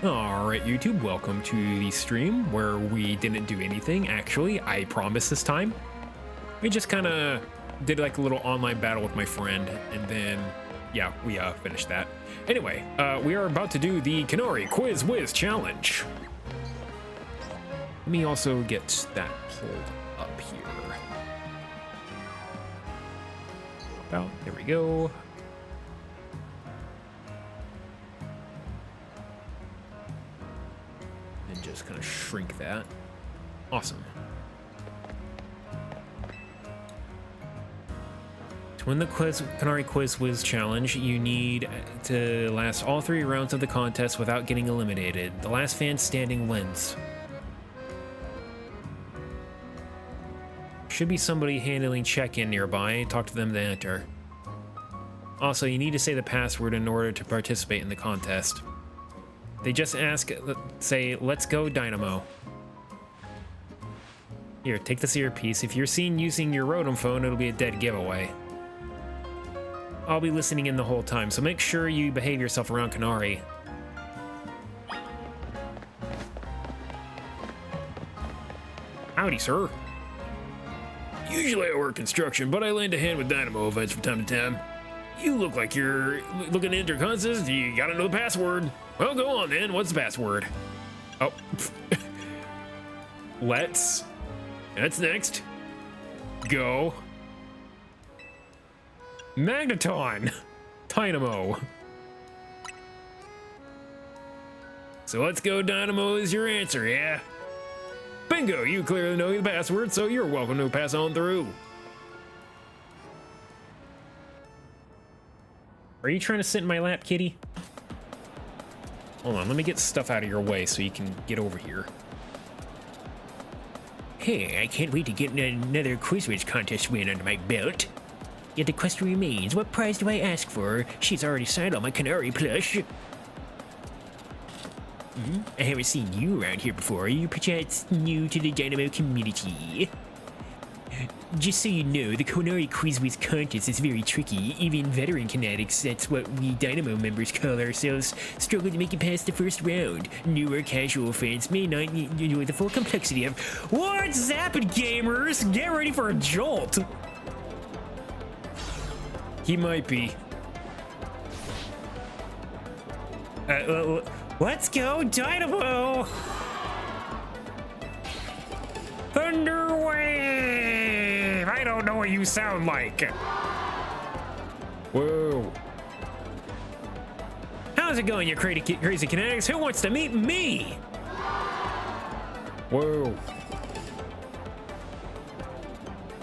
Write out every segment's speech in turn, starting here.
Alright, YouTube, welcome to the stream where we didn't do anything, actually, I promise this time. We just kind of did like a little online battle with my friend, and then, yeah, we finished that. Anyway, we are about to do the Canary Quiz Whiz Challenge. Let me also get that pulled up here. About, there we go. And just kind of shrink that. Awesome. To win the Canary Quiz Whiz Challenge, you need to last all 3 rounds of the contest without getting eliminated. The last fan standing wins. Should be somebody handling check-in nearby. Talk to them to enter. Also, you need to say the password in order to participate in the contest. They just ask, say, "Let's go, Dynamo." Here, take this earpiece. If you're seen using your Rotom phone, it'll be a dead giveaway. I'll be listening in the whole time, so make sure you behave yourself around Canary. Howdy, sir. Usually I work construction, but I lend a hand with Dynamo events from time to time. You look like you're looking to enter contest. You gotta know the password. Well, go on then. What's the password? Oh. Let's. That's next. Go. Magneton. Dynamo. So let's go, Dynamo is your answer, yeah? Bingo, you clearly know the password, so you're welcome to pass on through. Are you trying to sit in my lap, kitty? Hold on, let me get stuff out of your way so you can get over here. Hey, I can't wait to get another Quiz contest win under my belt. Yet the question remains, what prize do I ask for? She's already signed on my Canary plush. I haven't seen you around here before. Are you perchance new to the Dynamo community? Just so you know, the Canary Quiz Whiz contest is very tricky. Even veteran fanatics, that's what we Dynamo members call ourselves, struggle to make it past the first round. Newer casual fans may not enjoy the full complexity of what's happened, gamers? Get ready for a jolt. He might be. Let's go, Dynamo! Thunder Wave! I don't know what you sound like. Whoa. How's it going, you crazy fanatics? Who wants to meet me? Whoa.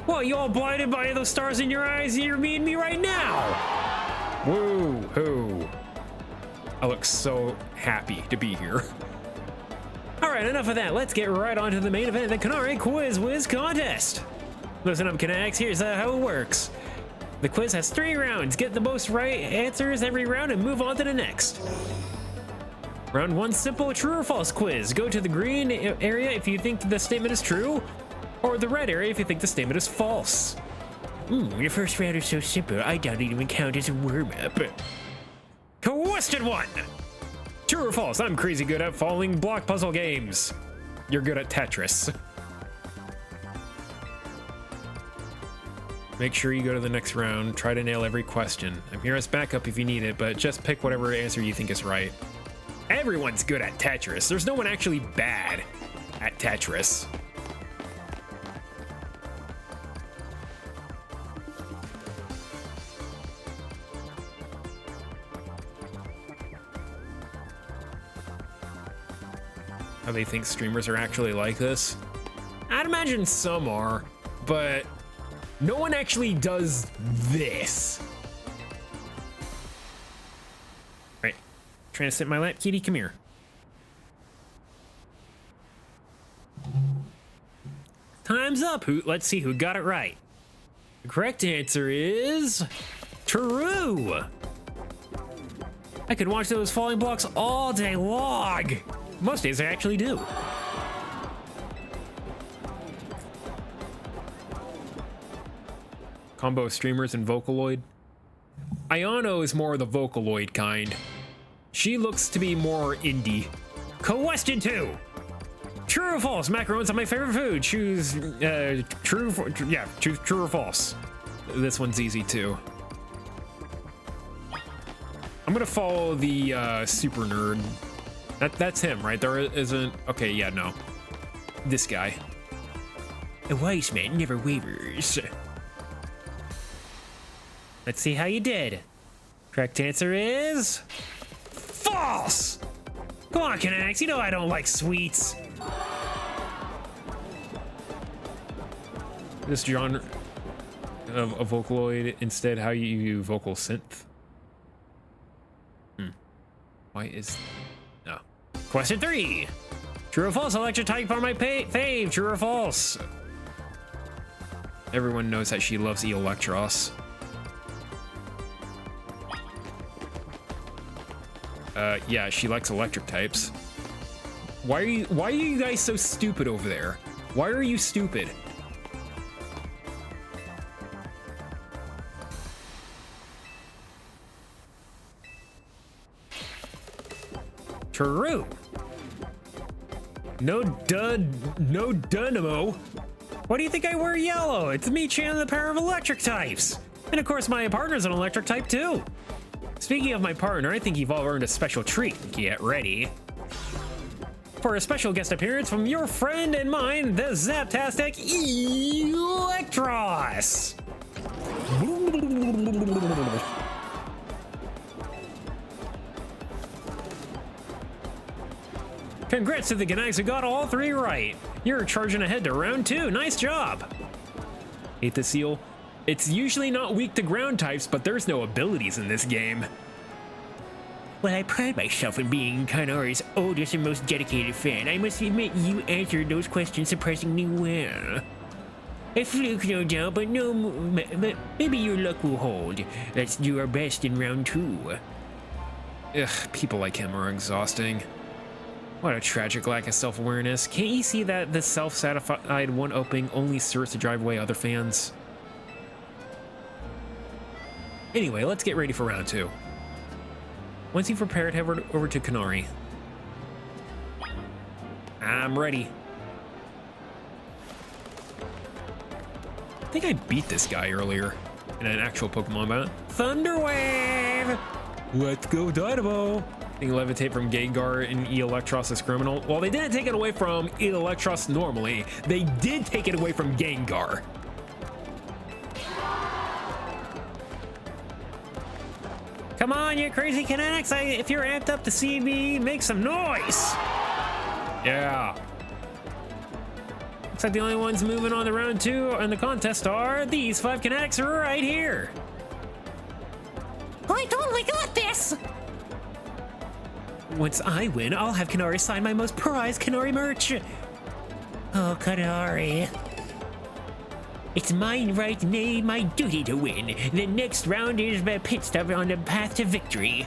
What, you all blinded by those stars in your eyes? You're meeting me right now. Whoa, ho. I look so happy to be here. All right, enough of that. Let's get right on to the main event, the Canary Quiz Whiz Contest. Listen up, Canatics. Here's how it works. The quiz has 3 rounds. Get the most right answers every round and move on to the next. Round 1, simple true or false quiz. Go to the green area if you think the statement is true, or the red area if you think the statement is false. Your first round is so simple, I doubt it even count as a warm-up. Question 1. True or false? I'm crazy good at following block puzzle games. You're good at Tetris. Make sure you go to the next round. Try to nail every question. I'm here as backup if you need it, but just pick whatever answer you think is right. Everyone's good at Tetris. There's no one actually bad at Tetris. How they think streamers are actually like this? I'd imagine some are, but no one actually does this. Right, trying to sit in my lap, kitty, come here. Time's up. Let's see who got it right. The correct answer is true. I could watch those falling blocks all day long. Most days I actually do. Combo streamers and Vocaloid. Iono is more the Vocaloid kind. She looks to be more indie. Question 2. True or false? Macarons are my favorite food. Choose true. Choose true or false. This one's easy too. I'm gonna follow the super nerd. That's him, right? There isn't. Okay, yeah, no. This guy. A wise man never wavers. Let's see how you did. Correct answer is false. Come on, Kinax. You know I don't like sweets. This genre of a Vocaloid instead. How you vocal synth? Why is no? Question 3. True or false? Electric type are my fave. True or false? Everyone knows that she loves Electros. Yeah, she likes electric types. Why are you guys so stupid over there? Why are you stupid? True. No dynamo. Why do you think I wear yellow? It's me channeling the power of electric types. And of course my partner's an electric type too. Speaking of my partner, I think you've all earned a special treat. Get ready for a special guest appearance from your friend and mine, the Zaptastic Electros. Congrats to the Ganags who got all 3 right. You're charging ahead to round 2. Nice job. Hate the seal. It's usually not weak to ground types, but there's no abilities in this game. Well, I pride myself in being Kanari's oldest and most dedicated fan. I must admit you answered those questions surprisingly well. A fluke, no doubt, but but maybe your luck will hold. Let's do our best in round 2. Ugh, people like him are exhausting. What a tragic lack of self-awareness. Can't you see that this self-satisfied one-upping only serves to drive away other fans? Anyway, let's get ready for round 2. Once you've prepared, head over to Kanari. I'm ready. I think I beat this guy earlier in an actual Pokemon battle. Thunder Wave! Let's go Dynamo! Being levitate from Gengar and Electros is criminal. Well, they didn't take it away from Electros normally. They did take it away from Gengar. Come on, you crazy Kinetics. If you're amped up to see me, make some noise. Yeah. Looks like the only ones moving on to round 2 in the contest are these 5 Kinetics right here. I totally got this. Once I win, I'll have Kanari sign my most prized Kanari merch. Oh, Kanari. It's my right name, my duty to win. The next round is the pit stop on the path to victory.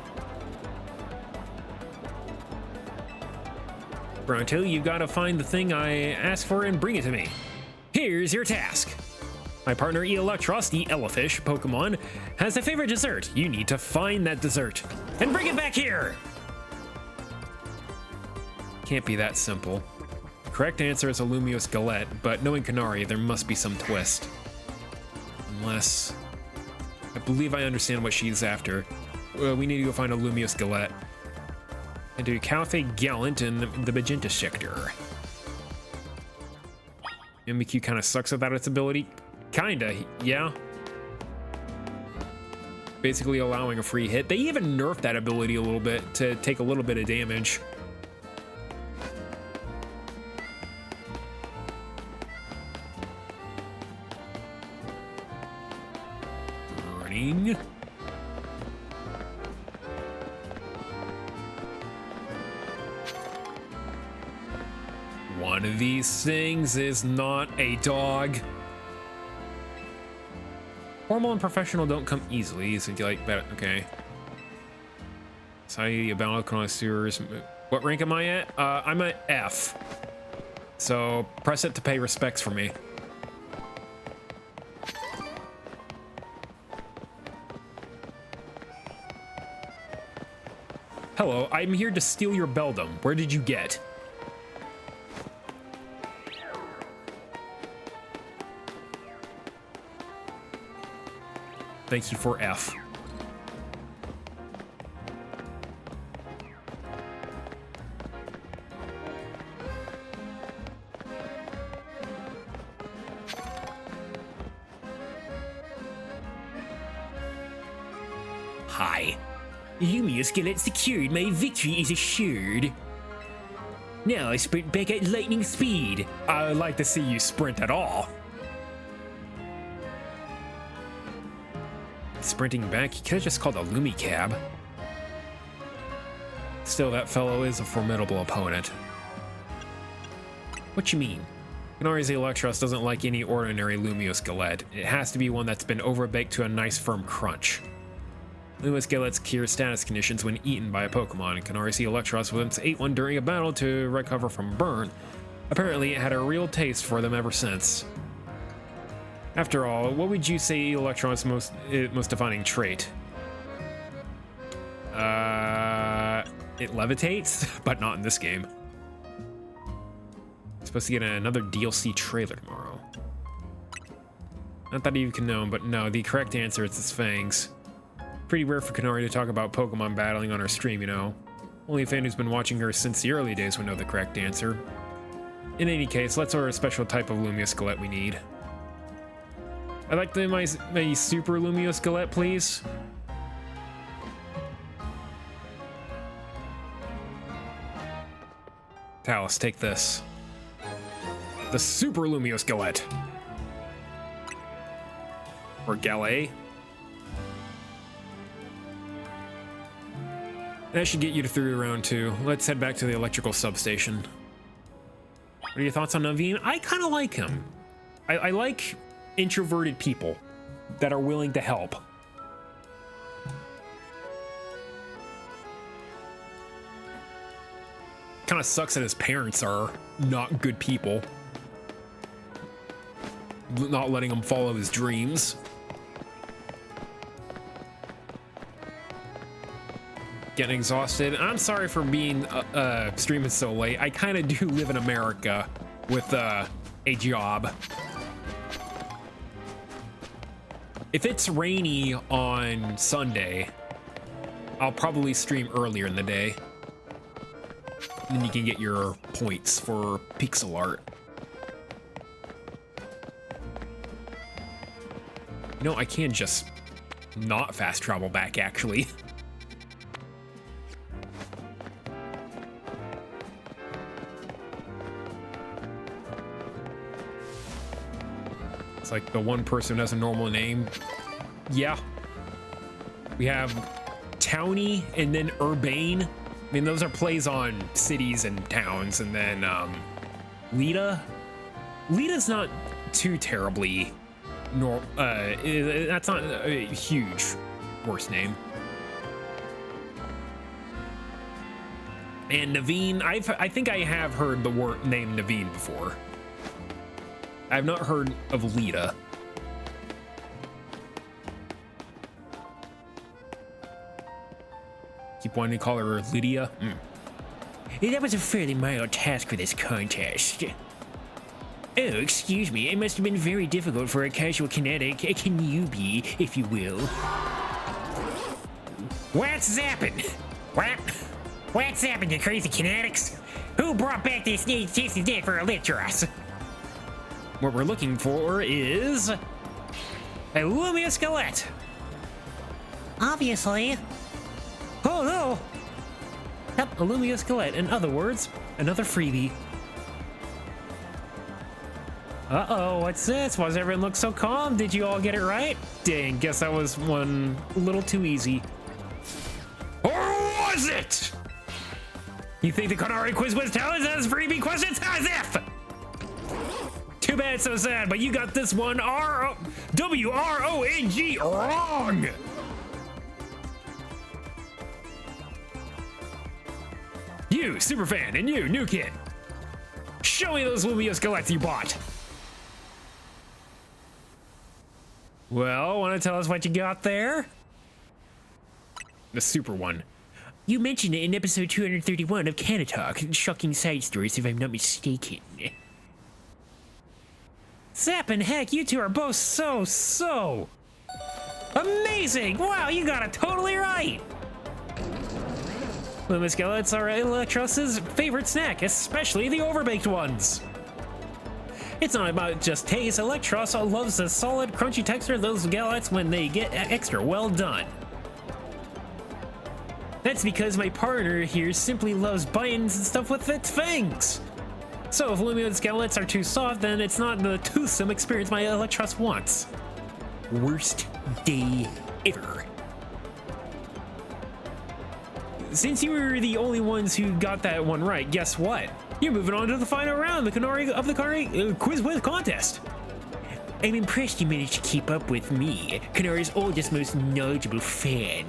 Round 2, you gotta find the thing I asked for and bring it to me. Here's your task. My partner Electros, the Elefish Pokemon, has a favorite dessert. You need to find that dessert and bring it back here. Can't be that simple. The correct answer is a Lumiose Galette, but knowing Kanari, there must be some twist. Unless... I believe I understand what she's after. We need to go find a Lumiose Galette. And do Cafe Gallant in the Magenta sector. Mimikyu kind of sucks without its ability. Kinda, yeah. Basically allowing a free hit. They even nerfed that ability a little bit to take a little bit of damage. Running. One of these things is not a dog. Formal and professional don't come easily, so you like that. Okay. Society of Battle Connoisseurs. What rank am I at? I'm at F. So press it to pay respects for me. Hello, I'm here to steal your beldam. Where did you get? Thank you for F. Hi. Lumia Skeleton secured. My victory is assured. Now I sprint back at lightning speed. I'd like to see you sprint at all. Sprinting back, you could have just called a Lumicab. Still, that fellow is a formidable opponent. What you mean? Canari's Electros doesn't like any ordinary Lumioskelet. It has to be one that's been overbaked to a nice firm crunch. Lumioskelets cure status conditions when eaten by a Pokemon, and Canari's Electros once ate one during a battle to recover from burn. Apparently, it had a real taste for them ever since. After all, what would you say Electron's most defining trait? It levitates, but not in this game. Supposed to get another DLC trailer tomorrow. Not that you can know, but no, the correct answer is its fangs. Pretty rare for Canary to talk about Pokemon battling on her stream, you know. Only a fan who's been watching her since the early days would know the correct answer. In any case, let's order a special type of Lumioskelet we need. I'd like my Super Lumioskelet, please. Talus, take this. The Super Lumioskelet. Or Gallet. That should get you through round 2. Let's head back to the electrical substation. What are your thoughts on Naveen? I kind of like him. I like introverted people that are willing to help. Kind of sucks that his parents are not good people. Not letting him follow his dreams. Getting exhausted. I'm sorry for being streaming so late. I kind of do live in America with a job. If it's rainy on Sunday, I'll probably stream earlier in the day. Then you can get your points for pixel art. You know, I can just not fast travel back, actually. It's like the one person who has a normal name. Yeah. We have Towny and then Urbane. I mean, those are plays on cities and towns. And then Lita. Lita's not too terribly that's not a huge worst name. And Naveen, I think I have heard the word name Naveen before. I've not heard of Lita. Keep wanting to call her Lydia. That was a fairly mild task for this contest. Oh, excuse me, it must have been very difficult for a casual kinetic, a newbie, if you will. What's zapping? What's zapping, you crazy kinetics? Who brought back this tasty dick for Electros? What we're looking for is a Lumioskelet. Obviously. Oh no! Yep, a Lumioskelet. In other words, another freebie. Uh-oh, what's this? Why does everyone look so calm? Did you all get it right? Dang, guess that was one a little too easy. Or was it? You think the Konari quiz was telling us freebie questions? As if! Too bad it's so sad, but you got this one W-R-O-N-G wrong! You, superfan, and you, new kid. Show me those Lumioskelets you bought. Well, want to tell us what you got there? The super one. You mentioned it in episode 231 of Canna Talk, Shocking Side Stories if I'm not mistaken. Zap and Heck, you two are both so amazing! Wow, you got it totally right! Luma skellets are Electros's favorite snack, especially the overbaked ones. It's not about just taste. Electros loves the solid, crunchy texture of those galettes when they get extra well done. That's because my partner here simply loves biting stuff with its fangs. So if Lumia's galettes are too soft, then it's not the toothsome experience my Electros wants. Worst day ever. Since you were the only ones who got that one right, guess what? You're moving on to the final round of the Kanari Quiz With contest. I'm impressed you managed to keep up with me, Kanari's oldest, most knowledgeable fan.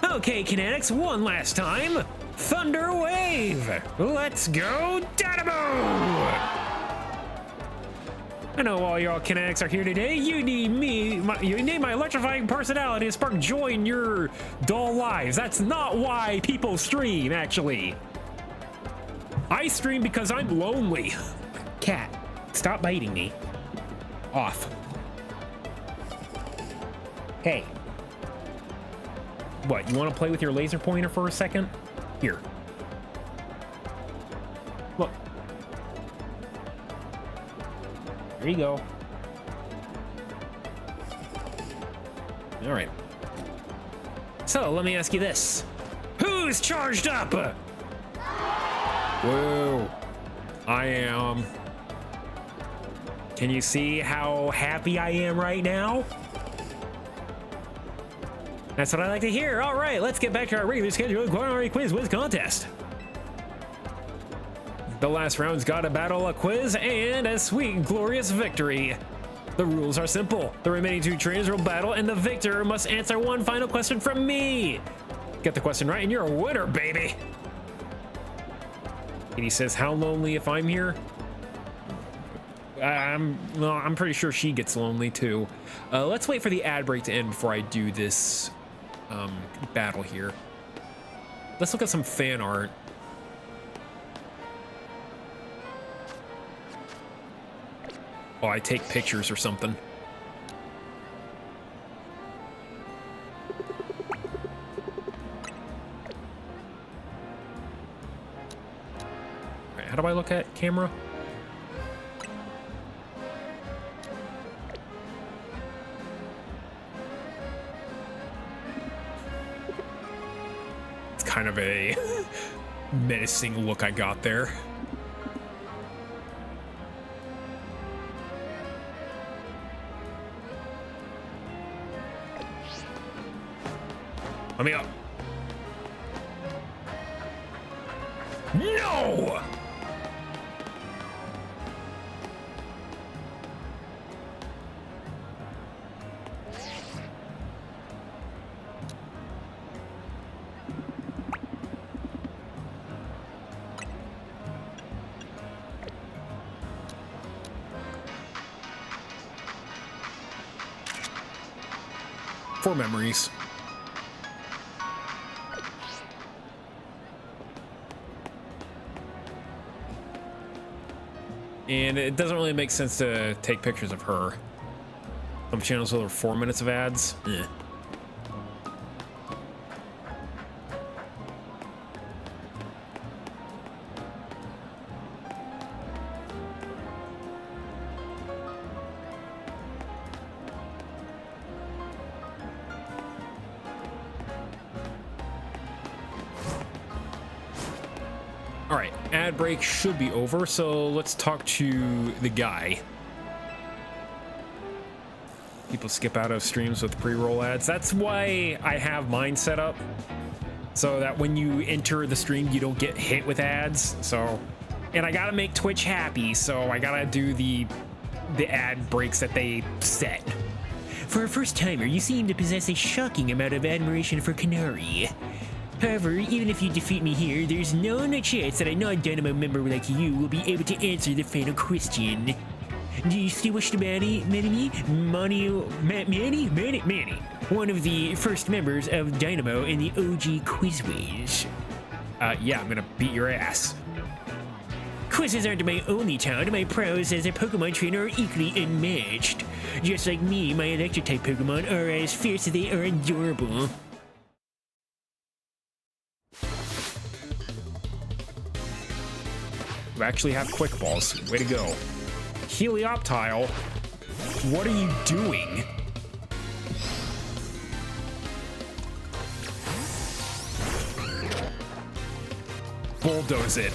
Okay, Kinetics, one last time. Thunder Wave! Let's go, Dynamo! I know all y'all Kinetics are here today. You need my electrifying personality to spark joy in your dull lives. That's not why people stream, actually. I stream because I'm lonely. Cat, stop biting me. Off. Hey. What, you want to play with your laser pointer for a second? Here. Look. There you go. All right. So, let me ask you this. Who's charged up? Whoa. I am. Can you see how happy I am right now? That's what I like to hear. All right, let's get back to our regular scheduled Kanari Quiz With contest. The last round's got a battle, a quiz, and a sweet, glorious victory. The rules are simple. The remaining two trainers will battle, and the victor must answer one final question from me. Get the question right, and you're a winner, baby. Katie says, how lonely if I'm here? Well, I'm pretty sure she gets lonely too. Let's wait for the ad break to end before I do this battle here. Let's look at some fan art. Oh, I take pictures or something. All right, how do I look at camera? It's kind of a menacing look I got there. Let me up. No! For memories. And it doesn't really make sense to take pictures of her. Some channels with 4 minutes of ads. Eh. All right, ad break should be over, so let's talk to the guy. People skip out of streams with pre-roll ads. That's why I have mine set up, so that when you enter the stream, you don't get hit with ads. So, and I gotta make Twitch happy, so I gotta do the ad breaks that they set. For a first timer, you seem to possess a shocking amount of admiration for Kanari. However, even if you defeat me here, there's no chance that a non-Dynamo member like you will be able to answer the final question. Do you still wish to marry me? Manny? one of the first members of Dynamo in the OG Quizways. Yeah, I'm gonna beat your ass. Quizzes aren't my only talent. My prowess as a Pokemon trainer are equally unmatched. Just like me, my electric-type Pokemon are as fierce as they are adorable. You actually have quick balls. Way to go. Helioptile, what are you doing? Bulldoze it.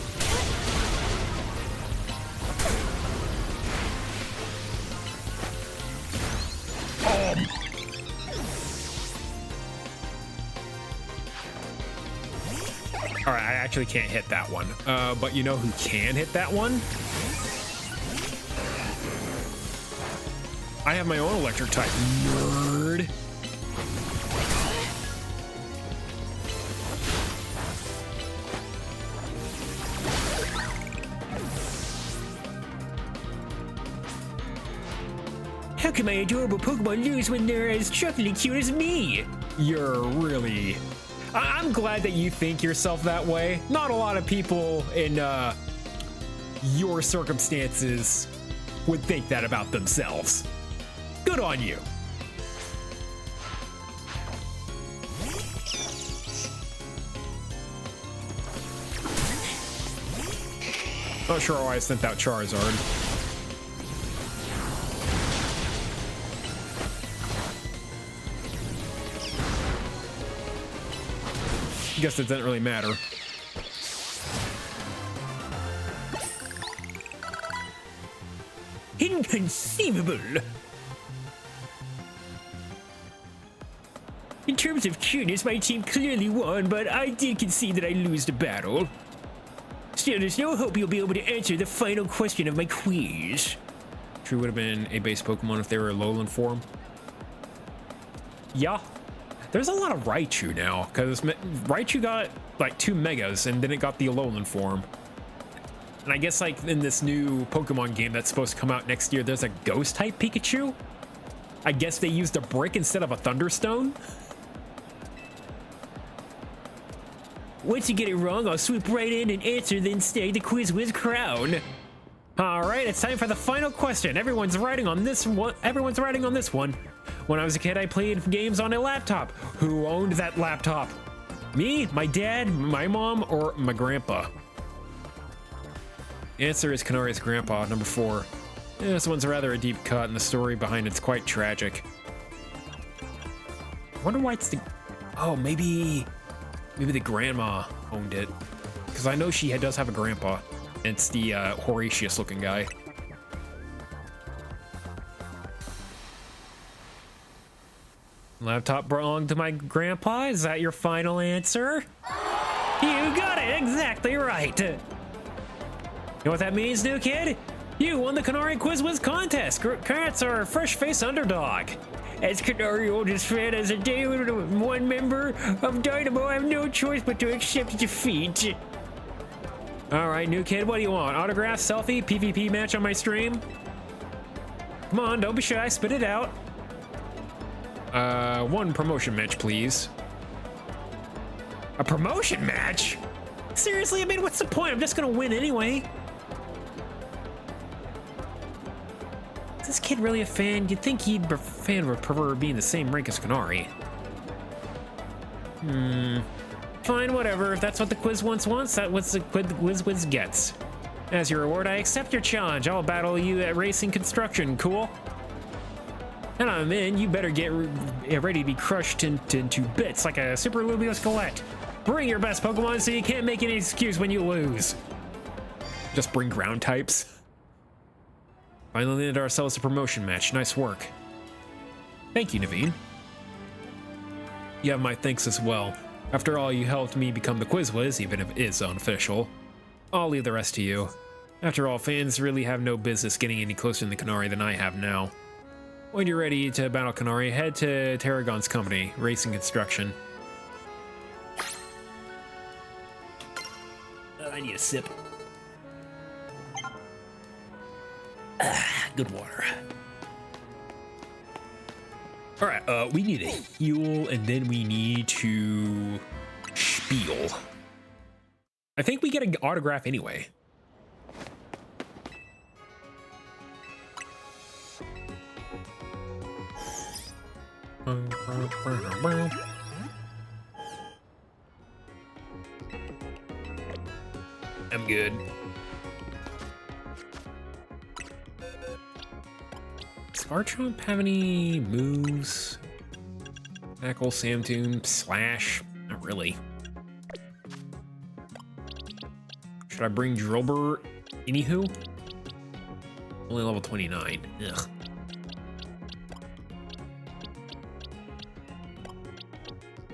All right, I actually can't hit that one. But you know who can hit that one? I have my own electric type, nerd. How can my adorable Pokemon lose when they're as chuckily cute as me? You're really... I'm glad that you think yourself that way. Not a lot of people in your circumstances would think that about themselves. Good on you. Not sure why I sent out Charizard. Guess it doesn't really matter. Inconceivable! In terms of cuteness, my team clearly won, but I did concede that I lose the battle. Still, there's no hope you'll be able to answer the final question of my quiz. True would have been a base Pokemon if they were Alolan form. Yeah. There's a lot of Raichu now, because Raichu got like 2 Megas and then it got the Alolan form. And I guess like in this new Pokemon game that's supposed to come out next year, there's a ghost type Pikachu. I guess they used a brick instead of a Thunderstone. Once you get it wrong, I'll swoop right in and answer, then stay the quiz whiz crown. All right, it's time for the final question. Everyone's writing on this one. When I was a kid, I played games on a laptop. Who owned that laptop? Me, my dad, my mom, or my grandpa? Answer is Canari's grandpa, number 4. This one's rather a deep cut, and the story behind it's quite tragic. I wonder why it's the... Oh, maybe the grandma owned it. Because I know she does have a grandpa. And it's the Horatius-looking guy. Laptop belonged to my grandpa? Is that your final answer? You got it exactly right. You know what that means, new kid? You won the Canary Quiz Whiz contest. Congrats are a fresh-faced underdog. As Canary oldest fan, as a day one member of Dynamo, I have no choice but to accept defeat. All right, new kid, what do you want? Autograph, selfie, PvP match on my stream? Come on, don't be shy, spit it out. One promotion match, please. A promotion match? Seriously, I mean, what's the point? I'm just gonna win anyway. Is this kid really a fan? You'd think he'd would prefer being the same rank as Canary. Fine, whatever. If that's what the quiz wants, that's what the quiz gets. As your reward, I accept your challenge. I'll battle you at Racing Construction. Cool? And I'm in. You better get ready to be crushed into bits like a Super Lubio Skelette. Bring your best Pokemon so you can't make any excuse when you lose. Just bring ground types. Finally landed ourselves a promotion match. Nice work. Thank you, Naveen. You have my thanks as well. After all, you helped me become the Quiz Whiz, even if it is unofficial. I'll leave the rest to you. After all, fans really have no business getting any closer to the Canary than I have now. When you're ready to battle Canary, head to Tarragon's company, Racing Construction. I need a sip. Good water. All right, we need a heal, and then we need to spiel. I think we get an autograph anyway. I'm good. Does Garchomp have any moves? Tackle, Samtoon, Slash? Not really. Should I bring Drillbur? Anywho? Only level 29. Ugh.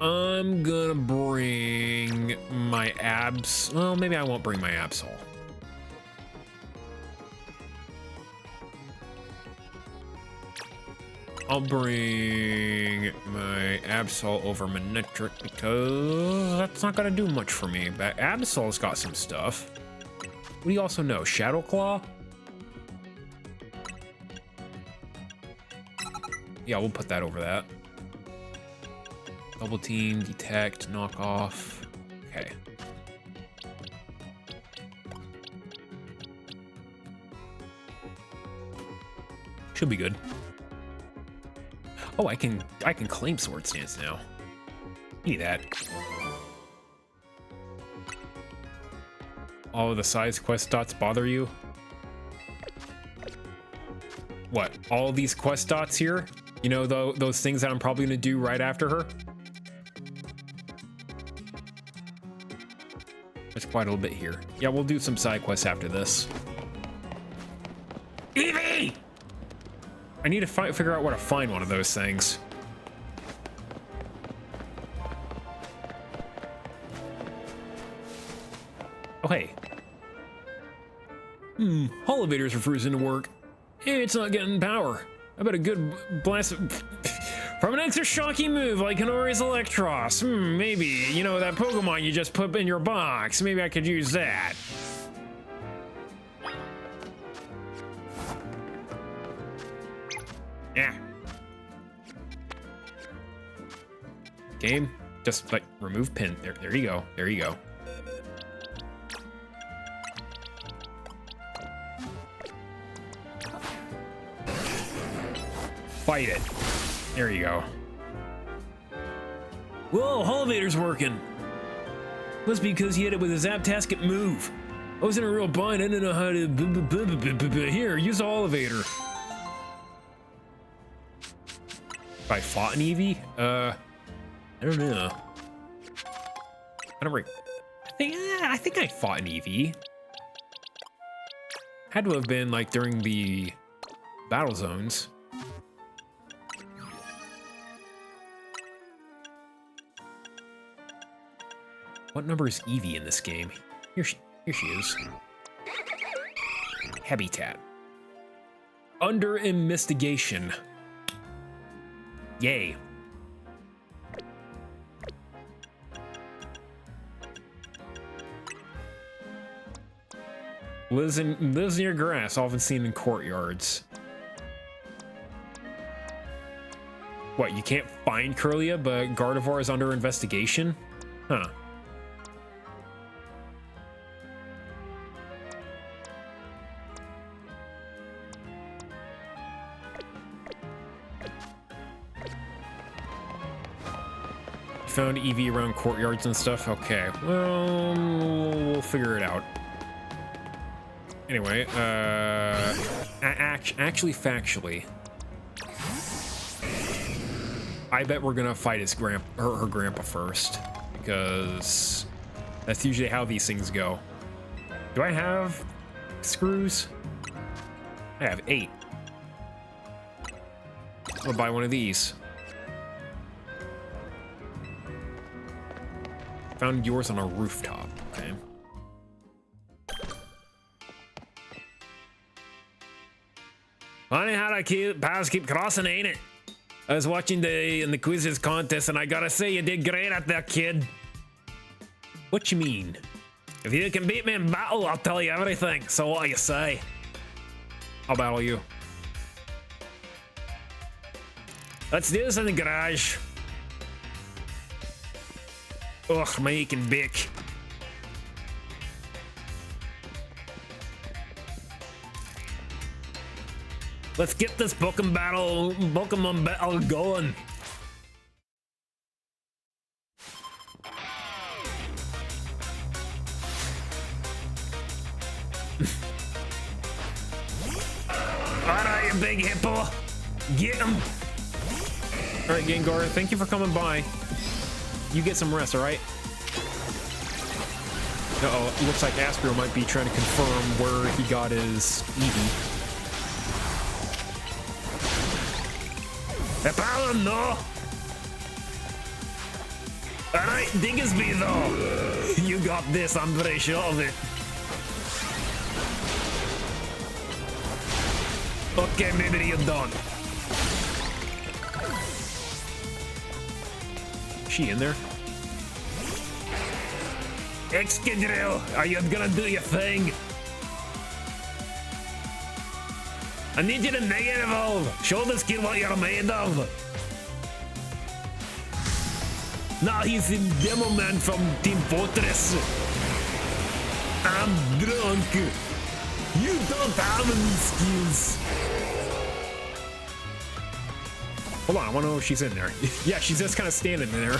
I'm gonna bring my abs. Well, maybe I won't bring my Absol. I'll bring my Absol over Manectric because that's not gonna do much for me. But Absol's got some stuff. What do you also know? Shadow Claw? Yeah, we'll put that over that. Double team, detect, knock off. Okay. Should be good. Oh, I can claim Sword Stance now. Need that. All of the size quest dots bother you? What? All of these quest dots here? You know, those things that I'm probably gonna do right after her? There's quite a little bit here. Yeah, we'll do some side quests after this. Eevee! I need to figure out where to find one of those things. Oh, hey. Elevators refusing to work. Hey, it's not getting power. I bet a good blast from an extra shocking move like Honori's Electros. Maybe, you know, that Pokemon you just put in your box. Maybe I could use that. Yeah. Game, just like remove pin. There you go. There you go. Fight it. There you go. Whoa, elevator's working. Must be because he hit it with his Zaptasket move. I was in a real bind. I didn't know how to. Here, use the elevator. If I fought an Eevee? I don't know. I think I fought an Eevee. Had to have been like during the battle zones. What number is Eevee in this game? Here she is. Habitat. Under investigation. Yay. Lives near grass, often seen in courtyards. What, you can't find Curlia, but Gardevoir is under investigation? Huh. Found Eevee around courtyards and stuff? Okay, well, we'll figure it out. Anyway, actually, factually, I bet we're gonna fight his her grandpa first, because that's usually how these things go. Do I have screws? I have 8. I'll buy one of these. Found yours on a rooftop. Okay. Funny how the paths keep crossing, ain't it? I was watching the quizzes contest, and I gotta say, you did great at that, kid. What you mean? If you can beat me in battle, I'll tell you everything. So what do you say? I'll battle you. Let's do this in the garage. Ugh, my aching bick. Let's get this Pokemon battle going. Alright, you big hippo. Get him. Alright, Gengar, thank you for coming by. You get some rest, alright? Uh-oh, it looks like Astro might be trying to confirm where he got his Eevee. Apollo, no! Alright, Diggersby, though. You got this, I'm very sure of it. Okay, maybe you're done. She in there? Excadrill, are you gonna do your thing? I need you to Mega Evolve. Show this kid what you're made of. Nah, he's the demo man from Team Fortress. I'm drunk. You don't have any skills. Hold on, I wanna know if she's in there. Yeah, she's just kind of standing there.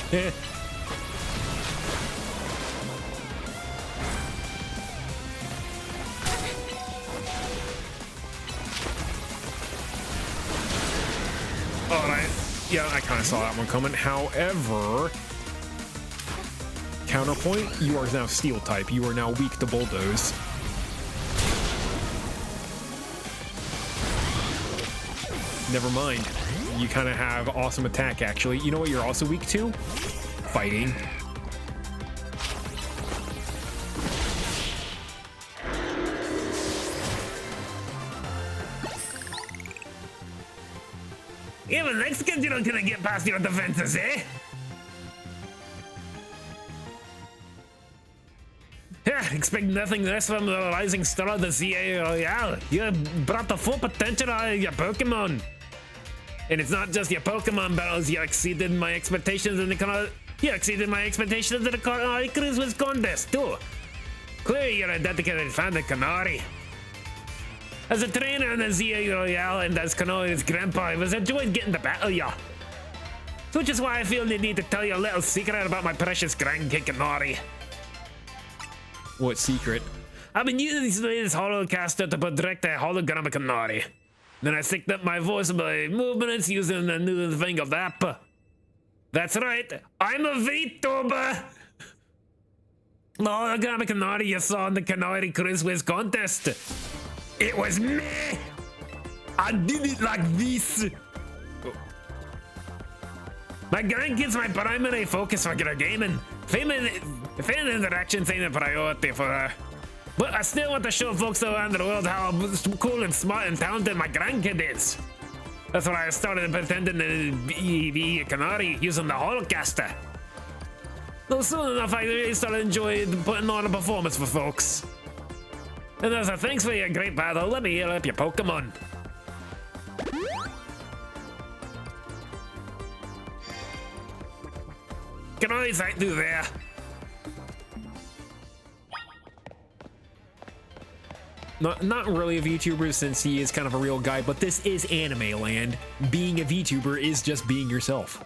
Alright, yeah, I kind of saw that one coming. However, counterpoint, you are now steel type. You are now weak to bulldoze. Never mind. You kind of have awesome attack, actually. You know what you're also weak to? Fighting. Even next kid, you're not gonna get past your defenses, eh? Yeah, expect nothing less from the rising star of the CA Royale. You brought the full potential out of your Pokemon. And it's not just your Pokemon battles, you exceeded my expectations in the Canary Cruise contest too. Clearly you're a dedicated fan of Canary. As a trainer in the ZA Royale and as Canary's grandpa, I was enjoying getting to battle ya. Which is why I feel the need to tell you a little secret about my precious grandkid Canary. What secret? I've been using this holocaster to project a holographic Canary. Then I synced up my voice by movements using the new fangled app. That's right, I'm a vtuber! The holographic Canary you saw in the Canary Cruise contest. It was me! I did it like this! My grandkids my primary focus for their gaming. Fan interactions ain't a priority for her. But I still want to show folks around the world how cool and smart and talented my grandkid is. That's why I started pretending to be a Canary using the holocaster. Though soon enough I really started enjoying putting on a performance for folks. And as a thanks for your great battle, let me heal up your Pokemon. Can always I do there. Not really a VTuber since he is kind of a real guy, but this is anime land. Being a VTuber is just being yourself.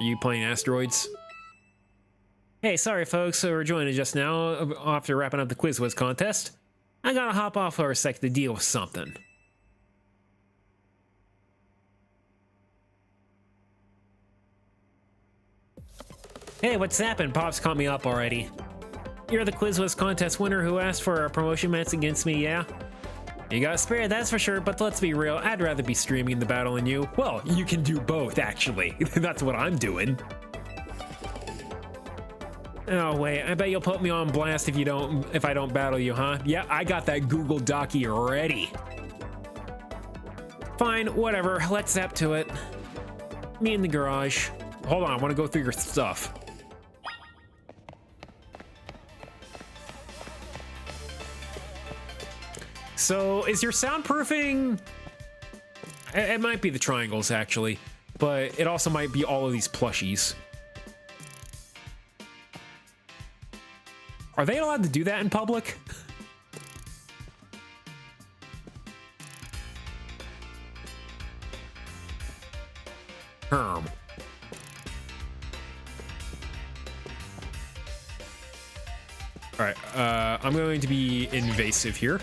Are you playing Asteroids? Hey, sorry folks who were joining just now after wrapping up the Quiz Wiz contest. I gotta hop off for a sec to deal with something. Hey, what's happened? Pop's caught me up already. You're the Quiz Wiz contest winner who asked for a promotion match against me, yeah? You got spared, that's for sure, but let's be real, I'd rather be streaming the battle than you. Well, you can do both, actually. That's what I'm doing. Oh wait, I bet you'll put me on blast if I don't battle you, huh? Yeah, I got that Google Docie ready. Fine, whatever, let's zap to it. Me in the garage. Hold on, I want to go through your stuff. So is your soundproofing? It might be the triangles actually, but it also might be all of these plushies. Are they allowed to do that in public? All right, I'm going to be invasive here.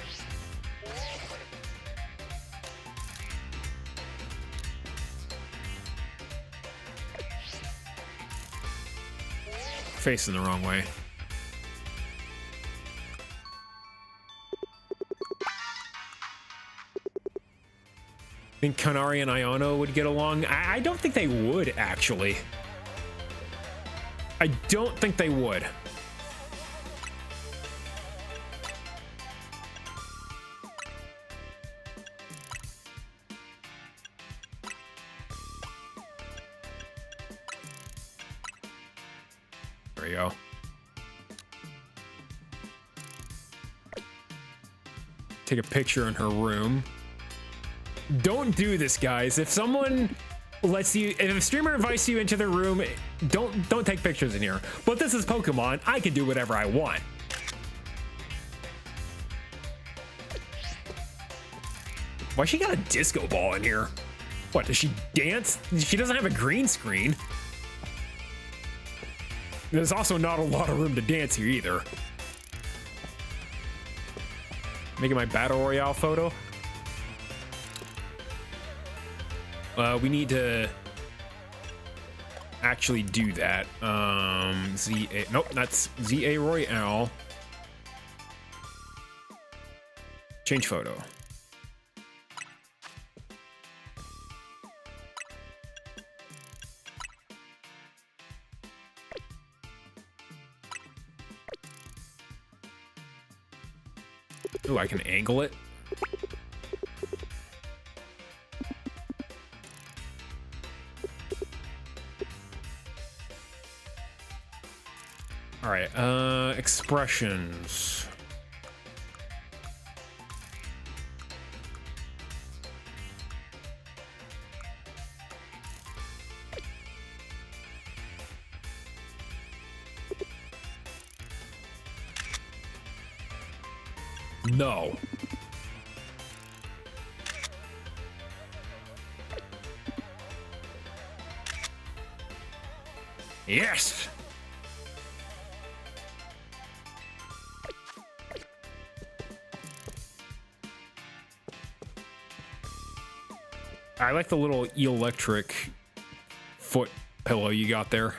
Facing the wrong way. Think Kanari and Iono would get along? I don't think they would, actually. I don't think they would. There we go. Take a picture in her room. Don't do this, guys. If someone lets you, if a streamer invites you into their room, don't take pictures in here. But this is Pokemon. I can do whatever I want. Why she got a disco ball in here? What, does she dance? She doesn't have a green screen. There's also not a lot of room to dance here either. Making my Battle Royale photo. We need to actually do that. ZA, nope, that's ZA Royale. Change photo. Ooh, I can angle it. All right, expressions. No. Yes. I like the little electric foot pillow you got there.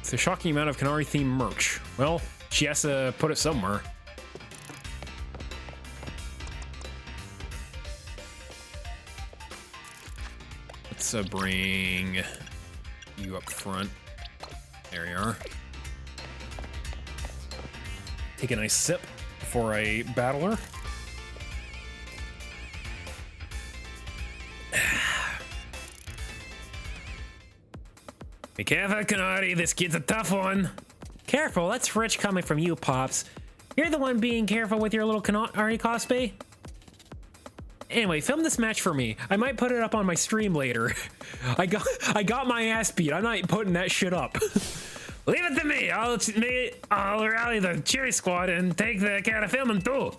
It's a shocking amount of Kanari themed merch. Well, she has to put it somewhere. Let's bring you up front. There you are. Take a nice sip before I battle her. Be careful, Kanari. This kid's a tough one. Careful, that's rich coming from you, Pops. You're the one being careful with your little Kanari cosplay. Anyway, film this match for me. I might put it up on my stream later. I got my ass beat. I'm not putting that shit up. Leave it to me. I'll rally the cheery squad and take the care of filming too.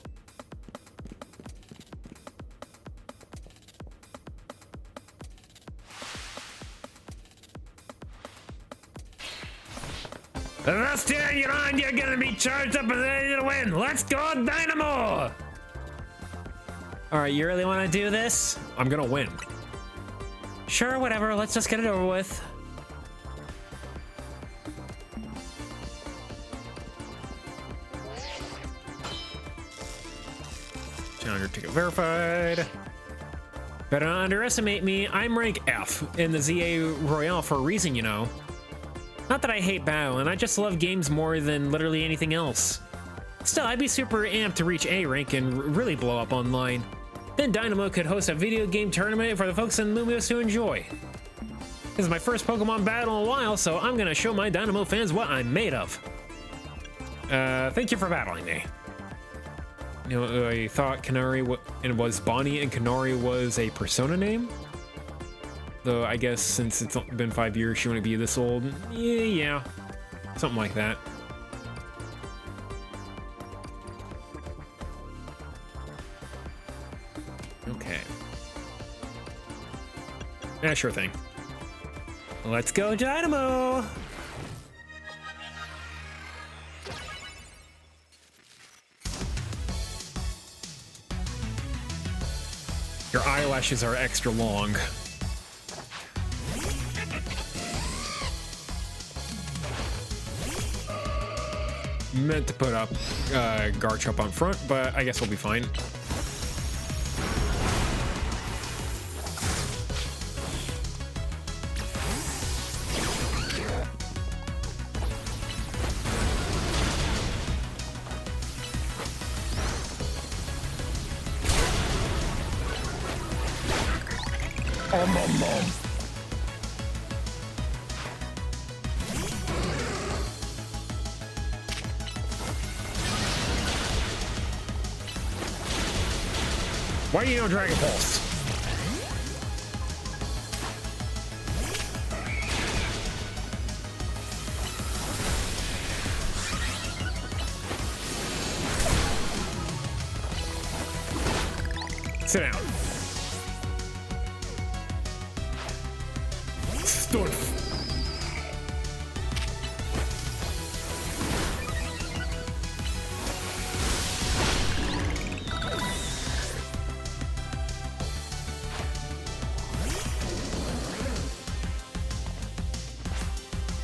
The rest here you're on, you're gonna be charged up and ready to win. Let's go, Dynamo! All right, you really want to do this? I'm gonna win. Sure, whatever. Let's just get it over with. Challenger ticket verified. Better not underestimate me. I'm rank F in the ZA Royale for a reason, you know. Not that I hate battling, I just love games more than literally anything else. Still, I'd be super amped to reach A rank and really blow up online. Then Dynamo could host a video game tournament for the folks in Lumios to enjoy. This is my first Pokemon battle in a while, so I'm gonna show my Dynamo fans what I'm made of. Thank you for battling me. You know, I thought Canary was Bonnie and Canary was a persona name. Though I guess since it's been 5 years, she wouldn't be this old. Yeah, something like that. Okay. Yeah, sure thing. Let's go, Dynamo! Your eyelashes are extra long. Meant to put up Garchomp up front, but I guess we'll be fine. Why do you know Dragon Pulse? Sit down. Storf.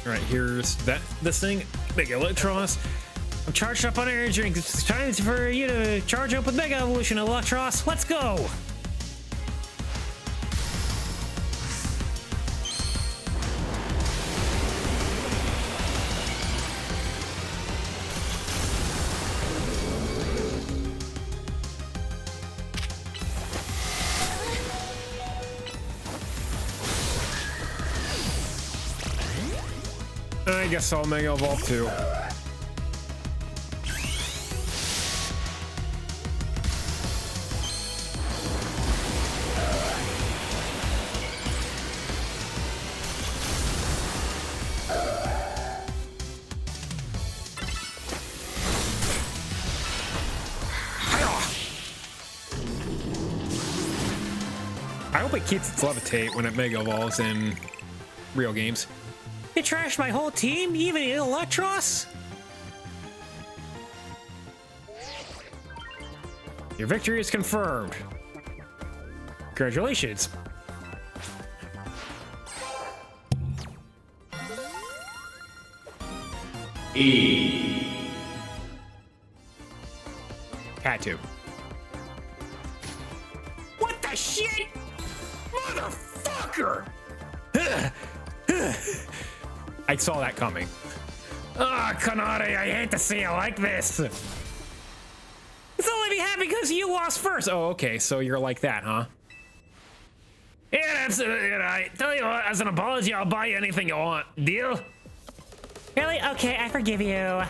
All right, here's this thing, Mega Electros. I'm charged up on energy drink. It's time for you to charge up with Mega Evolution, Electros. Let's go. I guess I'll Mega Evolve too. I hope it keeps its levitate when it Mega Evolves in real games. You trashed my whole team, even Electros? Your victory is confirmed. Congratulations. Had to. What the shit? Motherfucker! I saw that coming. Ah, Kanade, I hate to see you like this. It's only be happy because you lost first. Oh, okay, so you're like that, huh? Yeah, that's I tell you what, as an apology, I'll buy you anything you want. Deal? Really? Okay, I forgive you.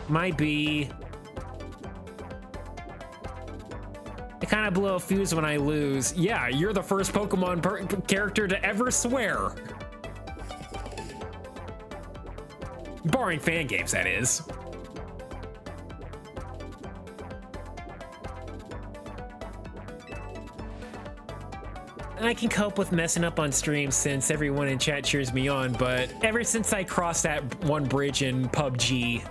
Might be. I kind of blow a fuse when I lose. Yeah, you're the first Pokemon character to ever swear. Barring fan games, that is. I can cope with messing up on stream since everyone in chat cheers me on, but ever since I crossed that one bridge in PUBG,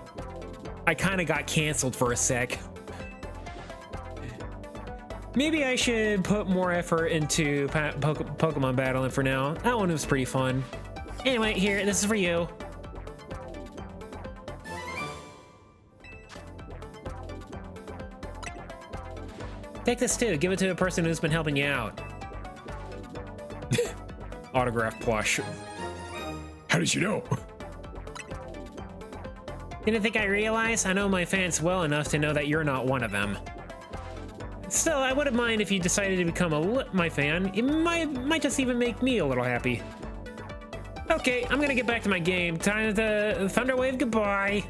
I kind of got canceled for a sec. Maybe I should put more effort into Pokemon battling for now. That one was pretty fun. Anyway, here, this is for you. Take this too, give it to a person who's been helping you out. Autograph plush. How did you know? Didn't think I realized? I know my fans well enough to know that you're not one of them. Still, I wouldn't mind if you decided to become my fan. It might just even make me a little happy. Okay, I'm gonna get back to my game. Time to thunder wave goodbye.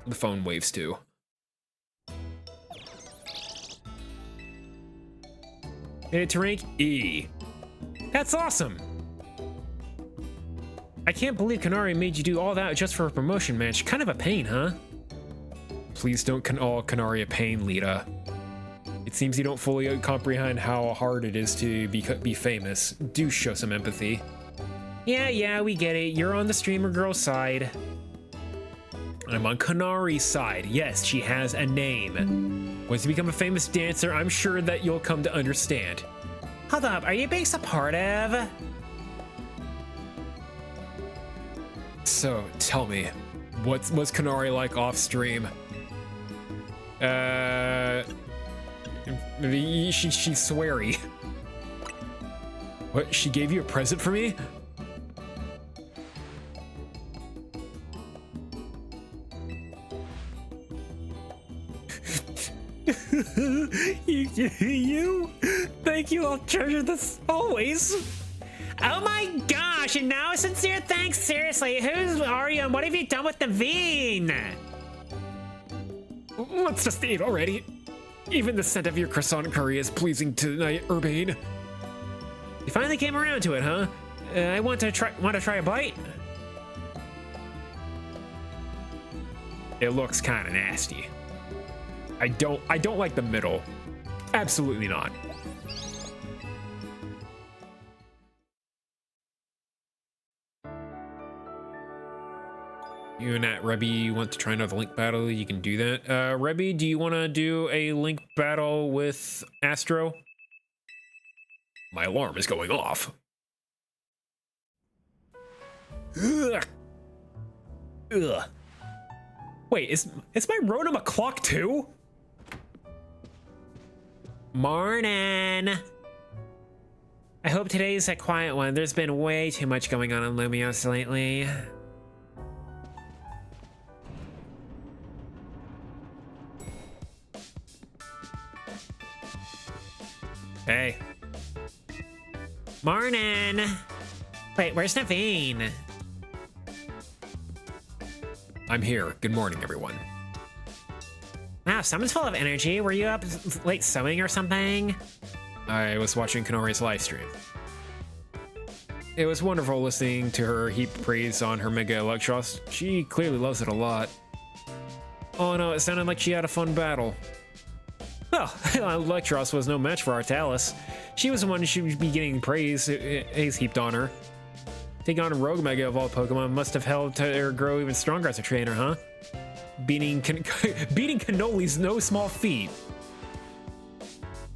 The phone waves too. Made it to rank E. That's awesome. I can't believe Kanari made you do all that just for a promotion match. Kind of a pain, huh? Please don't call Kanari a pain, Lita. It seems you don't fully comprehend how hard it is to be famous. Do show some empathy. Yeah, we get it. You're on the streamer girl side. I'm on Kanari's side. Yes, she has a name. Once you become a famous dancer, I'm sure that you'll come to understand. Hold up, are you being supportive? So, tell me, what's Kanari like off stream? She's sweary. What, she gave you a present for me? You? Thank you, I'll treasure this always. Oh my gosh, and now a sincere thanks, seriously. Who's Aria and what have you done with Naveen? Let's just eat already. Even the scent of your croissant curry is pleasing tonight, Urbane. You finally came around to it, huh? I want to try a bite? It looks kind of nasty. I don't like the middle. Absolutely not. You and that Rebby want to try another link battle? You can do that. Rebby, do you want to do a link battle with Astro? My alarm is going off. Ugh. Ugh. Wait, is my Rotom a clock too? Morning. I hope today's a quiet one. There's been way too much going on in Lumios lately. Hey. Morning. Wait, where's Naveen? I'm here. Good morning, everyone. Wow, someone's full of energy. Were you up late sewing or something? I was watching Kanori's live stream. It was wonderful listening to her heap praise on her Mega Electros. She clearly loves it a lot. Oh no, it sounded like she had a fun battle. Well, Electros was no match for Artalis. She was the one who should be getting praise heaped on her. Taking on a Rogue Mega of all Pokemon must have helped her grow even stronger as a trainer, huh? Beating Cannoli's no small feat.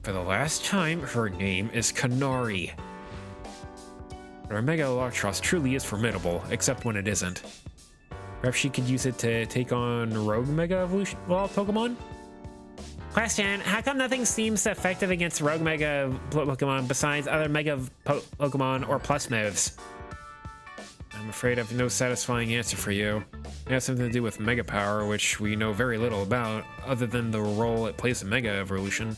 For the last time, her name is Kanari. Her Mega Electros truly is formidable, except when it isn't. Perhaps she could use it to take on Rogue Mega Evolution of all Pokemon? Question, how come nothing seems effective against Rogue Mega Pokemon besides other Mega Pokemon or Plus moves? I'm afraid I have no satisfying answer for you. It has something to do with Mega Power, which we know very little about, other than the role it plays in Mega Evolution.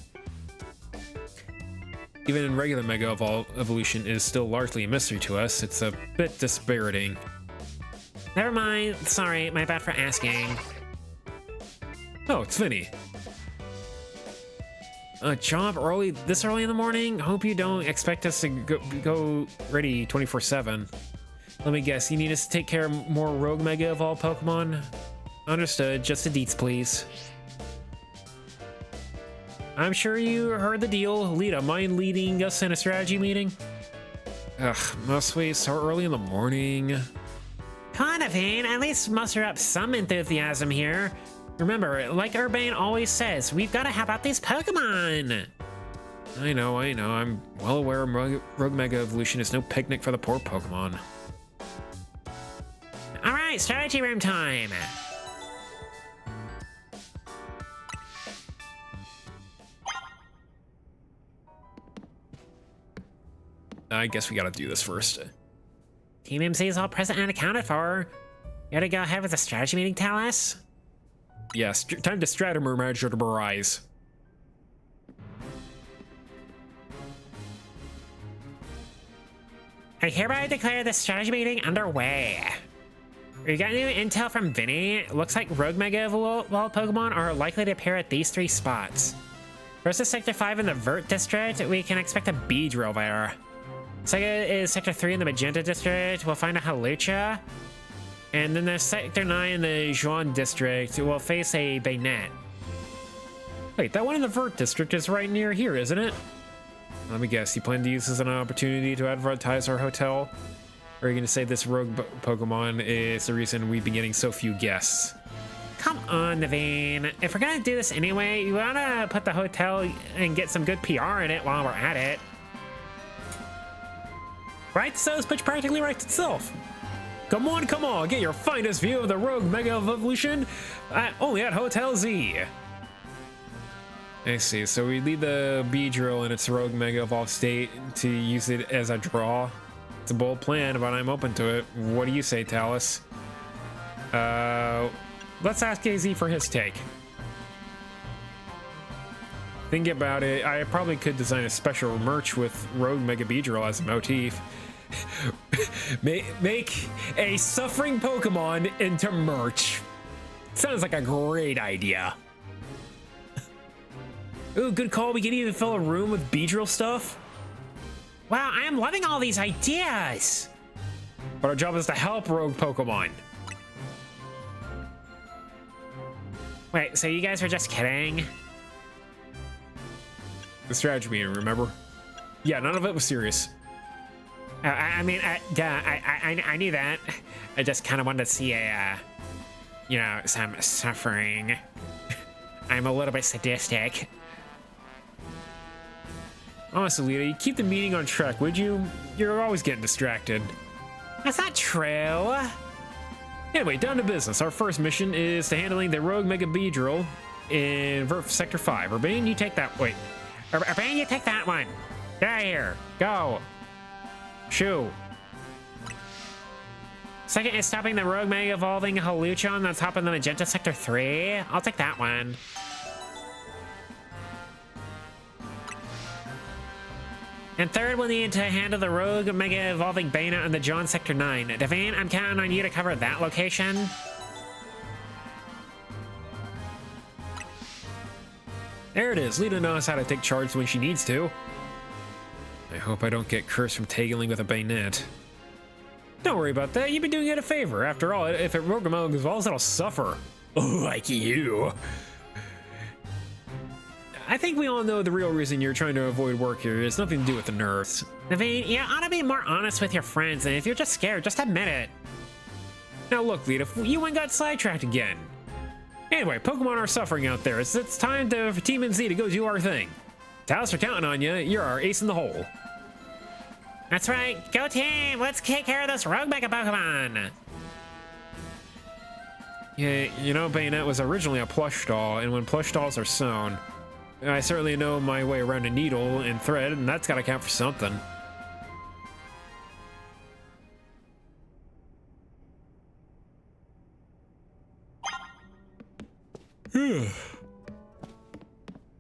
Even in regular Mega Evolution is still largely a mystery to us. It's a bit dispiriting. Never mind. Sorry, my bad for asking. Oh, it's Vinny. A job this early in the morning? Hope you don't expect us to go ready 24/7. Let me guess, you need us to take care of more Rogue Mega of all Pokemon? Understood, just the deets, please. I'm sure you heard the deal. Lita, mind leading us in a strategy meeting? Ugh, must we so early in the morning? Conavine, at least muster up some enthusiasm here. Remember, like Urbane always says, we've got to help out these Pokemon. I know. I'm well aware Rogue Mega Evolution is no picnic for the poor Pokemon. All right, strategy room time. I guess we gotta do this first. Team MC is all present and accounted for. You gotta go ahead with the strategy meeting, tell us? Yes, time to strategize. I hereby declare the strategy meeting underway. We got new intel from Vinny. Looks like rogue mega evolved Pokemon are likely to appear at these 3 spots. First is Sector 5 in the Vert District. We can expect a Beedrill there. Second is Sector 3 in the Magenta District. We'll find a Halucha. And then there's Sector 9 in the Juan District. We'll face a Bayonet. Wait, that one in the Vert District is right near here, isn't it? Let me guess, you plan to use this as an opportunity to advertise our hotel? Or are you going to say this rogue Pokemon is the reason we've been getting so few guests? Come on, Naveen. If we're going to do this anyway, you want to put the hotel and get some good PR in it while we're at it. Right? So this pitch practically writes itself. Come on, get your finest view of the rogue Mega Evolution only at Hotel Z. I see, so we leave the Beedrill in its rogue Mega Evolved state to use it as a draw. It's a bold plan, but I'm open to it. What do you say, Talus? Let's ask AZ for his take. Think about it, I probably could design a special merch with rogue Mega Beedrill as a motif. Make a suffering Pokemon into merch. Sounds like a great idea. Ooh, good call. We can even fill a room with Beedrill stuff. Wow, I am loving all these ideas. But our job is to help rogue Pokemon. Wait, so you guys were just kidding? The strategy meeting, remember? Yeah, none of it was serious. I mean, I knew that. I just kind of wanted to see some suffering. I'm a little bit sadistic. Honestly, Lita, you keep the meeting on track, would you? You're always getting distracted. That's not true. Anyway, down to business. Our first mission is to handling the rogue Mega Beedrill in Sector 5. Urbane, you take that. Wait. Urbane, you take that one. Get out of here. Go. Shoo. Second is stopping the rogue Mega Evolving Halucha on the top of the Magenta Sector 3. I'll take that one. And third, we'll need to handle the rogue Mega Evolving Bayonet on the John Sector 9. Devane, I'm counting on you to cover that location. There it is. Lita knows how to take charge when she needs to. I hope I don't get cursed from tailing with a bayonet. Don't worry about that. You've been doing it a favor. After all, if it rogue evolves, it'll suffer. Like you. I think we all know the real reason you're trying to avoid work here has nothing to do with the nerves. Naveen, you ought to be more honest with your friends, and if you're just scared, just admit it. Now look, Lita, you went got sidetracked again. Anyway, Pokemon are suffering out there. It's time for Team NZ to go do our thing. Talos, we're counting on you. You're our ace in the hole. That's right. Go team! Let's take care of this rogue Mega Pokemon! Yeah, you know, Bayonet was originally a plush doll, and when plush dolls are sewn, I certainly know my way around a needle and thread, and that's gotta count for something.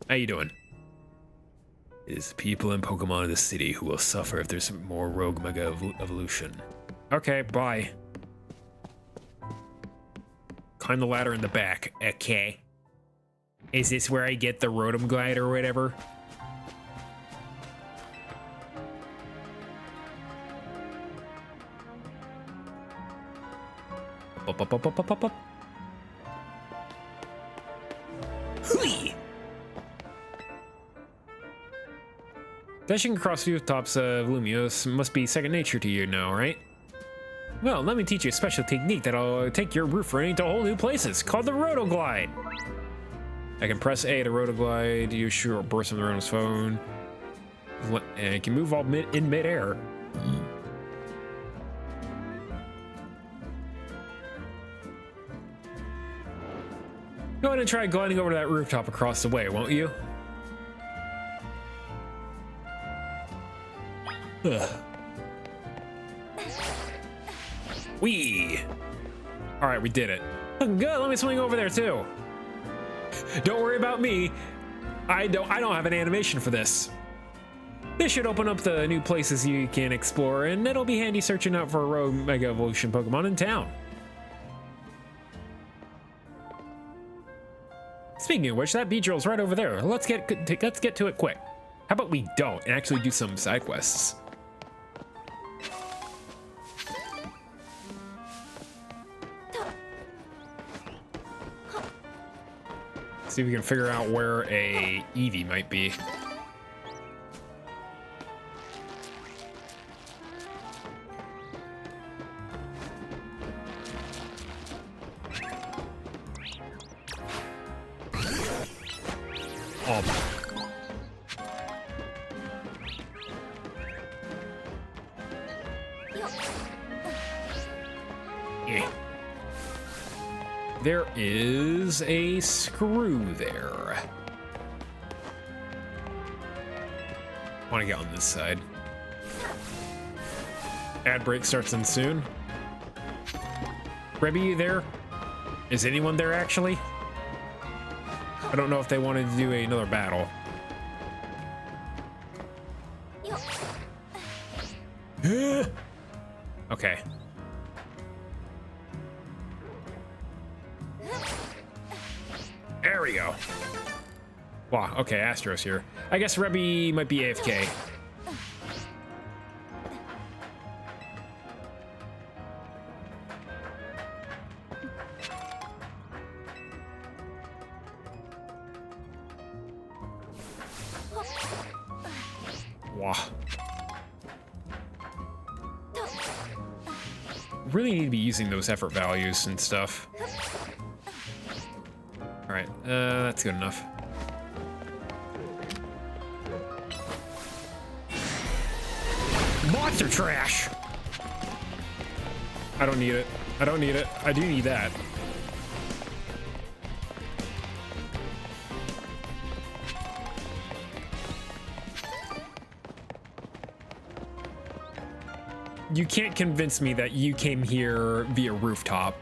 How you doing? It is the people and Pokemon of the city who will suffer if there's more rogue Mega Evolution. Okay, bye. Climb the ladder in the back. Okay. Is this where I get the Rotom Glide or whatever? Up. Hui! Dashing across rooftops of Lumios must be second nature to you now, right? Well, let me teach you a special technique that'll take your roof rain to whole new places, called the Rotom Glide. I can press A to Rotoglide, use sure burst on the Rotom's phone, and it can move all in midair. Go ahead and try gliding over to that rooftop across the way, won't you? Whee! Alright, we did it. Good, let me swing over there too. Don't worry about me. I don't have an animation for this. This should open up the new places you can explore, and it'll be handy searching out for a rogue Mega Evolution Pokemon in town. Speaking of which, that Beedrill's right over there. Let's get to it quick. How about we don't and actually do some side quests? See if we can figure out where a Eevee might be. There is a screw there. I want to get on this side. Ad break starts in soon. Rebby, you there? Is anyone there actually? I don't know if they wanted to do another battle. Okay. There we go. Wow, okay, Astro's here. I guess Rebby might be AFK. Wow. Really need to be using those effort values and stuff. Alright, that's good enough. Monster trash! I don't need it. I don't need it. I do need that. You can't convince me that you came here via rooftop.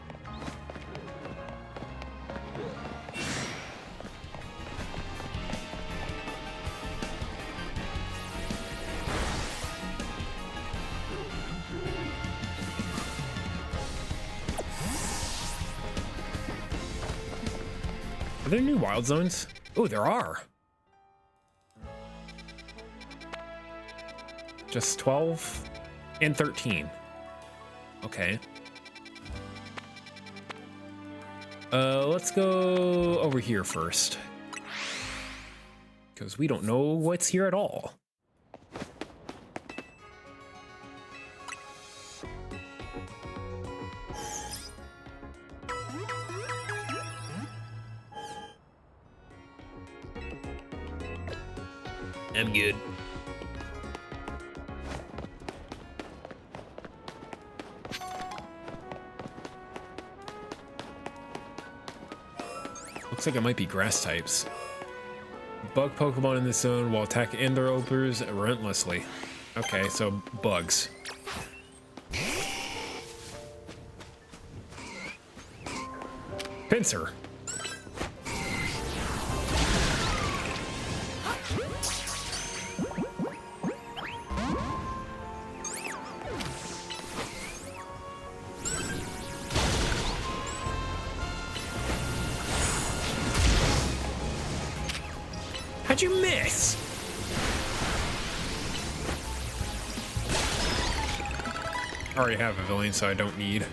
Are there new wild zones? Oh, there are. Just 12 and 13. Okay. Let's go over here first, because we don't know what's here at all. I'm good. Looks like it might be grass types. Bug Pokemon in this zone will attack interlopers relentlessly. Okay, so bugs. Pinsir. How'd you miss? I already have a villain, so I don't need.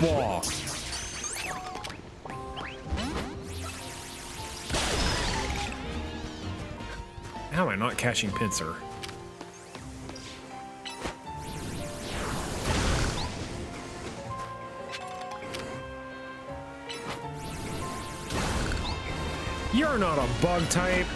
Whoa. How am I not catching Pinsir? You're not a bug type.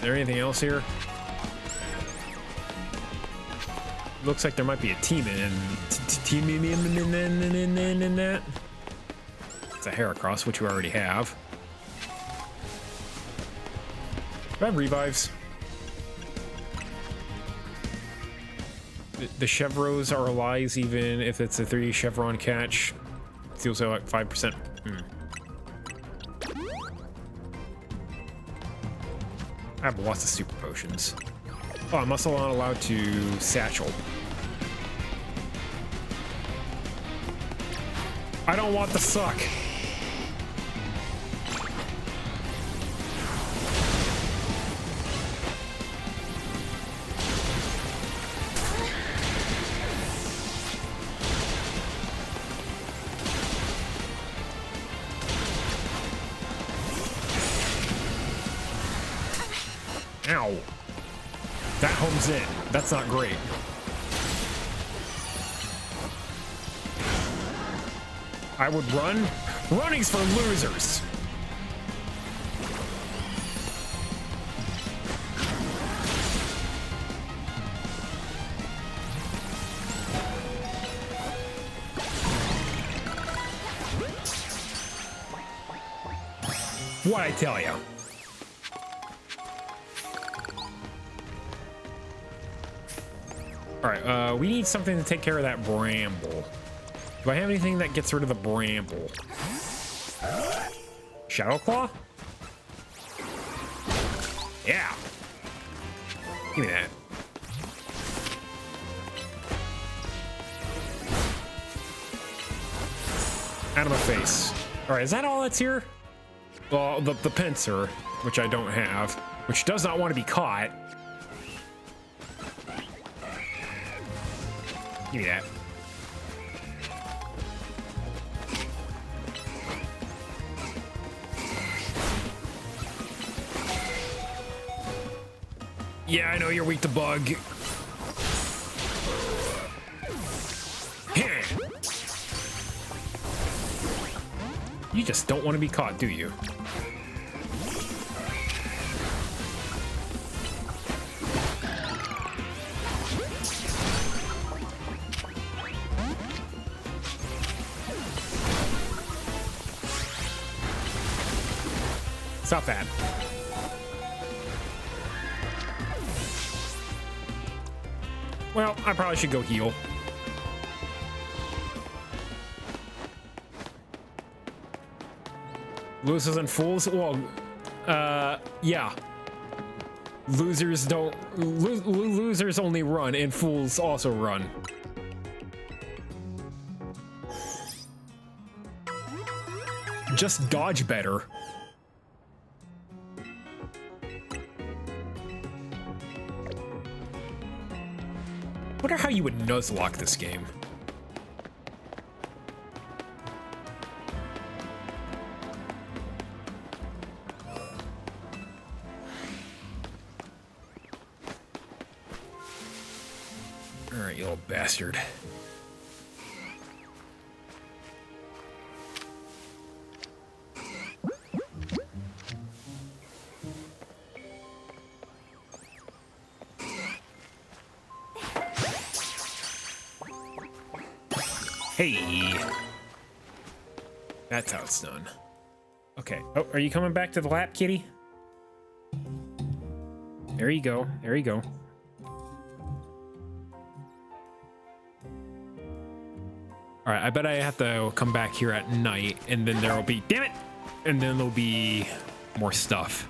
there anything else here? Looks like there might be a team in that. It's a Heracross, which we already have. Do I have revives? The Chevros are lies even if it's a 3 Chevron catch. Feels like 5%. I have lots of super potions. Oh, I'm also not allowed to satchel. I don't want the suck. Ow. That homes in. That's not great. I would run. Running's for losers. What I tell you. All right, we need something to take care of that bramble. Do I have anything that gets rid of the bramble? Shadow Claw? Yeah. Give me that. Out of my face. All right, is that all that's here? Well, the pincer, which I don't have, which does not want to be caught. Give me that. Yeah, I know you're weak to bug. You just don't want to be caught, do you? Stop that. Well, I probably should go heal. Losers and fools? Well, yeah. Losers don't... losers only run, and fools also run. Just dodge better. Wonder how you would nuzlocke this game. Alright, you little bastard. Hey, that's how it's done. Okay. Oh, are you coming back to the lap, kitty? There you go. There you go. All right. I bet I have to come back here at night, and then there will be. Damn it! And then there'll be more stuff.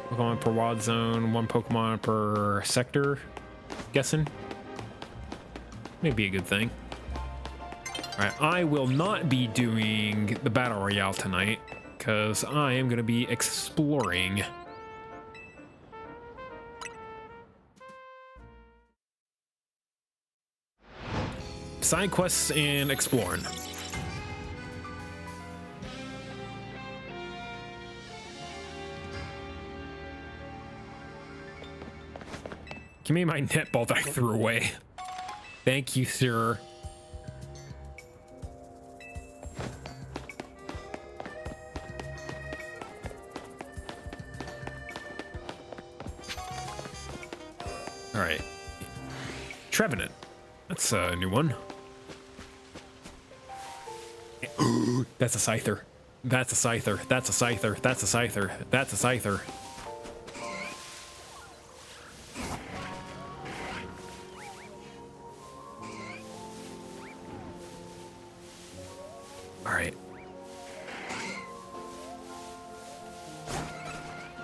Pokemon per wild zone, 1 Pokemon per sector. Guessing. Maybe a good thing. Alright, I will not be doing the Battle Royale tonight, because I am going to be exploring. Side quests and exploring. Give me my netball that I threw away. Thank you, sir. All right. Trevenant. That's a new one. That's a scyther. That's a scyther. That's a scyther. That's a scyther. That's a scyther. All right.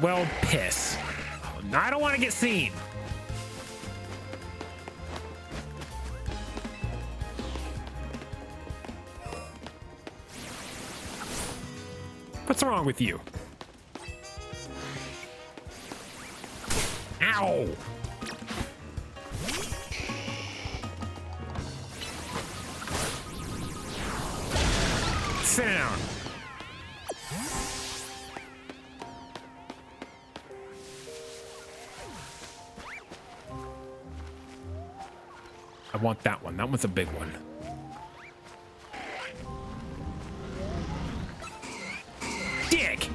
Well, piss. I don't want to get seen. What's wrong with you? Ow! Sit down. I want that one. That one's a big one. Dick!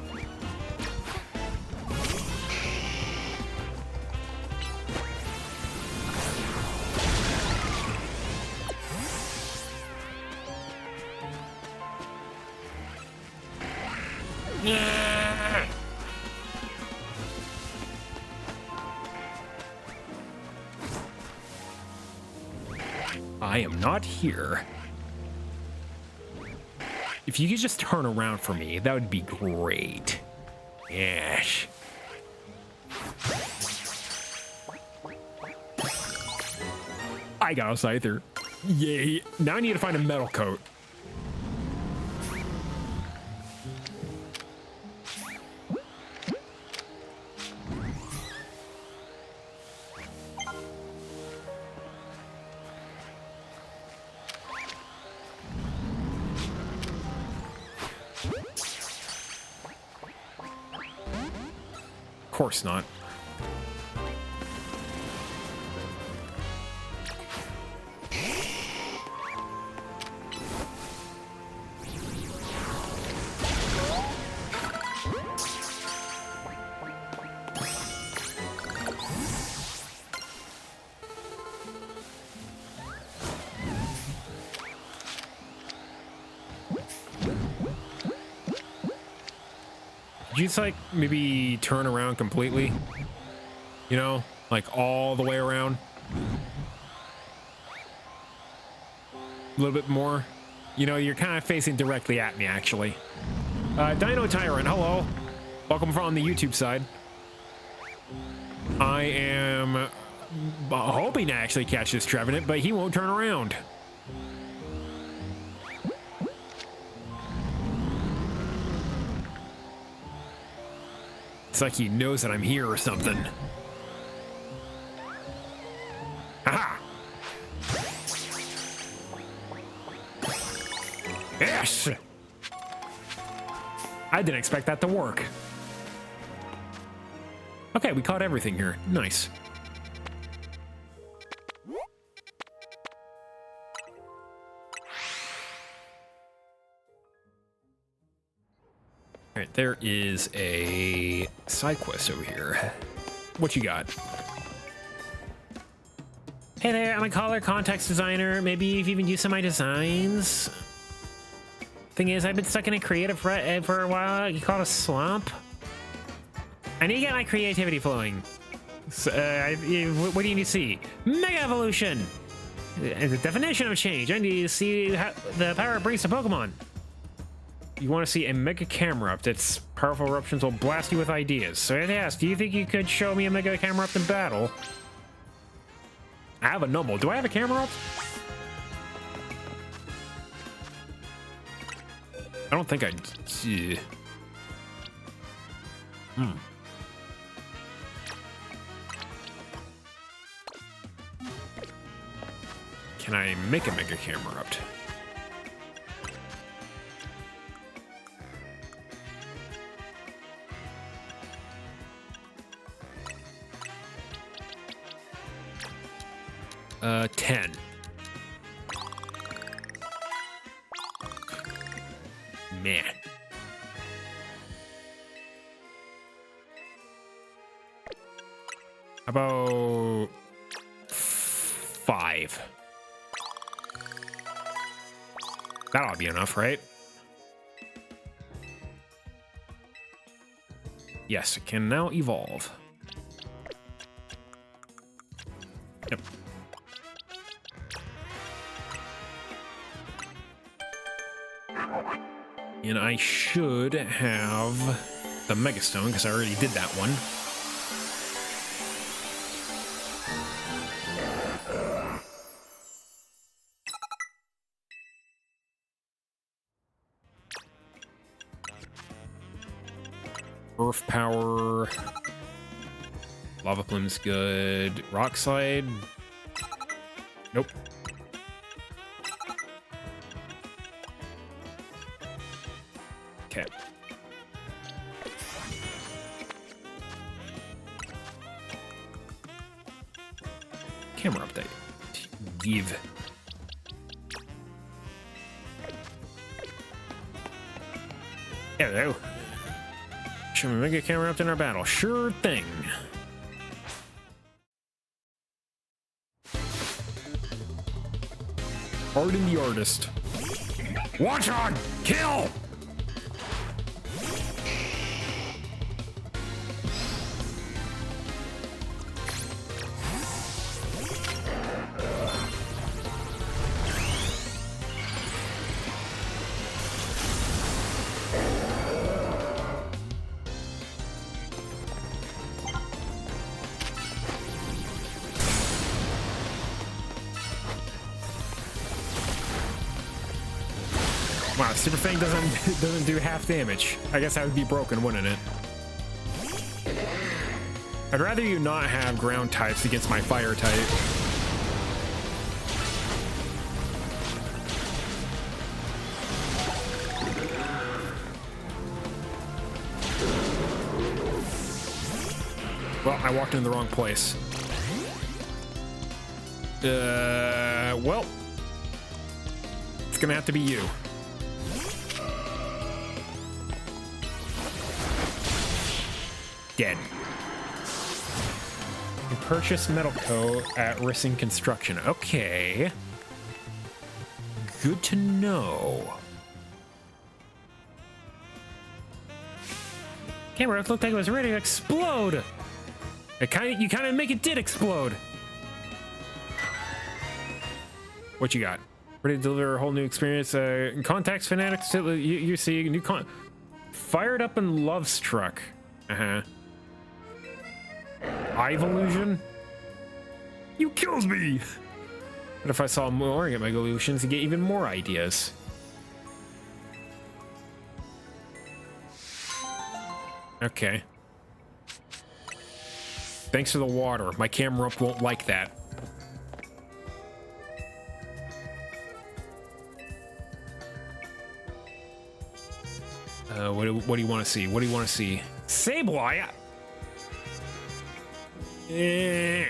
Yeah. I am not here. If you could just turn around for me, that would be great. Yes. I got a scyther. Yay. Now I need to find a metal coat. Of course not. Could you just like maybe turn around completely? You know, like all the way around? A little bit more? You know, you're kind of facing directly at me, actually. Dino Tyrant, hello. Welcome from the YouTube side. I am hoping to actually catch this Trevenant, but he won't turn around. It's like he knows that I'm here or something. Aha! Yes! I didn't expect that to work. Okay, we caught everything here. Nice. All right, there is a side quest over here. What you got? Hey there, I'm a color context designer. Maybe you've even used some of my designs. Thing is, I've been stuck in a creative rut for a while. You call it a slump? I need to get my creativity flowing. So, what do you need to see? Mega evolution! The definition of change. I need to see how the power it brings to Pokemon. You want to see a mega camera up that's powerful eruptions will blast you with ideas. So I have to ask, do you think you could show me a mega camera up in battle? I have a Numble. Do I have a camera up? I don't think I do. Can I make a mega camera up? Uh, 10. Man. How about 5. That ought to be enough, right? Yes, it can now evolve. Yep. And I should have the Megastone, because I already did that one. Earth power. Lava plume's good. Rock slide. Nope. Okay. Camera update. Give. Hello. Should we make a camera update in our battle? Sure thing. Pardon the artist. Watch on! Kill! Wow, Super Fang doesn't do half damage. I guess that would be broken, wouldn't it? I'd rather you not have ground types against my fire type. Well, I walked in the wrong place. Well, it's gonna have to be you. Dead. You purchase metal coat at Rissing Construction. Okay. Good to know. Camera looked like it was ready to explode. You kind of make it did explode. What you got? Ready to deliver a whole new experience. Contacts fanatics. You see new fired up and love struck. Evolution? You kills me! But if I saw more at Mega Evolutions, to get even more ideas. Okay. Thanks for the water. My camera up won't like that. What do you want to see? What do you want to see? Sableye! You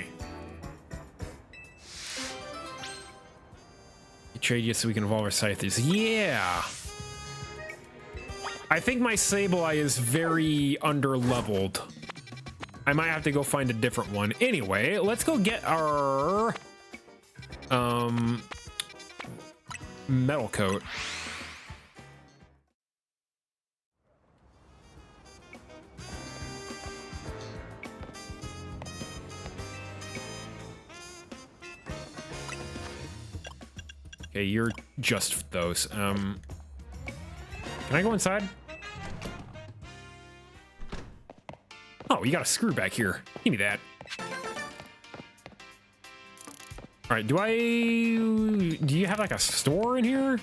trade you so we can evolve our Scythers. Yeah! I think my Sableye is very under-leveled. I might have to go find a different one. Anyway, let's go get our... metal coat. Okay, you're just those. Can I go inside? Oh, you got a screw back here. Give me that. All right, do you have like a store in here?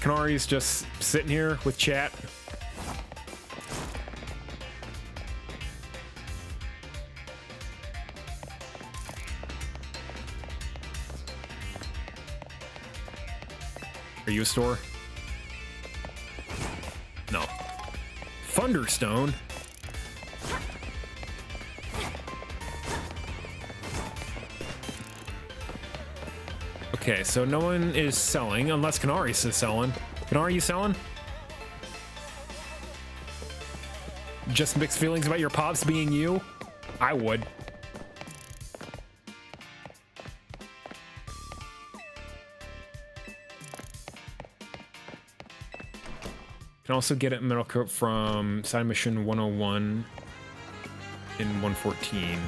Kanari's just sitting here with chat. Are you a store? No. Thunderstone? Okay, so no one is selling unless Canari's is selling. Canari, you selling? Just mixed feelings about your pops being you? I would. Can also get a metal coat from side mission 101 in 114.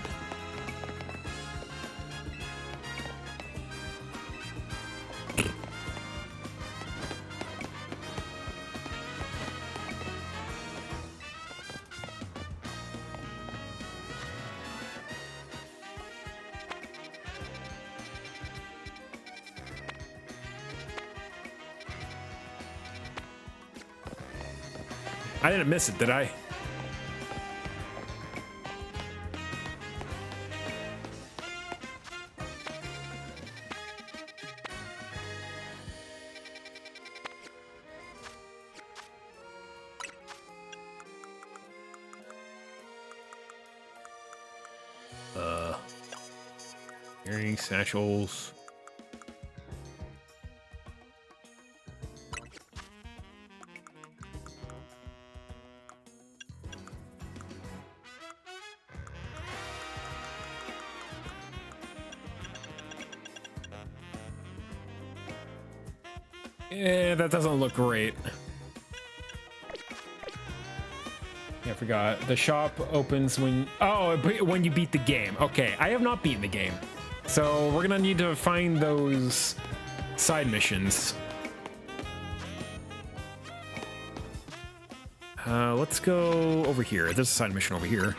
I didn't miss it, did I? Earrings, satchels. Yeah, that doesn't look great. Yeah, I forgot. The shop opens when... Oh, when you beat the game. Okay, I have not beaten the game. So we're gonna need to find those side missions. Let's go over here. There's a side mission over here.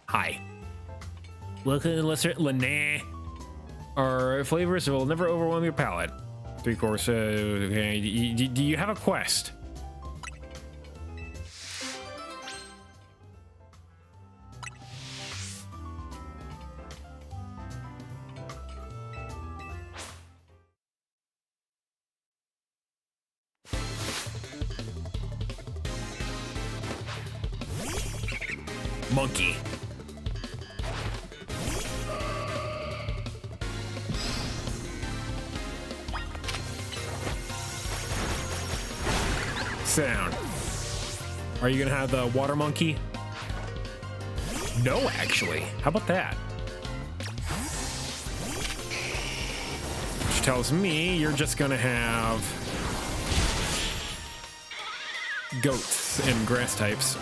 Hi. Welcome to Lesser Lene. Our flavors will never overwhelm your palate. 3 course. Okay. Do you have a quest? Monkey. Sit down. Are you gonna have the water monkey? No, actually. How about that? Which tells me you're just gonna have goats and grass types.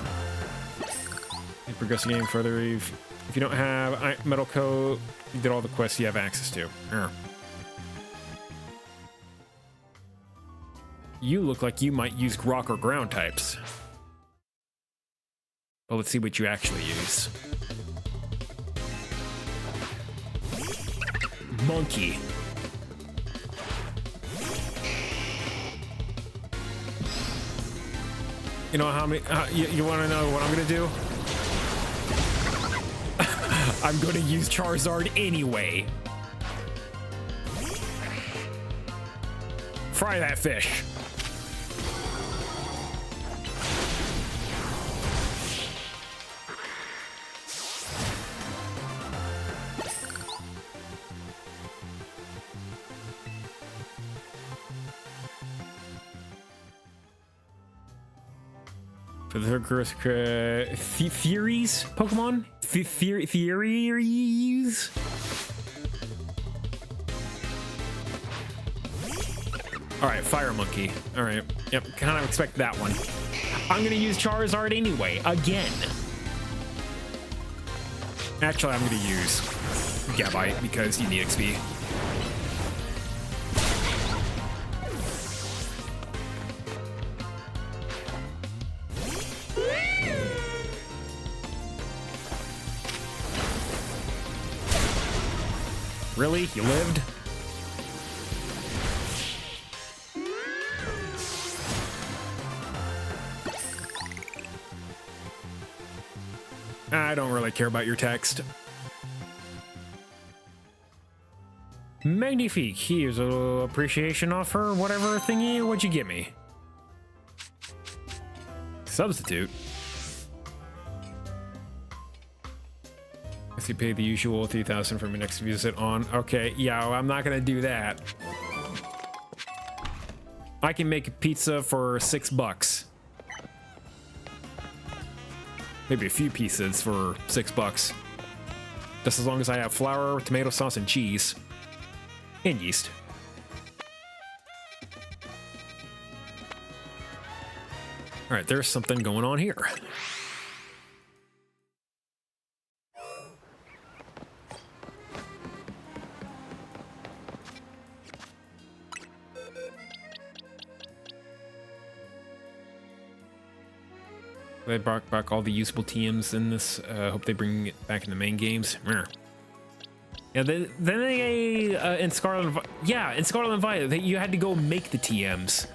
You progress the game further. If you don't have metal coat, you did all the quests you have access to. You look like you might use rock or ground types. Well, let's see what you actually use. Monkey. You know how many... you want to know what I'm going to do? I'm going to use Charizard anyway. Fry that fish. For the Theories Pokemon? Theories? Alright, Fire Monkey. Alright, yep, kind of expect that one. I'm gonna use Charizard anyway, again. Actually, I'm gonna use Gabite because you need XP. Really? You lived? I don't really care about your text. Magnifique. Here's a little appreciation offer, whatever thingy. What'd you give me? substitute. If you pay the usual 3,000 for my next visit on. Okay, yeah, well, I'm not gonna do that. I can make a pizza for $6. Maybe a few pieces for $6. Just as long as I have flour, tomato sauce, and cheese. And yeast. All right, there's something going on here. They brought back all the usable TMs in this. Hope they bring it back in the main games. Yeah, then they in Scarlet, in Scarlet and Violet, you had to go make the TMs,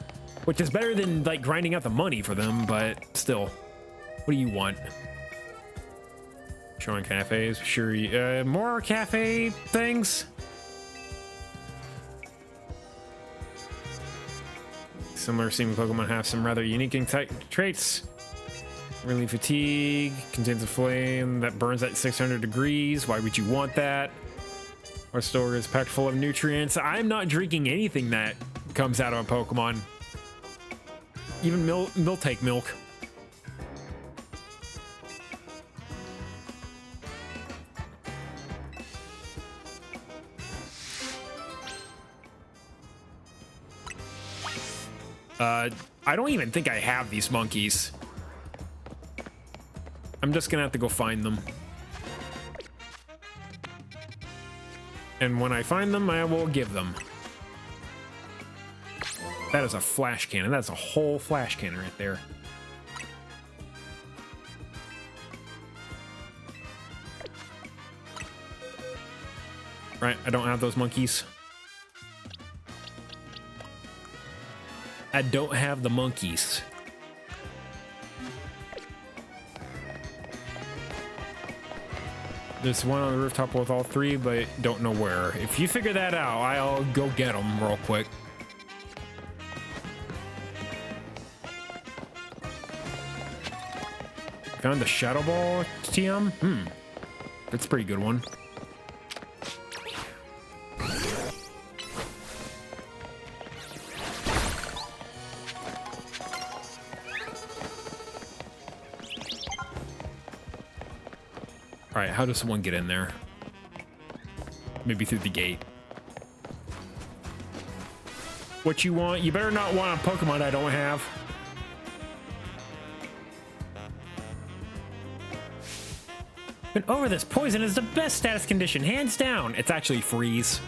which is better than like grinding out the money for them. But still, what do you want? Showing cafes, sure. More cafe things. Similar seeming Pokemon have some rather unique traits. Relieve fatigue, contains a flame that burns at 600 degrees. Why would you want that? Our store is packed full of nutrients. I'm not drinking anything that comes out of a Pokemon. Even Miltank milk. I don't even think I have these monkeys. I'm just gonna have to go find them. And when I find them, I will give them. That is a flash cannon. That's a whole flash cannon right there. Right, I don't have those monkeys. I don't have the monkeys. There's one on the rooftop with all three, but don't know where. If you figure that out, I'll go get them real quick. Found the Shadow Ball TM? That's a pretty good one. All right, how does one get in there? Maybe through the gate. What you want? You better not want a Pokemon I don't have. But over this poison is the best status condition, hands down. It's actually freeze.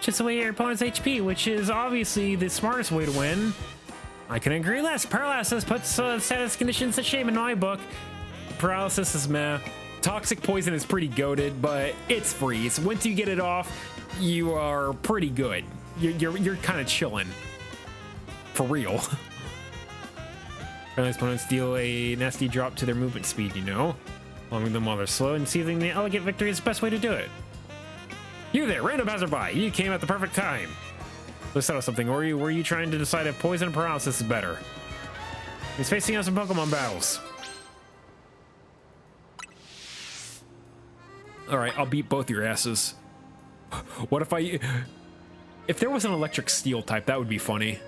Chips away your opponent's HP, which is obviously the smartest way to win. I can agree less. Paralysis puts status conditions to shame in my book. Paralysis is meh. Toxic poison is pretty goated, but it's freeze. Once you get it off, you are pretty good. You're kind of chilling. For real. Paralyzed opponents deal a nasty drop to their movement speed, you know? Longing them while they're slow, and seizing the elegant victory is the best way to do it. You there, random passerby. You came at the perfect time. Let's settle something. Were you trying to decide if poison or paralysis is better? He's facing us in Pokemon battles. All right, I'll beat both your asses. What if there was an electric steel type, that would be funny.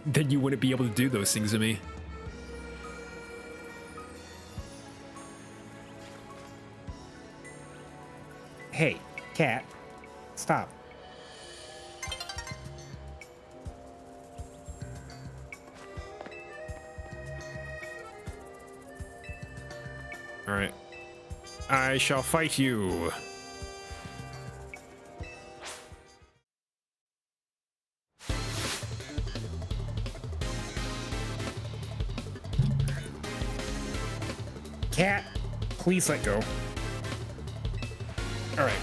Then you wouldn't be able to do those things to me. Hey, cat, stop. All right. I shall fight you. Cat, please let go. All right.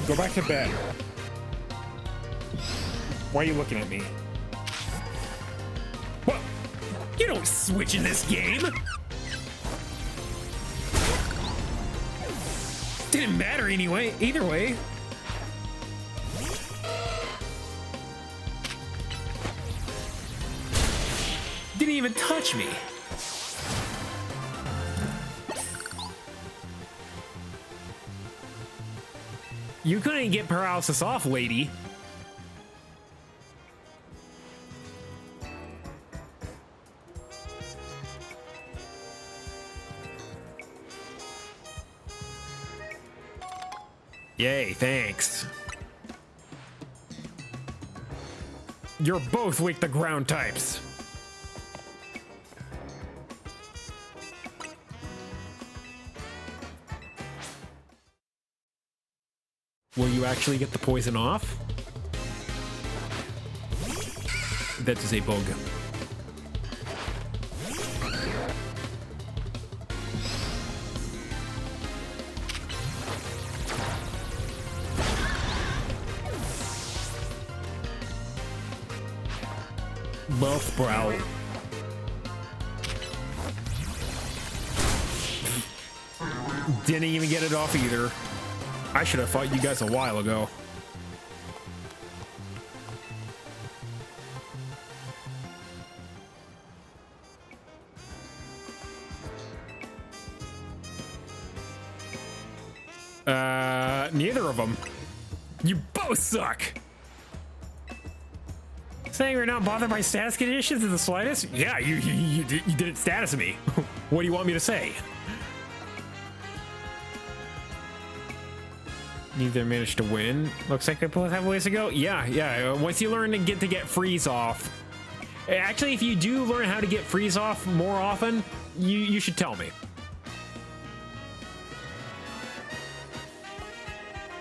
Go back to bed. Why are you looking at me? What? You don't switch in this game. Didn't matter anyway. Either way. didn't even touch me. You couldn't get paralysis off, lady. Yay, thanks. You're both weak to ground types. Will you actually get the poison off? That is a bug. Buff Sprout. Didn't even get it off either. I should have fought you guys a while ago. Neither of them. You both suck. Saying you're not bothered by status conditions in the slightest? Yeah, you didn't status me. What do you want me to say? Neither managed to win. Looks like they both have ways to go. Yeah. Once you learn to get freeze off. Actually, if you do learn how to get freeze off more often, you should tell me.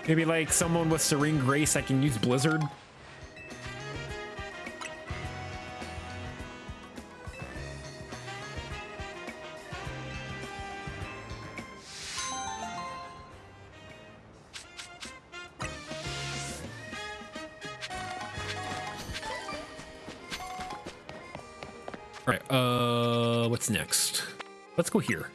Maybe like someone with Serene Grace that can use Blizzard. All right, what's next? Let's go here.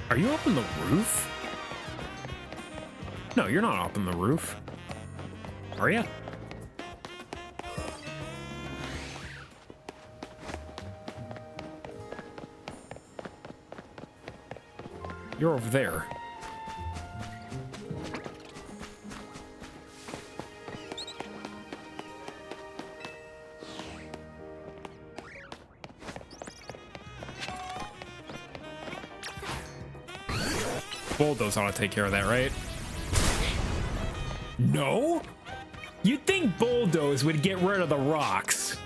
Are you up on the roof? No, you're not up on the roof. Are you? You're over there. Bulldoze ought to take care of that, right? No? You'd think Bulldoze would get rid of the rocks.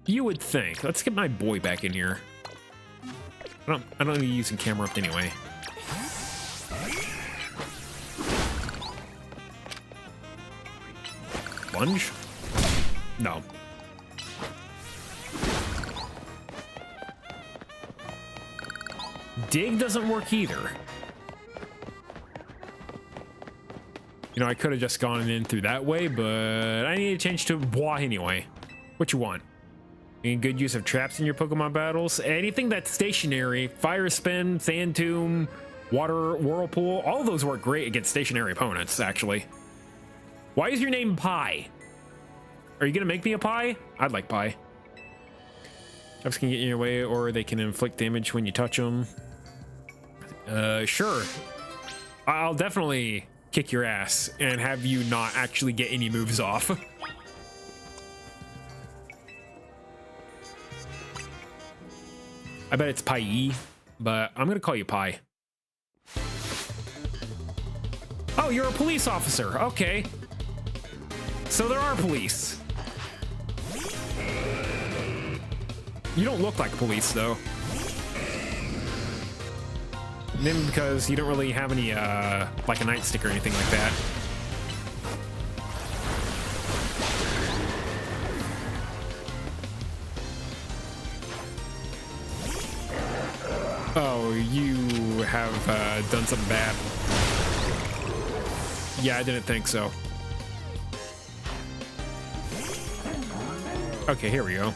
You would think. Let's get my boy back in here. I don't need using camera up anyway. Lunge? No. Dig doesn't work either. You know, I could have just gone in through that way, but I need to change to bois anyway. What you want? Any good use of traps in your Pokemon battles? Anything that's stationary, Fire Spin, Sand Tomb, Water Whirlpool, all of those work great against stationary opponents, actually. Why is your name Pie? Are you gonna make me a pie? I'd like pie. Traps can get in your way, or they can inflict damage when you touch them. Sure. I'll definitely kick your ass and have you not actually get any moves off. I bet it's Pie, but I'm gonna call you Pie. Oh, you're a police officer. Okay. So there are police. You don't look like police, though. Maybe because you don't really have any, like a nightstick or anything like that. Oh, you have done something bad. Yeah, I didn't think so. Okay, here we go.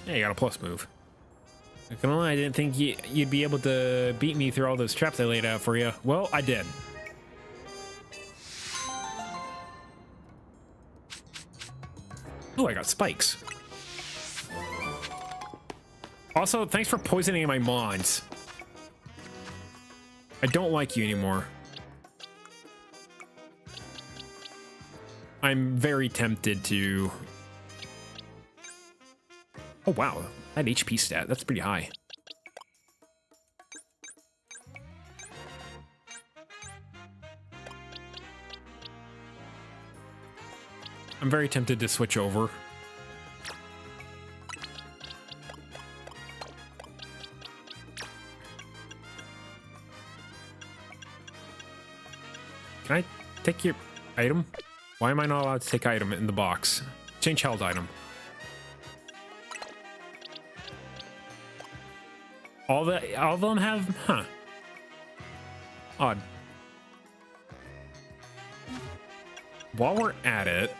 Yeah, you got a plus move. I can lie, I didn't think you'd be able to beat me through all those traps I laid out for you. Well, I did. Oh, I got spikes. Also, thanks for poisoning my mons. I don't like you anymore. I'm very tempted to... Oh, wow. That HP stat, that's pretty high. I'm very tempted to switch over. Can I take your item? Why am I not allowed to take item in the box? Change held item. All of them have, huh? Odd. While we're at it,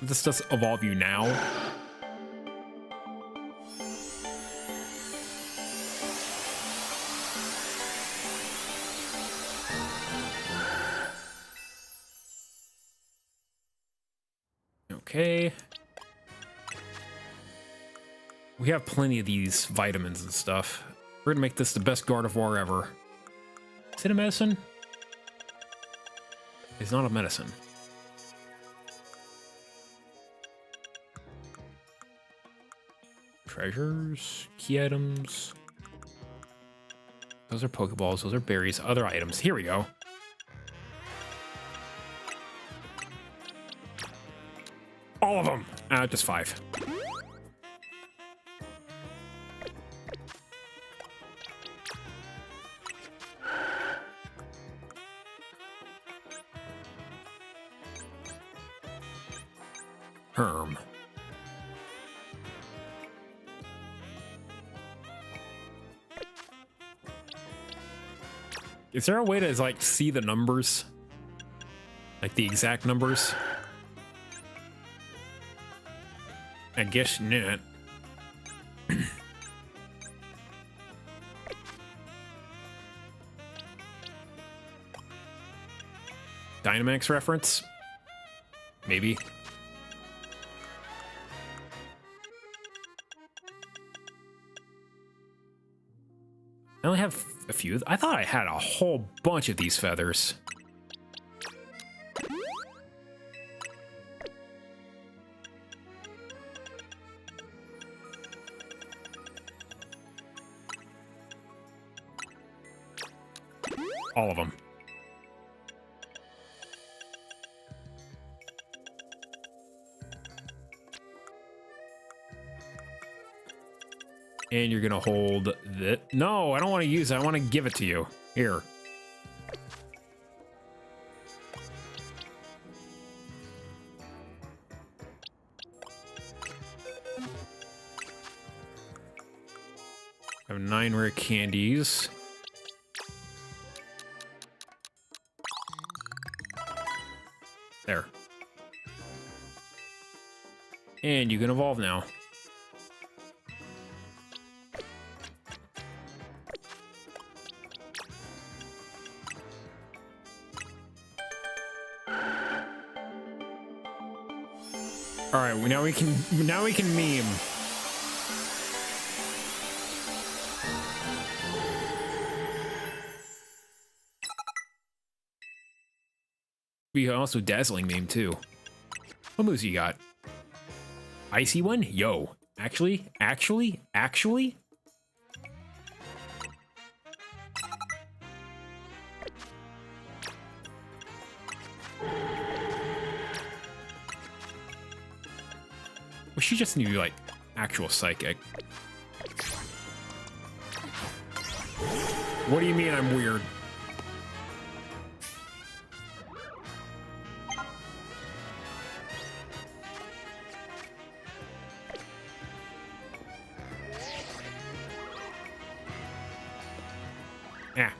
this does evolve you now. Okay. We have plenty of these vitamins and stuff. We're gonna make this the best Gardevoir ever. Is it a medicine? It's not a medicine. Treasures, key items. Those are Pokeballs, those are berries, other items. Here we go. All of them! Just 5. Herm. Is there a way to like see the numbers? Like the exact numbers? I guess not. Dynamax reference? Maybe. I only have a few. I thought I had a whole bunch of these feathers. All of them. And you're gonna hold that. No, I don't want to use it. I want to give it to you. Here. I have 9 rare candies. There. And you can evolve now. All right, now we can meme. We can also dazzling meme too. What moves you got? Icy one? Yo. Actually? Well, she just knew like actual psychic. What do you mean I'm weird? Yeah.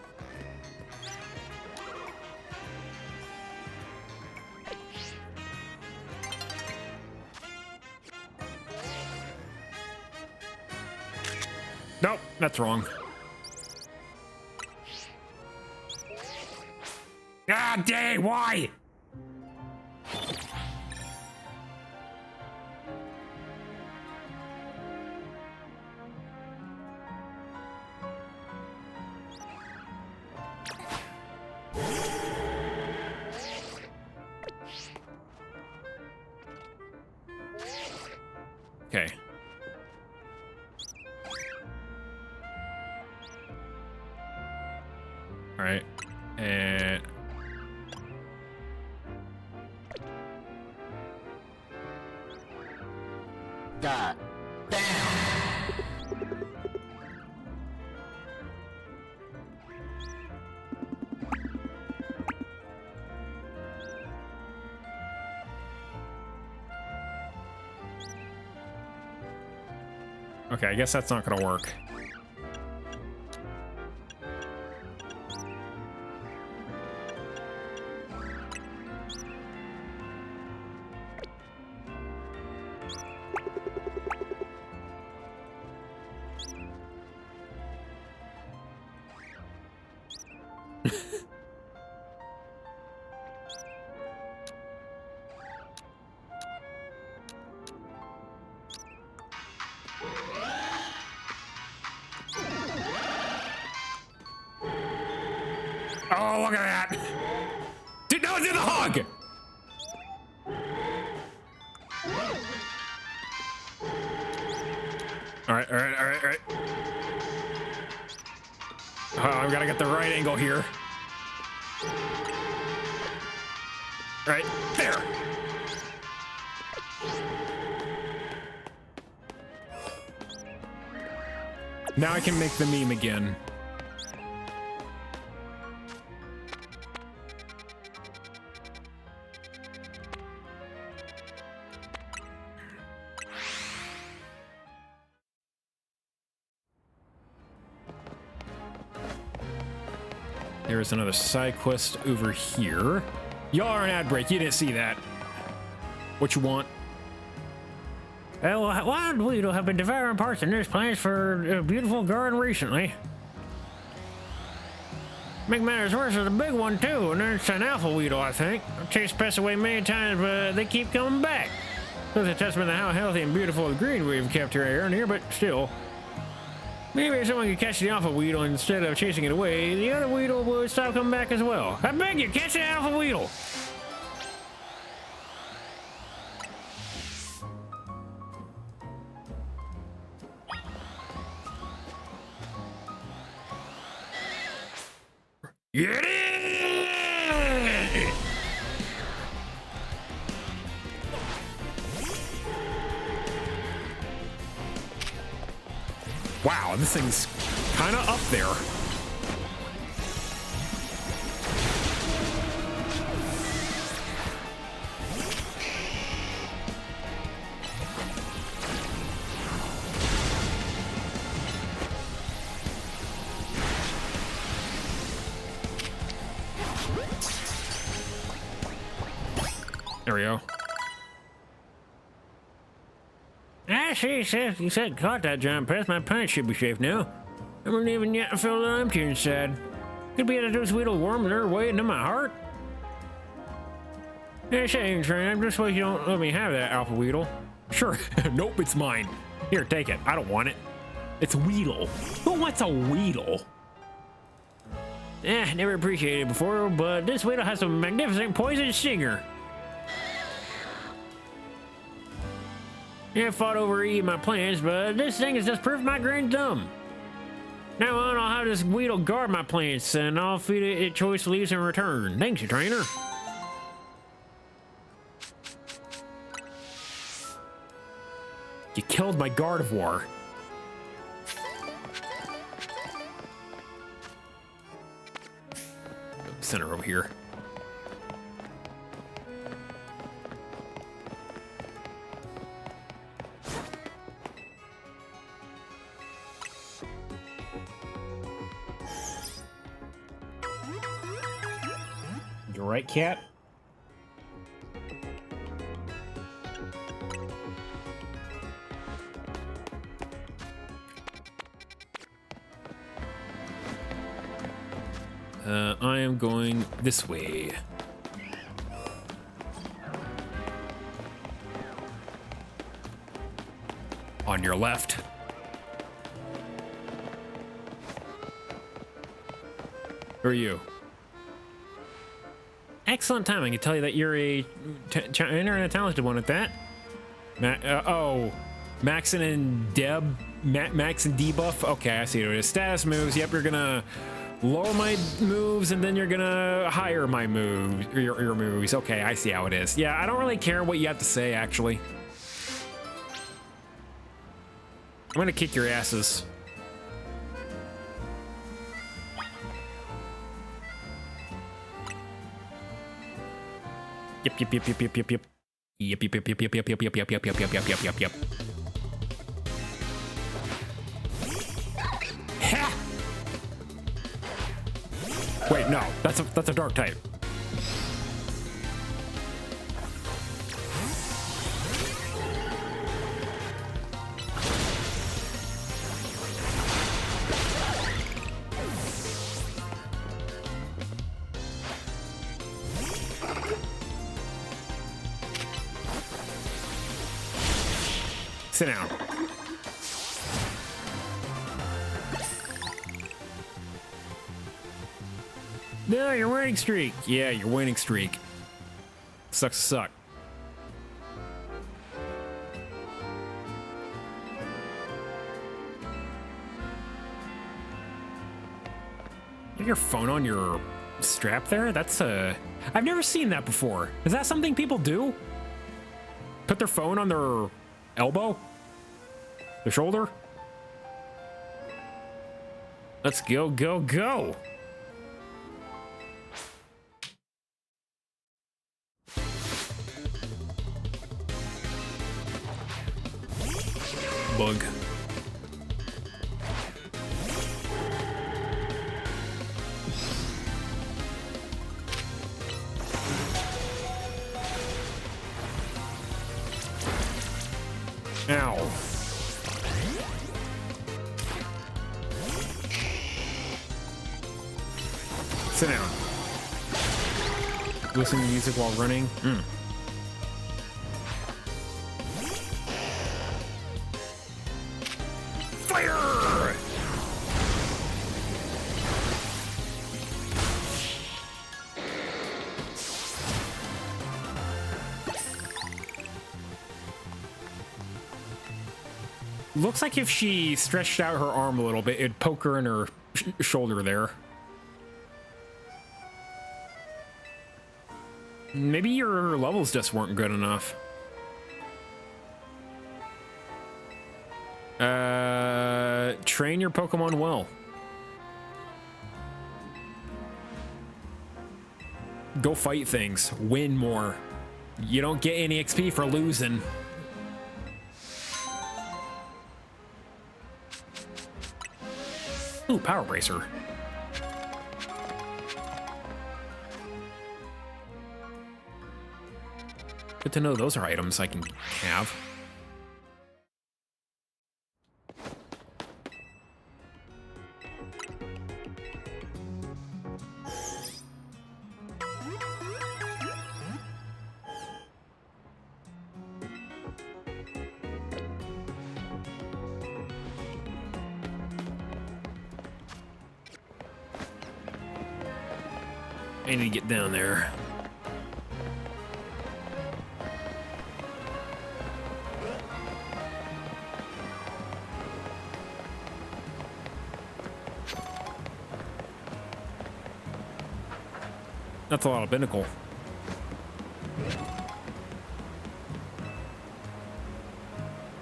Nope, that's wrong. Ah, dang, why? Okay. All right. And God damn. okay, I guess that's not gonna work. Oh, look at that! Dude, no, it's in the hog! Alright, alright, alright, alright. Oh, I've gotta get the right angle here. Right there! Now I can make the meme again. There's another side quest over here. Y'all are an ad break. You didn't see that. What you want? Well, wild weedle have been devouring parts of nurse plants for a beautiful garden recently. Make matters worse, there's a big one too, and it's an alpha weedle, I think. I've chased pests away many times, but they keep coming back. It's a testament to how healthy and beautiful the green we've kept her around here, but still. Maybe if someone could catch the alpha weedle instead of chasing it away, the other weedle would stop coming back as well. I beg you, catch the alpha weedle! Get it! Wow, this thing's kind of up there. There we go. I see, Seth. You said caught that giant pest. My pants should be safe now. I haven't even yet felt empty inside. Could be that those weedle worms that are way into my heart. Hey, say, train, I'm just why you don't let me have that alpha weedle. Sure. Nope, it's mine. Here, take it. I don't want it. It's Weedle. Who wants a Weedle? Never appreciated it before, but this weedle has a magnificent poison stinger. I fought over eating my plants, but this thing is just proof my grain's dumb. Now on, I'll have this weedle guard my plants, and I'll feed it choice leaves in return. Thanks, you trainer. killed my Gardevoir. Center over here. You're right, Cat. I am going this way. On your left. Who are you? Excellent timing. I can tell you that you're a talented one at that. Maxon and Deb. Max and Debuff. Okay, I see what it is. Status moves. Yep, you're gonna lower my moves and then you're gonna higher my moves. Your moves. Okay, I see how it is. Yeah, I don't really care what you have to say, actually. I'm gonna kick your asses. Yep. Yep. Ha! Wait, no, that's a dark type. Sit down. No, your winning streak. Yeah, your winning streak. Sucks to suck. You have your phone on your strap there? That's I've never seen that before. Is that something people do? Put their phone on their elbow? Their shoulder? Let's go, go, go! Bug. Ow. Sit down. Listen to music while running. Fire! Looks like if she stretched out her arm a little bit, it'd poke her in her shoulder there. Maybe your levels just weren't good enough. Train your Pokemon well. Go fight things. Win more. You don't get any XP for losing. Ooh, Power Bracer. Good to know those are items I can have. I need to get down there. That's a lot of Binnacle.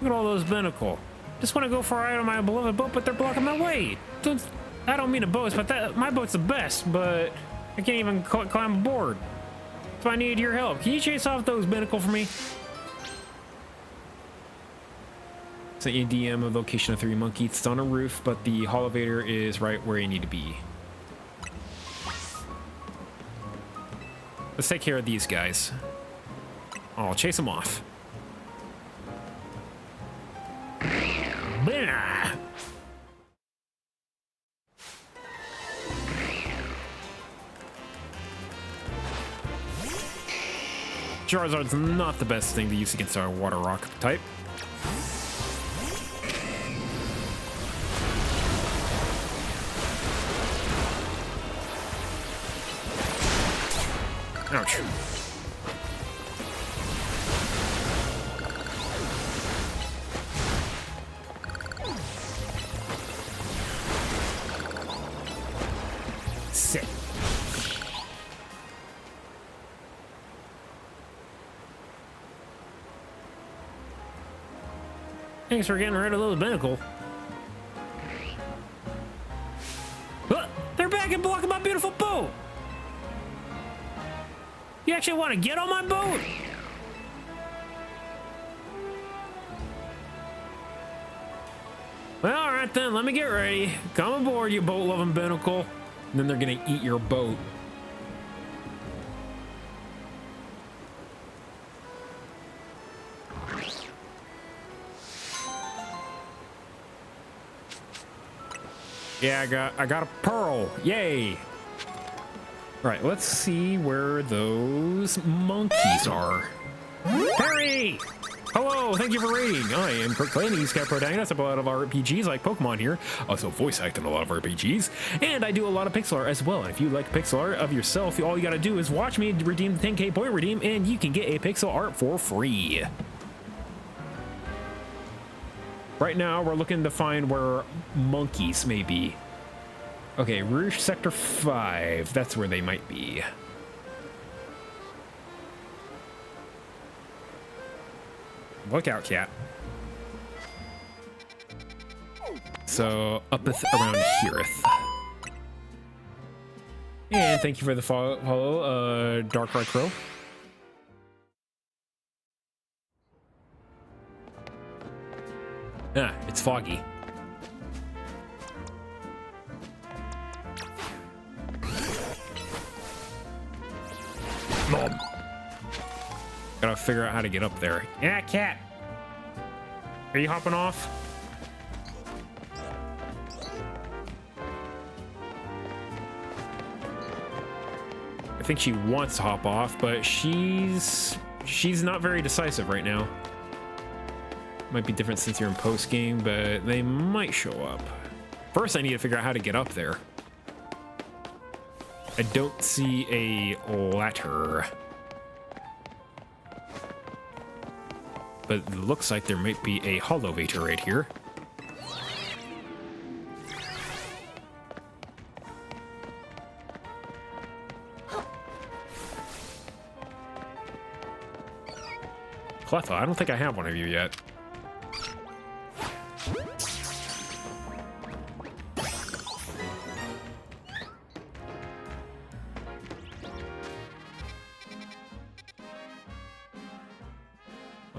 at all those binnacle. Just want to go for a ride on my beloved boat, but they're blocking my way. I don't mean to boast, but my boat's the best, but I can't even climb aboard. So I needed your help. Can you chase off those binnacle for me? Sent you a DM of the location of 3 monkeys. It's on a roof, but the elevator is right where you need to be. Let's take care of these guys. I'll chase them off. Blah. Charizard's not the best thing to use against our water rock type. Ouch. Sit. Thanks for getting rid of those binnacle. They're back and blocking my beautiful boat. You actually want to get on my boat? Well, all right then, let me get ready. Come aboard, you boat-loving binnacle. And then they're gonna eat your boat. Yeah, I got a pearl. Yay. All right, let's see where those monkeys are. Harry! Hello, thank you for raiding. I am Kirk, Kladen, Scout protagonist of a lot of RPGs like Pokemon here. Also voice act in a lot of RPGs. And I do a lot of pixel art as well. And if you like pixel art of yourself, all you gotta do is watch me redeem the 10K point redeem and you can get a pixel art for free. Right now, we're looking to find where monkeys may be. Okay, Rouge Sector 5. That's where they might be. Look out, cat. So, up around here. And thank you for the follow, Dark Red Crow. Ah, it's foggy. Mom. Gotta figure out how to get up there. Yeah, cat. Are you hopping off? I think she wants to hop off, but she's not very decisive right now. Might be different since you're in post game, but they might show up. First, I need to figure out how to get up there. I don't see a ladder. But it looks like there might be a holovator right here. Cleffa, I don't think I have one of you yet.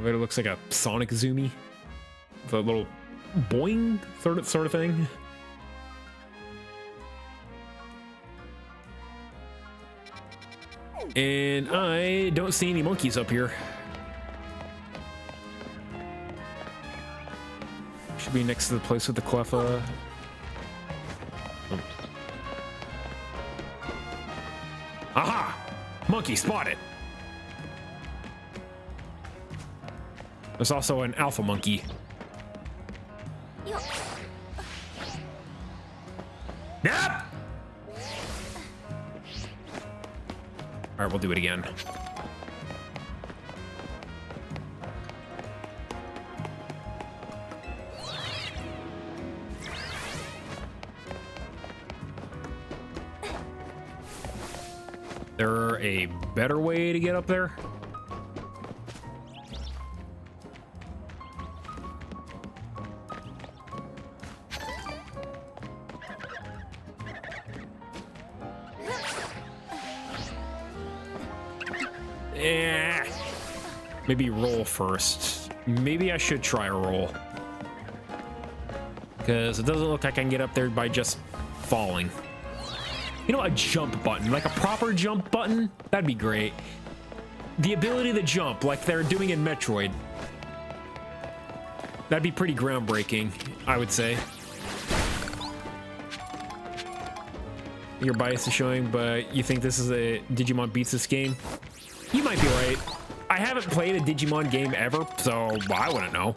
It looks like a Sonic Zoomy. The little boing sort of thing. And I don't see any monkeys up here. Should be next to the place with the Cleffa. Oh. Aha! Monkey spotted! There's also an alpha monkey. Yep! Alright, we'll do it again. There a better way to get up there? Maybe roll first. Maybe I should try a roll. Because it doesn't look like I can get up there by just falling. You know, a jump button, like a proper jump button, that'd be great. The ability to jump, like they're doing in Metroid. That'd be pretty groundbreaking, I would say. Your bias is showing, but you think this is a Digimon beats this game? You might be right. I haven't played a Digimon game ever, so I wouldn't know.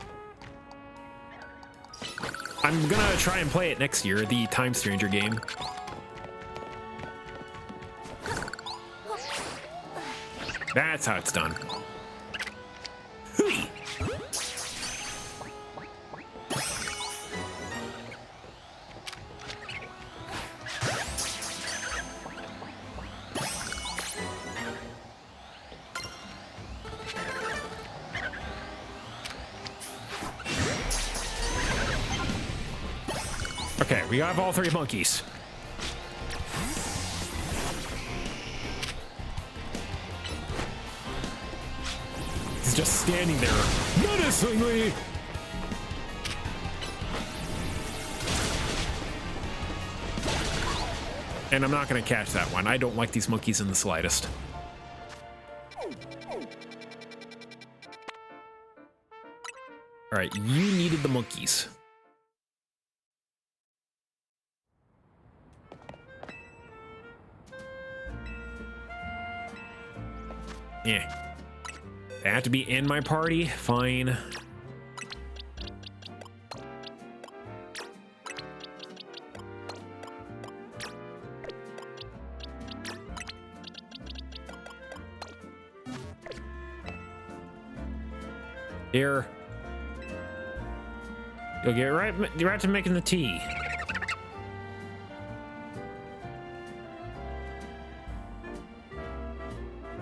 I'm gonna try and play it next year, the Time Stranger game. That's how it's done. Hui. Okay, we have all three monkeys. He's just standing there menacingly. And I'm not gonna catch that one. I don't like these monkeys in the slightest. All right, you needed the monkeys. Yeah. They have to be in my party? Fine. Here. You'll get right to making the tea.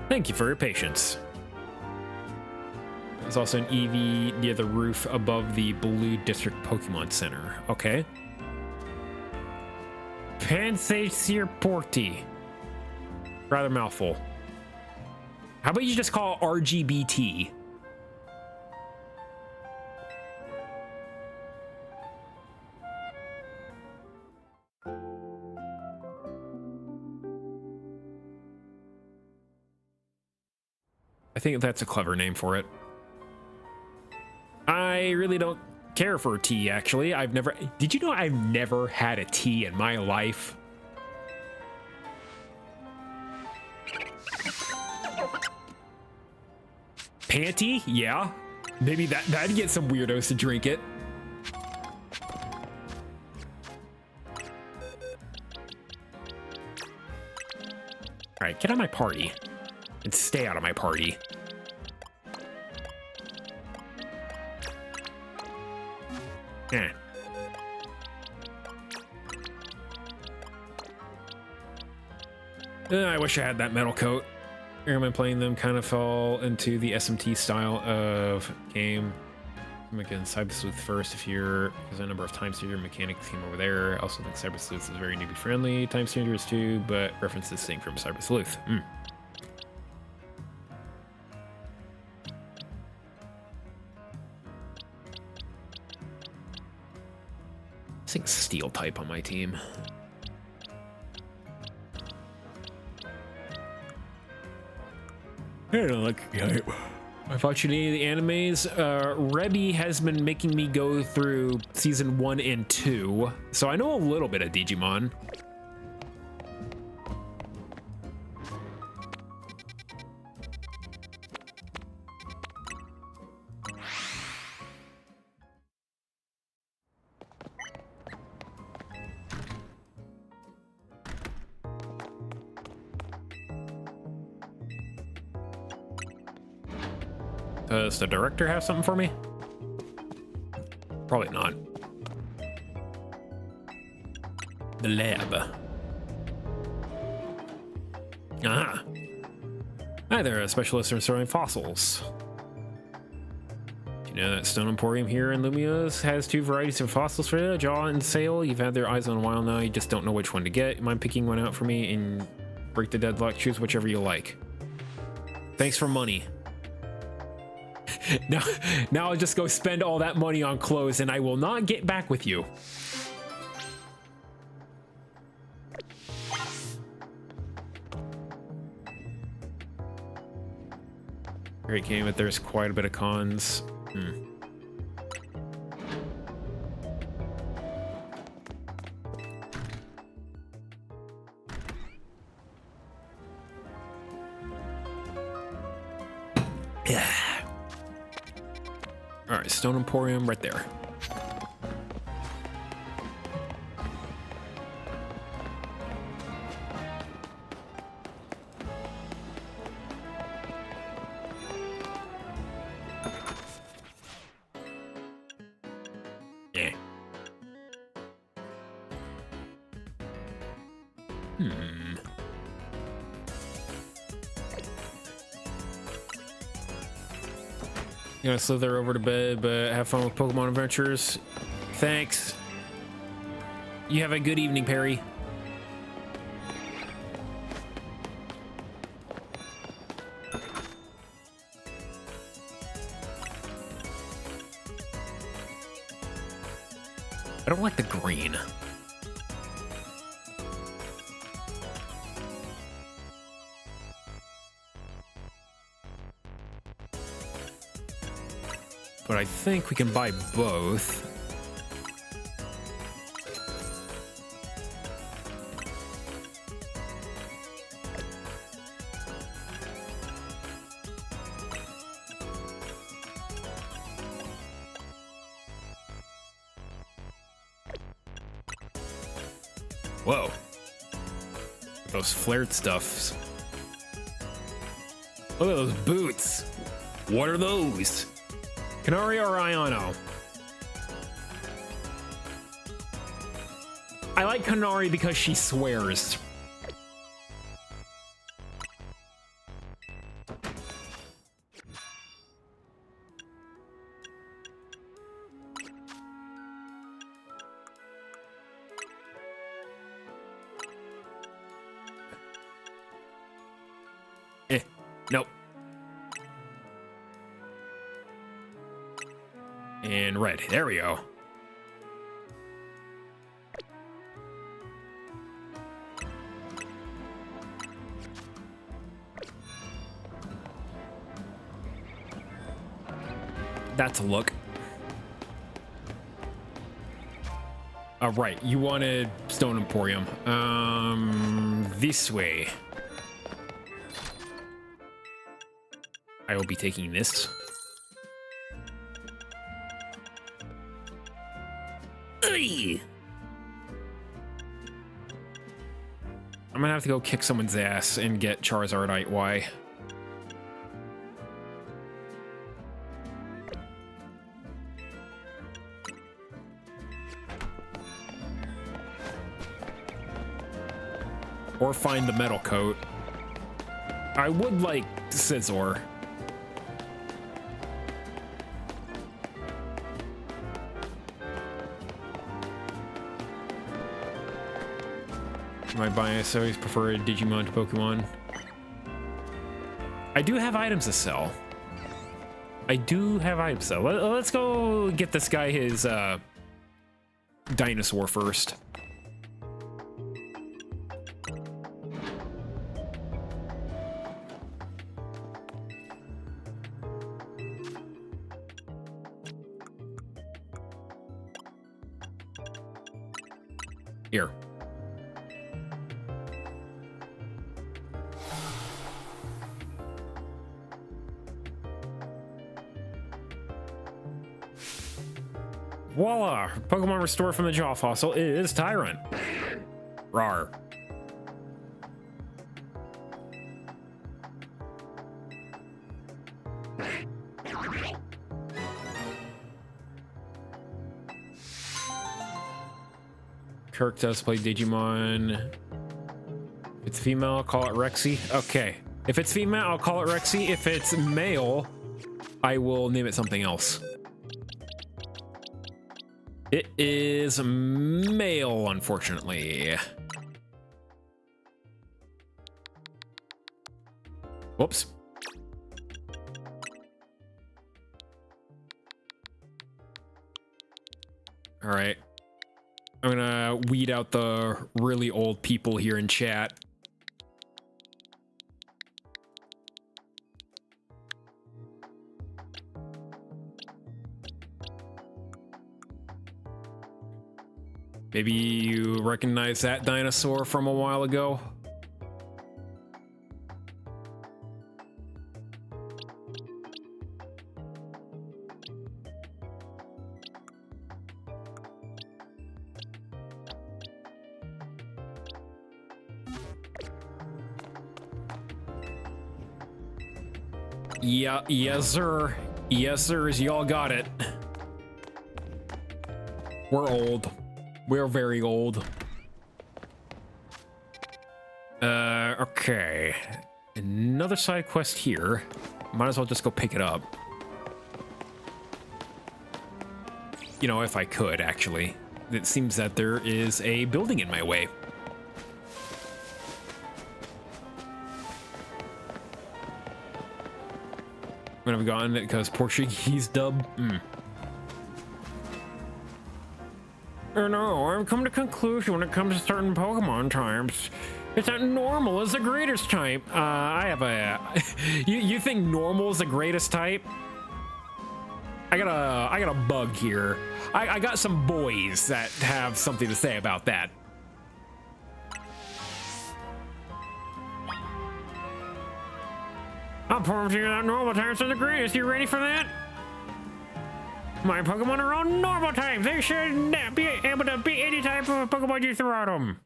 Thank you for your patience. There's also an EV near the roof above the Blue District Pokemon Center. Okay. Pansacir Porti. Rather mouthful. How about you just call it RGBT? I think that's a clever name for it. I really don't care for tea, actually. Did you know I've never had a tea in my life? Panty? Yeah. Maybe that'd get some weirdos to drink it. All right, get out of my party. And stay out of my party. Eh. I wish I had that metal coat. Airmen playing them kind of fall into the SMT style of game. I'm against Cyber Sleuth first if you're, because a number of Time Stranger mechanics came over there. I also think Cyber Sleuth is very newbie friendly. Time Stranger is too, but references thing from Cyber Sleuth. I think Steel type on my team. I don't like type. I've watched any of the animes. Rebby has been making me go through season 1 and 2, so I know a little bit of Digimon. Does the director have something for me? Probably not. The lab. Ah. Hi there, a specialist in restoring fossils. Do you know that Stone Emporium here in Lumios has 2 varieties of fossils for the jaw and sale? You've had their eyes on a while now, you just don't know which one to get. Mind picking one out for me and break the deadlock? Choose whichever you like. Thanks for money. Now I'll just go spend all that money on clothes and I will not get back with you. Great game, but there's quite a bit of cons. All right, Stone Emporium right there. Yeah. You gotta slither over to bed, but have fun with Pokemon Adventures. Thanks. You have a good evening, Perry. I don't like the green. But I think we can buy both. Whoa. Those flared stuffs. Look at those boots. What are those? Canary or Iono? I like Canary because she swears. Nope. And red. There we go. That's a look. All right, you wanted Stone Emporium. This way. I will be taking this. Hey! I'm gonna have to go kick someone's ass and get Charizardite. Why? Or find the metal coat. I would like Scizor. My bias, I always prefer Digimon to Pokemon. I do have items to sell. Let's go get this guy his dinosaur first. Here. Voila! Pokemon restored from the Jaw Fossil is Tyrant. Rawr. Kirk does play Digimon. If it's female, I'll call it Rexy. Okay. If it's female, I'll call it Rexy. If it's male, I will name it something else. It is male, unfortunately. Whoops. All right. I'm gonna weed out the really old people here in chat. Maybe you recognize that dinosaur from a while ago? Yeah, yes, sir. Yes, sirs, y'all got it. We're old. We're very old. Okay. Another side quest here. Might as well just go pick it up. You know, if I could, actually. It seems that there is a building in my way. When I've gotten it because Portuguese dub. I know, I've come to conclusion when it comes to certain Pokemon types. It's that normal is the greatest type. I have a... you think normal is the greatest type? I got a bug here. I got some boys that have something to say about that. I'll prove to you that normal types are the greatest. You ready for that? My Pokemon are all normal types. They should be able to beat any type of Pokemon you throw at them.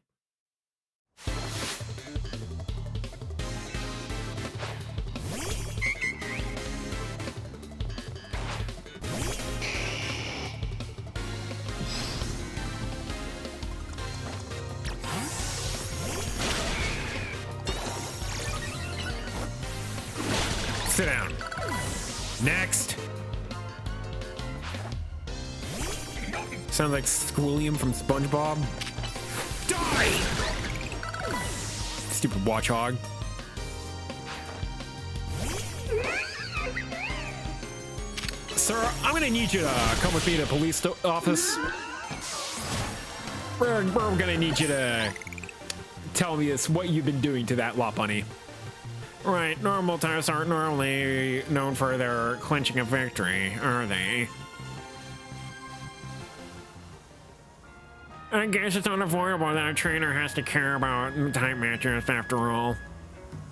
Sit down. Next. Sounds like Squilliam from SpongeBob. Die! Stupid watchhog. Sir, I'm gonna need you to come with me to the police office. We're gonna need you to tell me what you've been doing to that Lopunny. Right, normal types aren't normally known for their clinching a victory, are they? I guess it's unavoidable that a trainer has to care about type matches after all.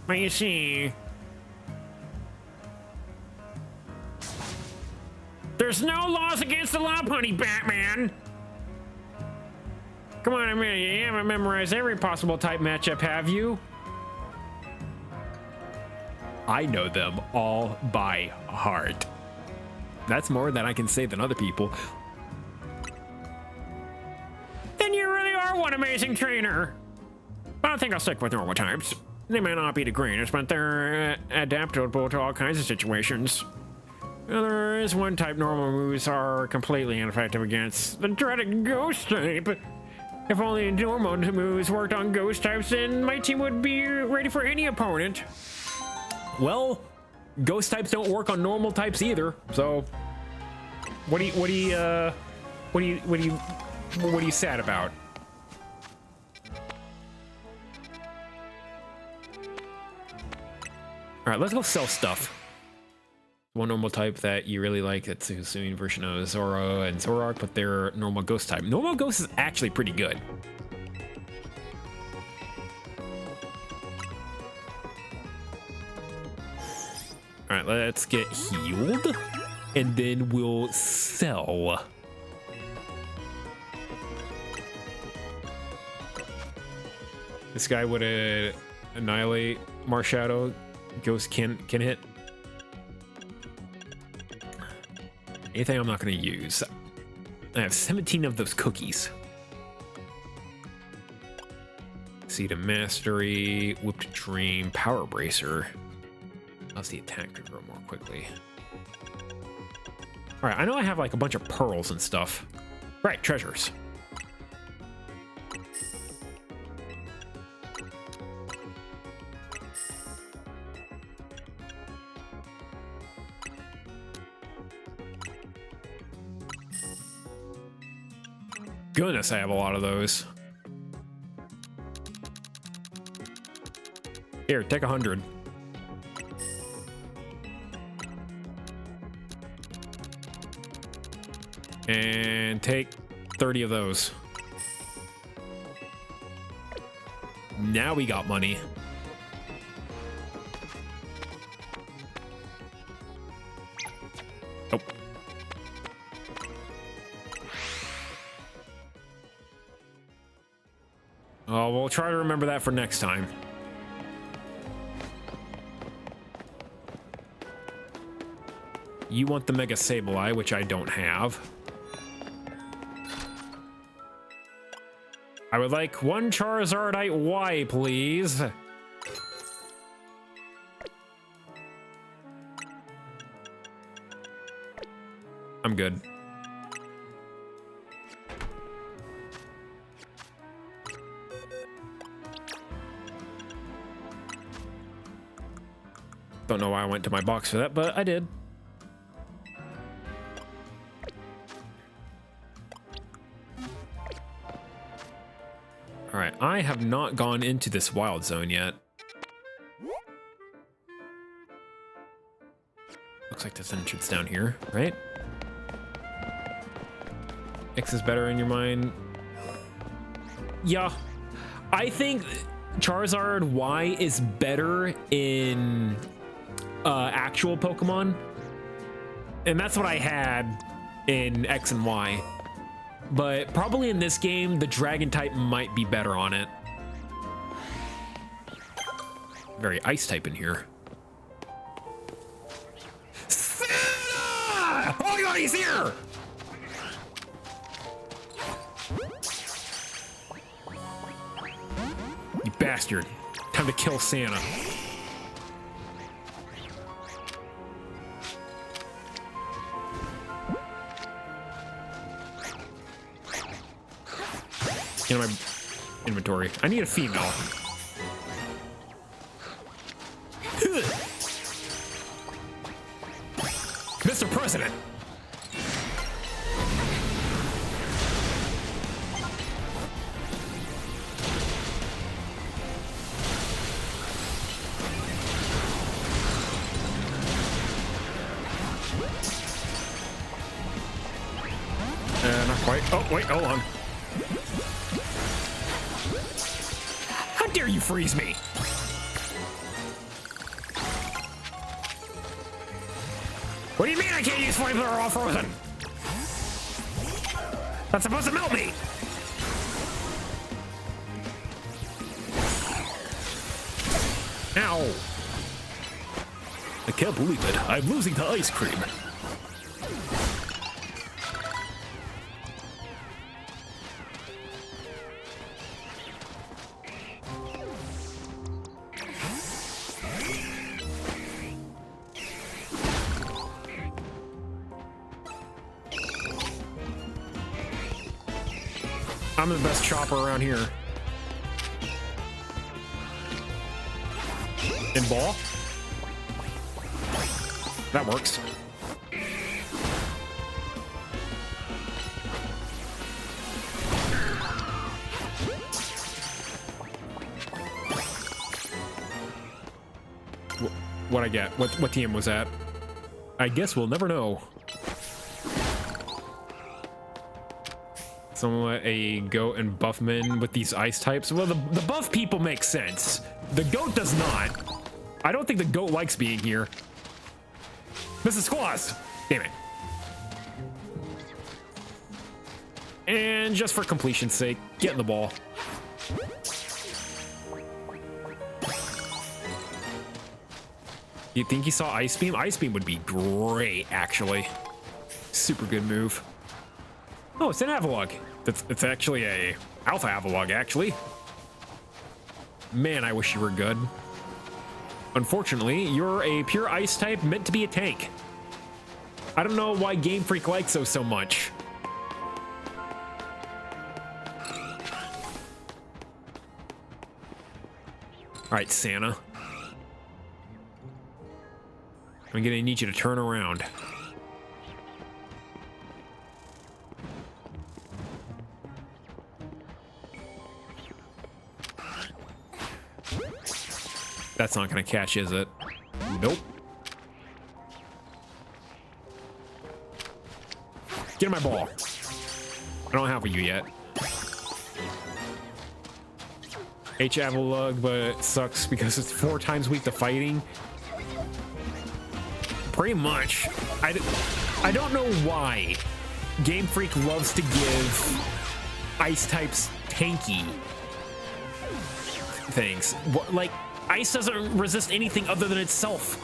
But you see... there's no laws against the Lopunny, Batman! Come on, Amelia, you haven't memorized every possible type matchup, have you? I know them all by heart. That's more than I can say than other people. Then you really are one amazing trainer. I think I'll stick with normal types. They may not be the greatest, but they're adaptable to all kinds of situations. There is one type normal moves are completely ineffective against, the dreaded ghost type. If only normal moves worked on ghost types, then my team would be ready for any opponent. Well, ghost types don't work on normal types either. So, what are you sad about? All right, let's go sell stuff. One normal type that you really like, that's a Hisuian version of Zoro and Zoroark, but they're normal ghost type. Normal ghost is actually pretty good. All right, let's get healed, and then we'll sell. This guy would annihilate Marshadow. Ghost can hit. Anything I'm not going to use. I have 17 of those cookies. Seed of Mastery, Whipped Dream, Power Bracer. How's the attack could grow more quickly? All right, I know I have like a bunch of pearls and stuff. Right, treasures. goodness, I have a lot of those. Here, take 100. And take 30 of those. Now we got money. Oh. Oh, we'll try to remember that for next time. You want the Mega Sableye, which I don't have. I would like one Charizardite Y, please. I'm good. Don't know why I went to my box for that, but I did. All right, I have not gone into this wild zone yet. Looks like there's an entrance down here, right? X is better in your mind. Yeah, I think Charizard Y is better in actual Pokemon. And that's what I had in X and Y. But probably in this game, the dragon type might be better on it. Very ice type in here. Santa! Oh my god, he's here! You bastard. Time to kill Santa. In my inventory. I need a female. Mr. President. Not quite. Oh, wait, hold on. How dare you freeze me? What do you mean I can't use flamethrower while frozen? That's supposed to melt me. Ow. I can't believe it. I'm losing to ice cream. I'm the best chopper around here. In ball? That works. What'd I get? What team was that? I guess we'll never know. Somewhat a goat and buffman with these ice types. Well, the buff people make sense. The goat does not. I don't think the goat likes being here. Mrs. Claus! Damn it. And just for completion's sake, get in the ball. You think he saw Ice Beam? Ice Beam would be great, actually. Super good move. Oh, it's an Avalugg. It's actually a Alpha Avalugg, actually. Man, I wish you were good. Unfortunately, you're a pure ice type meant to be a tank. I don't know why Game Freak likes those so much. All right, Santa. I'm gonna need you to turn around. That's not gonna catch, is it? Nope. Get in my ball. I don't have you yet. H-Avalug, but it sucks because it's 4 times weak to fighting. Pretty much. I don't know why Game Freak loves to give ice types tanky things. Like, ice doesn't resist anything other than itself.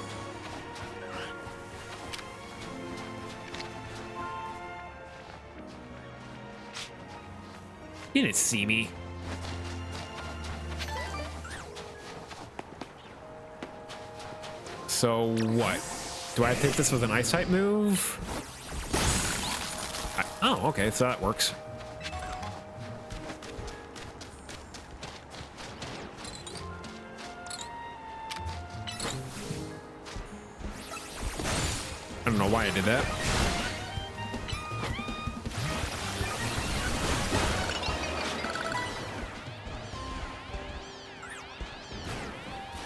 You didn't see me. So what? Do I take this with an ice type move? Oh, okay, so that works. I don't know why I did that.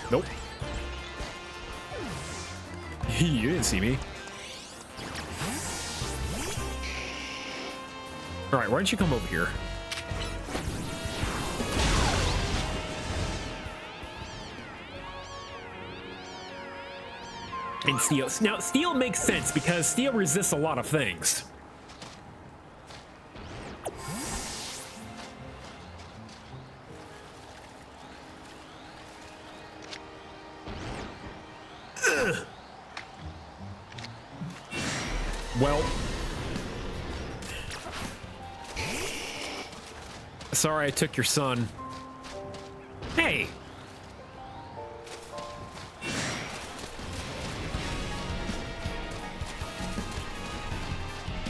Nope. You didn't see me. All right, why don't you come over here? And steel. Now, steel makes sense because steel resists a lot of things. Well, sorry I took your son. Hey.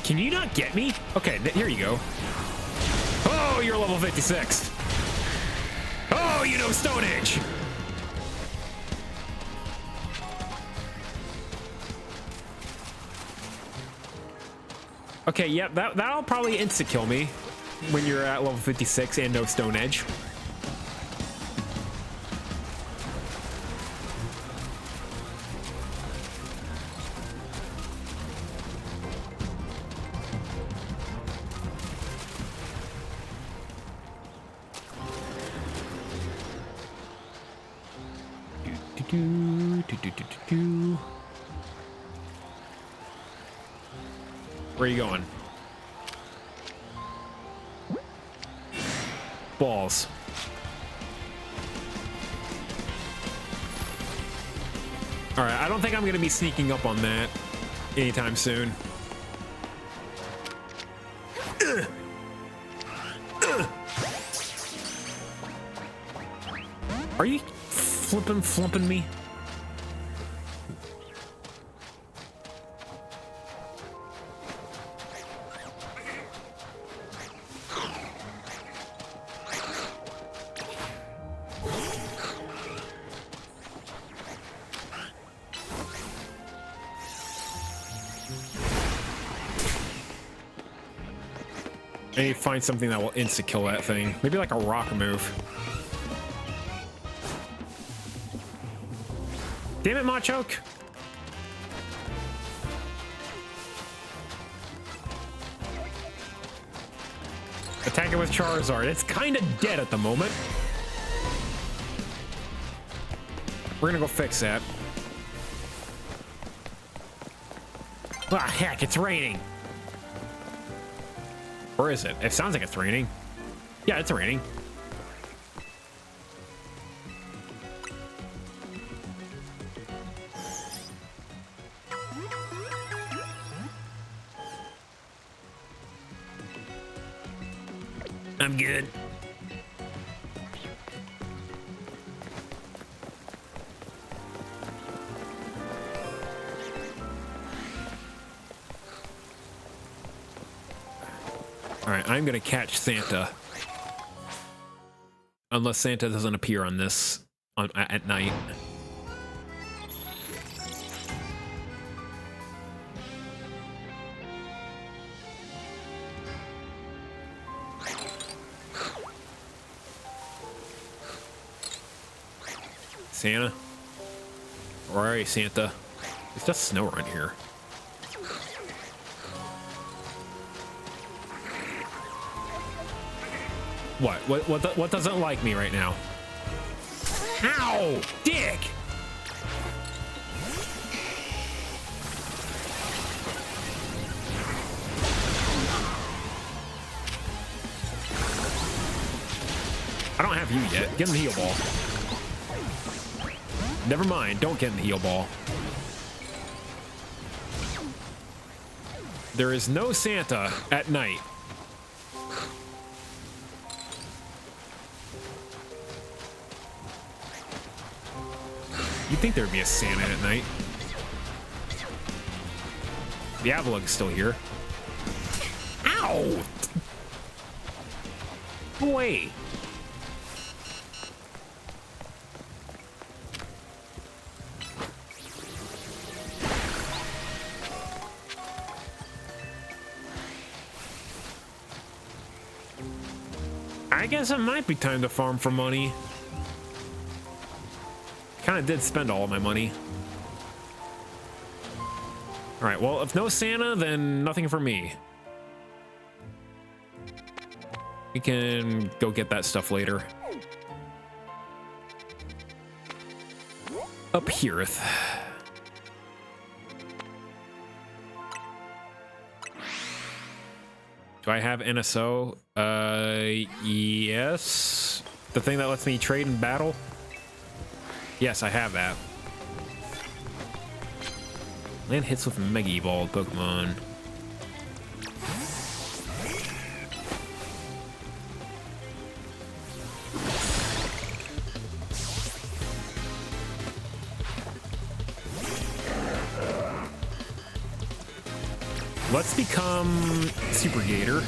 Can you not get me? Okay, here you go. Oh, you're level 56. Oh, you know Stone Age. Okay, yep, that'll probably insta-kill me when you're at level 56 and no Stone Edge. Where are you going? Balls. All right, I don't think I'm going to be sneaking up on that anytime soon. Are you flipping me? I need to find something that will insta-kill that thing. Maybe like a rock move. Damn it, Machoke! Attack it with Charizard. It's kind of dead at the moment. We're gonna go fix that. Ah, heck, it's raining. Or is it? It sounds like it's raining. Yeah, it's raining. I'm good. All right, I'm gonna catch Santa. Unless Santa doesn't appear on this at night. Santa? All right, Santa. It's just snow around here. What doesn't like me right now? Ow! Dick! I don't have you yet. Get in the heal ball. Never mind. Don't get in the heal ball. There is no Santa at night. You'd think there'd be a Santa at night. The Avalug's still here. Ow! Go away. I guess it might be time to farm for money. Kind of did spend all of my money. All right, well, if no Santa, then nothing for me. We can go get that stuff later. Up hereth. Do I have NSO? Yes. The thing that lets me trade in battle? Yes, I have that. Land hits with Mega Evolved Pokemon. Let's become Super Gator.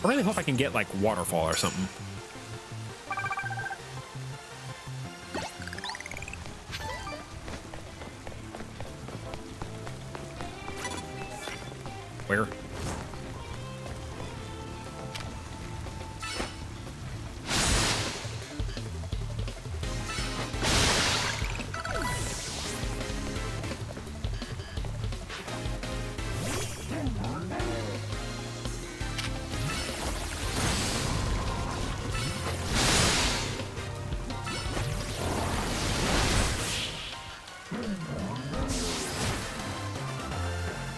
I really hope I can get like Waterfall or something. Where?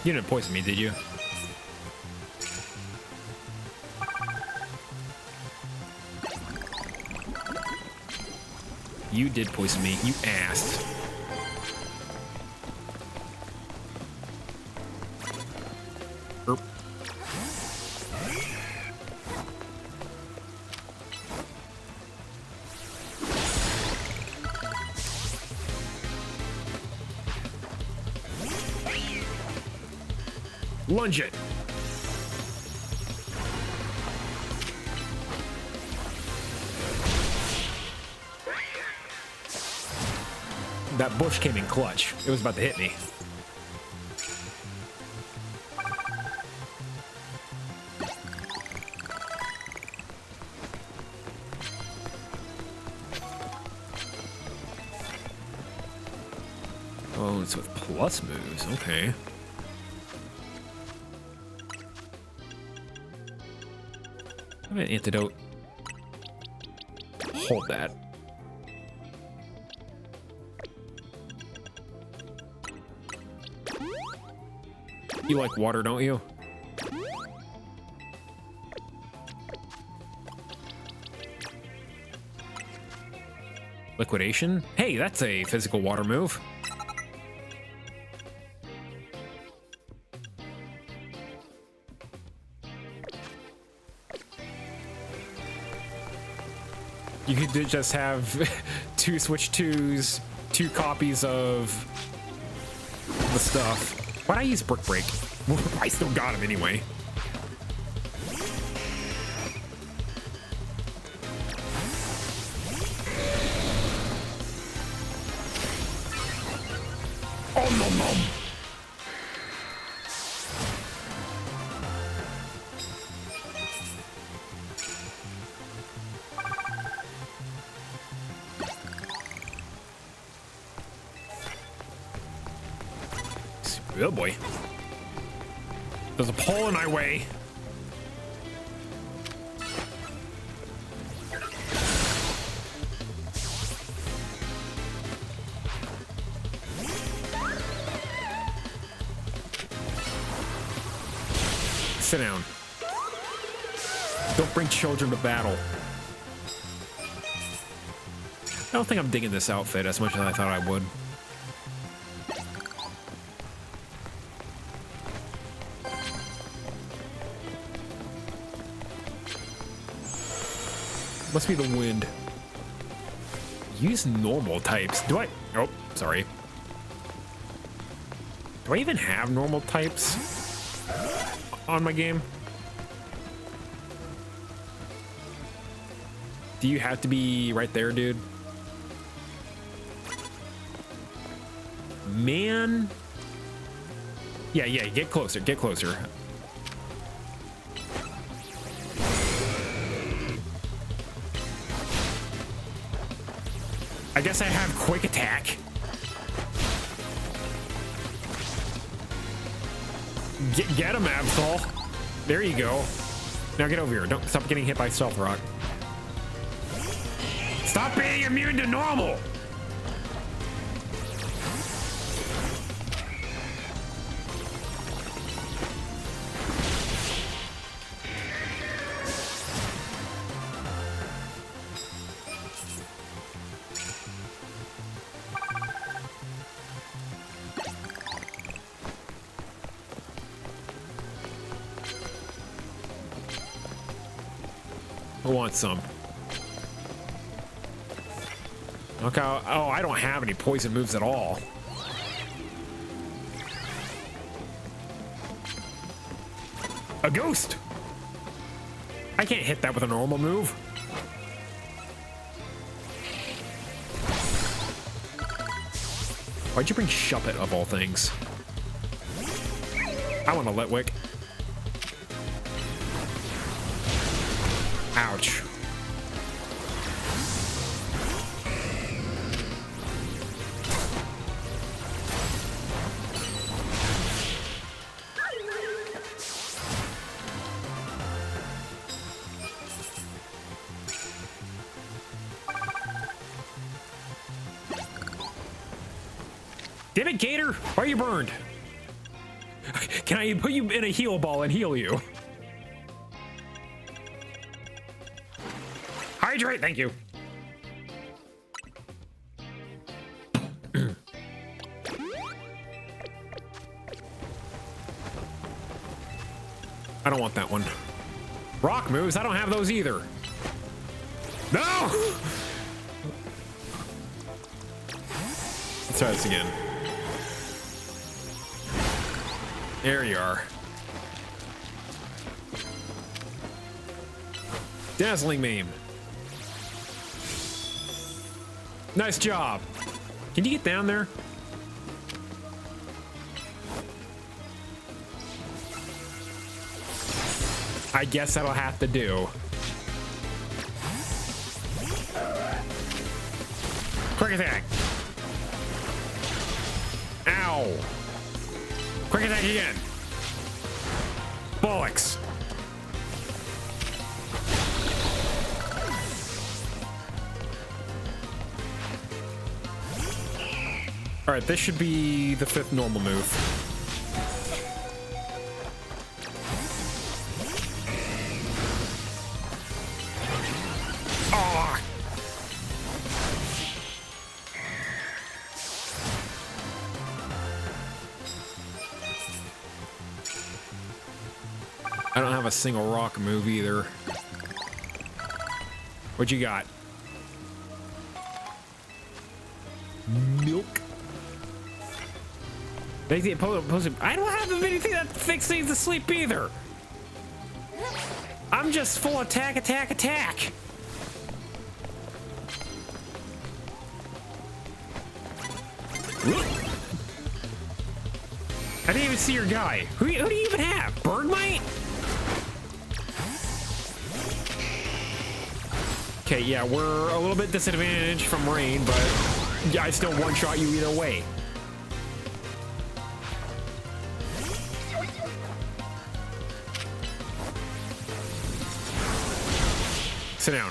You didn't poison me, did you? You did poison me, you ass. Erp. Lunge it. That bush came in clutch. It was about to hit me. Oh, it's with plus moves. Okay. I have an antidote. Hold that. You like water, don't you? Liquidation? Hey, that's a physical water move. You could just have two Switch 2s, 2 copies of the stuff. Why'd I use Brick Break? I still got him anyway. Oh, nom nom. Oh boy. There's a pole in my way. Sit down. Don't bring children to battle. I don't think I'm digging this outfit as much as I thought I would. Must be the wind. Use normal types. Do I? Oh, sorry. Do I even have normal types on my game? Do you have to be right there, dude? Man. Yeah, get closer, get closer. I guess I have quick attack. Get him, Absol. There you go. Now get over here. Don't stop getting hit by Stealth Rock. Stop being immune to normal. I want some. Okay. Oh, I don't have any poison moves at all. A ghost. I can't hit that with a normal move. Why'd you bring Shuppet of all things? I want a Litwick. Ouch. Damn it, Gator! Why are you burned? Can I put you in a heal ball and heal you? Hydrate, thank you. I don't want that one. Rock moves, I don't have those either. No! Let's try this again. There you are. Dazzling Maim. Nice job. Can you get down there? I guess that'll have to do. Quick attack. Ow. Quick attack again. Bollocks. All right, this should be the 5th normal move. Oh. I don't have a single rock move either. What you got? Milk. Make the opposing. I don't have anything that fixates the sleep either. I'm just full attack, attack, attack. I didn't even see your guy. Who do you even have? Birdmite? Okay, yeah, we're a little bit disadvantaged from rain, but yeah, I still one-shot you either way. Sit down.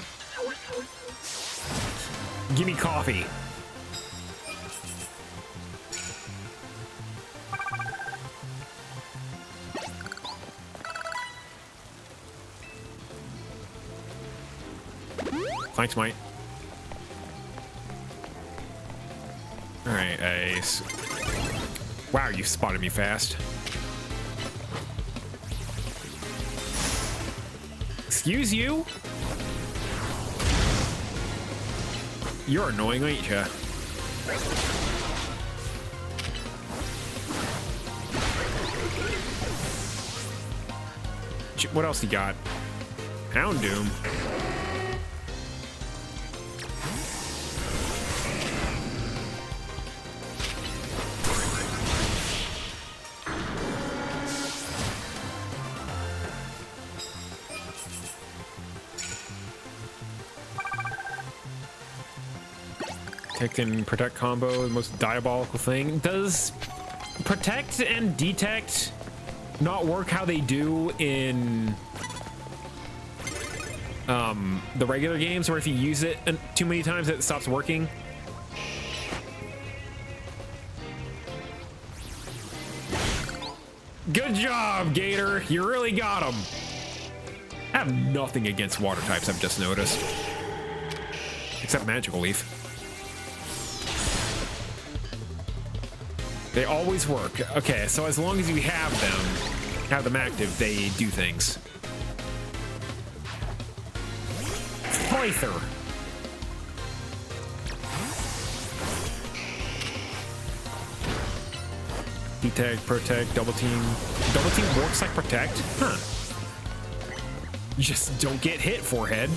Give me coffee. Thanks, mate. All right, Ace. Wow, you spotted me fast. Excuse you? You're annoying, ain't ya? What else he got? Hound Doom. Protect and protect combo, the most diabolical thing. Does protect and detect not work how they do in the regular games, where if you use it too many times it stops working? Good job, Gator. You really got him. I have nothing against water types, I've just noticed. Except Magical Leaf. They always work. Okay, so as long as you have them active, they do things. Slicer. Detect, protect, double team. Double team works like protect? Huh. You just don't get hit, forehead.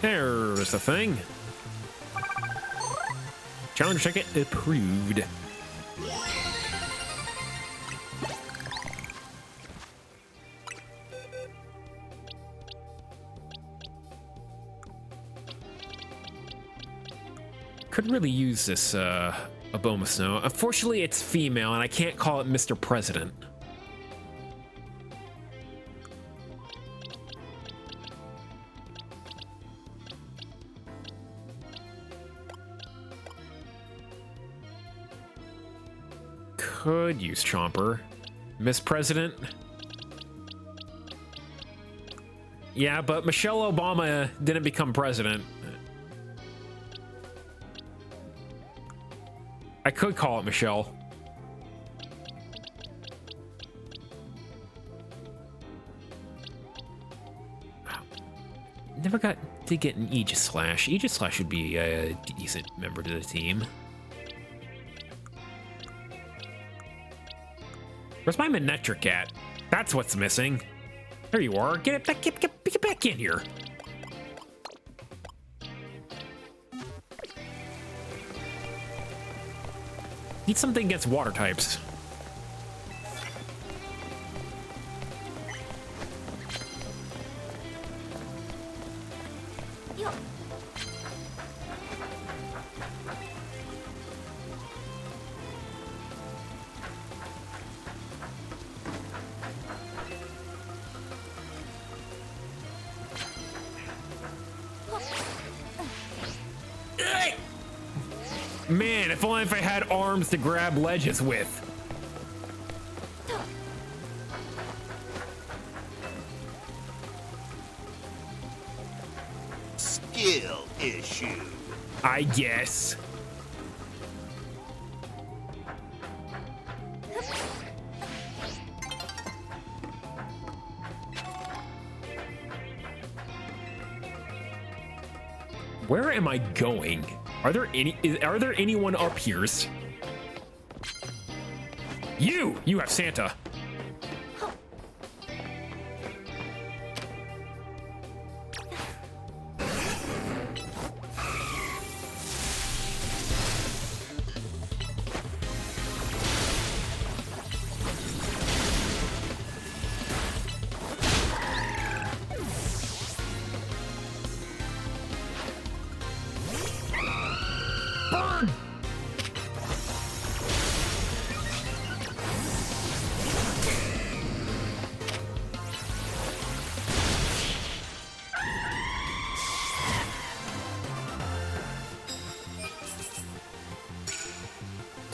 There's the thing. Challenge ticket approved. Could really use this Aboma Snow. Unfortunately, it's female, and I can't call it Mr. President. Could use Chomper. Miss President. Yeah, but Michelle Obama didn't become president. I could call it Michelle. Never got to get an Aegis Slash. Aegis Slash would be a decent member to the team. Where's my Manectric at? That's what's missing. There you are. Get it back. Get back in here. Need something against water types. Man, if only if I had arms to grab ledges with. Skill issue. I guess. Where am I going? Are there anyone up here? You have Santa.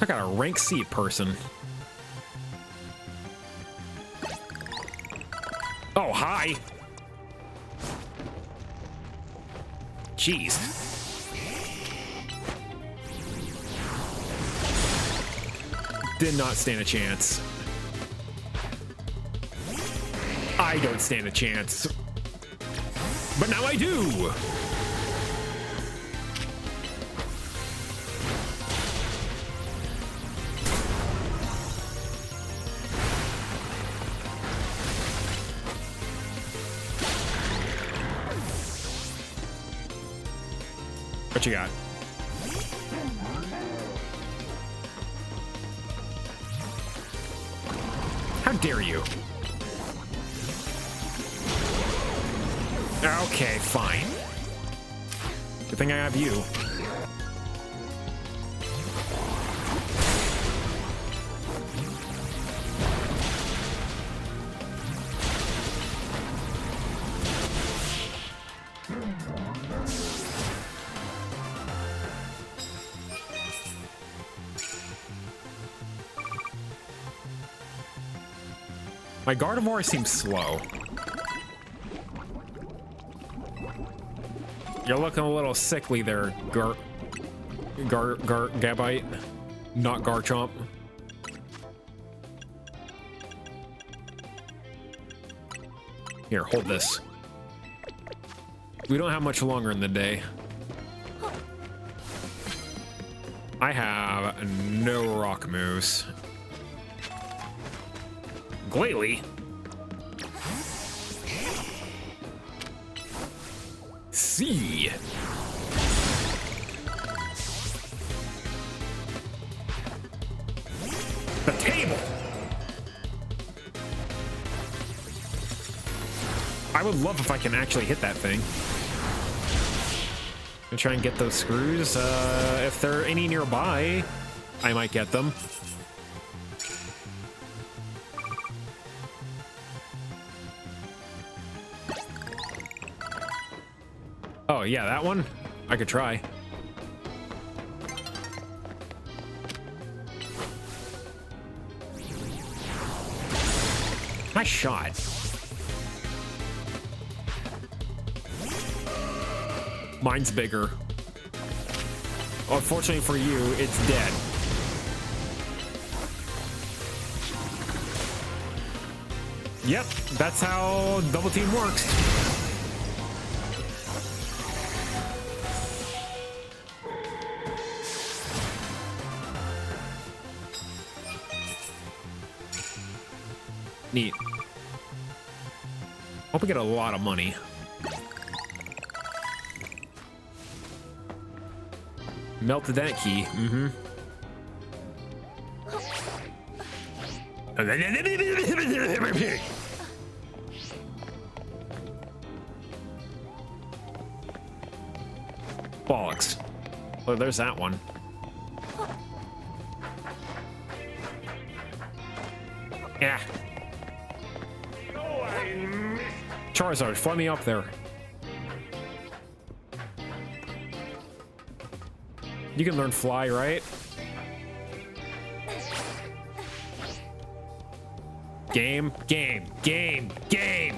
got a rank C person. Oh, hi. Jeez. Did not stand a chance. I don't stand a chance. But now I do. What you got? How dare you? Okay, fine. Good thing I have you. My Gardevoir seems slow. You're looking a little sickly there, Gabite, not Garchomp. Here, hold this. We don't have much longer in the day. I have no rock moves. Glalie. C. The table. I would love if I can actually hit that thing. And try and get those screws. If there are any nearby, I might get them. Oh, yeah, that one? I could try. Nice shot. Mine's bigger. Unfortunately for you, it's dead. Yep, that's how double team works. Neat. Hope we get a lot of money. Melted that key. Mm-hmm. Bollocks. Oh, there's that one. Yeah. Charizard, fly me up there. You can learn fly, right? Game, game, game, game.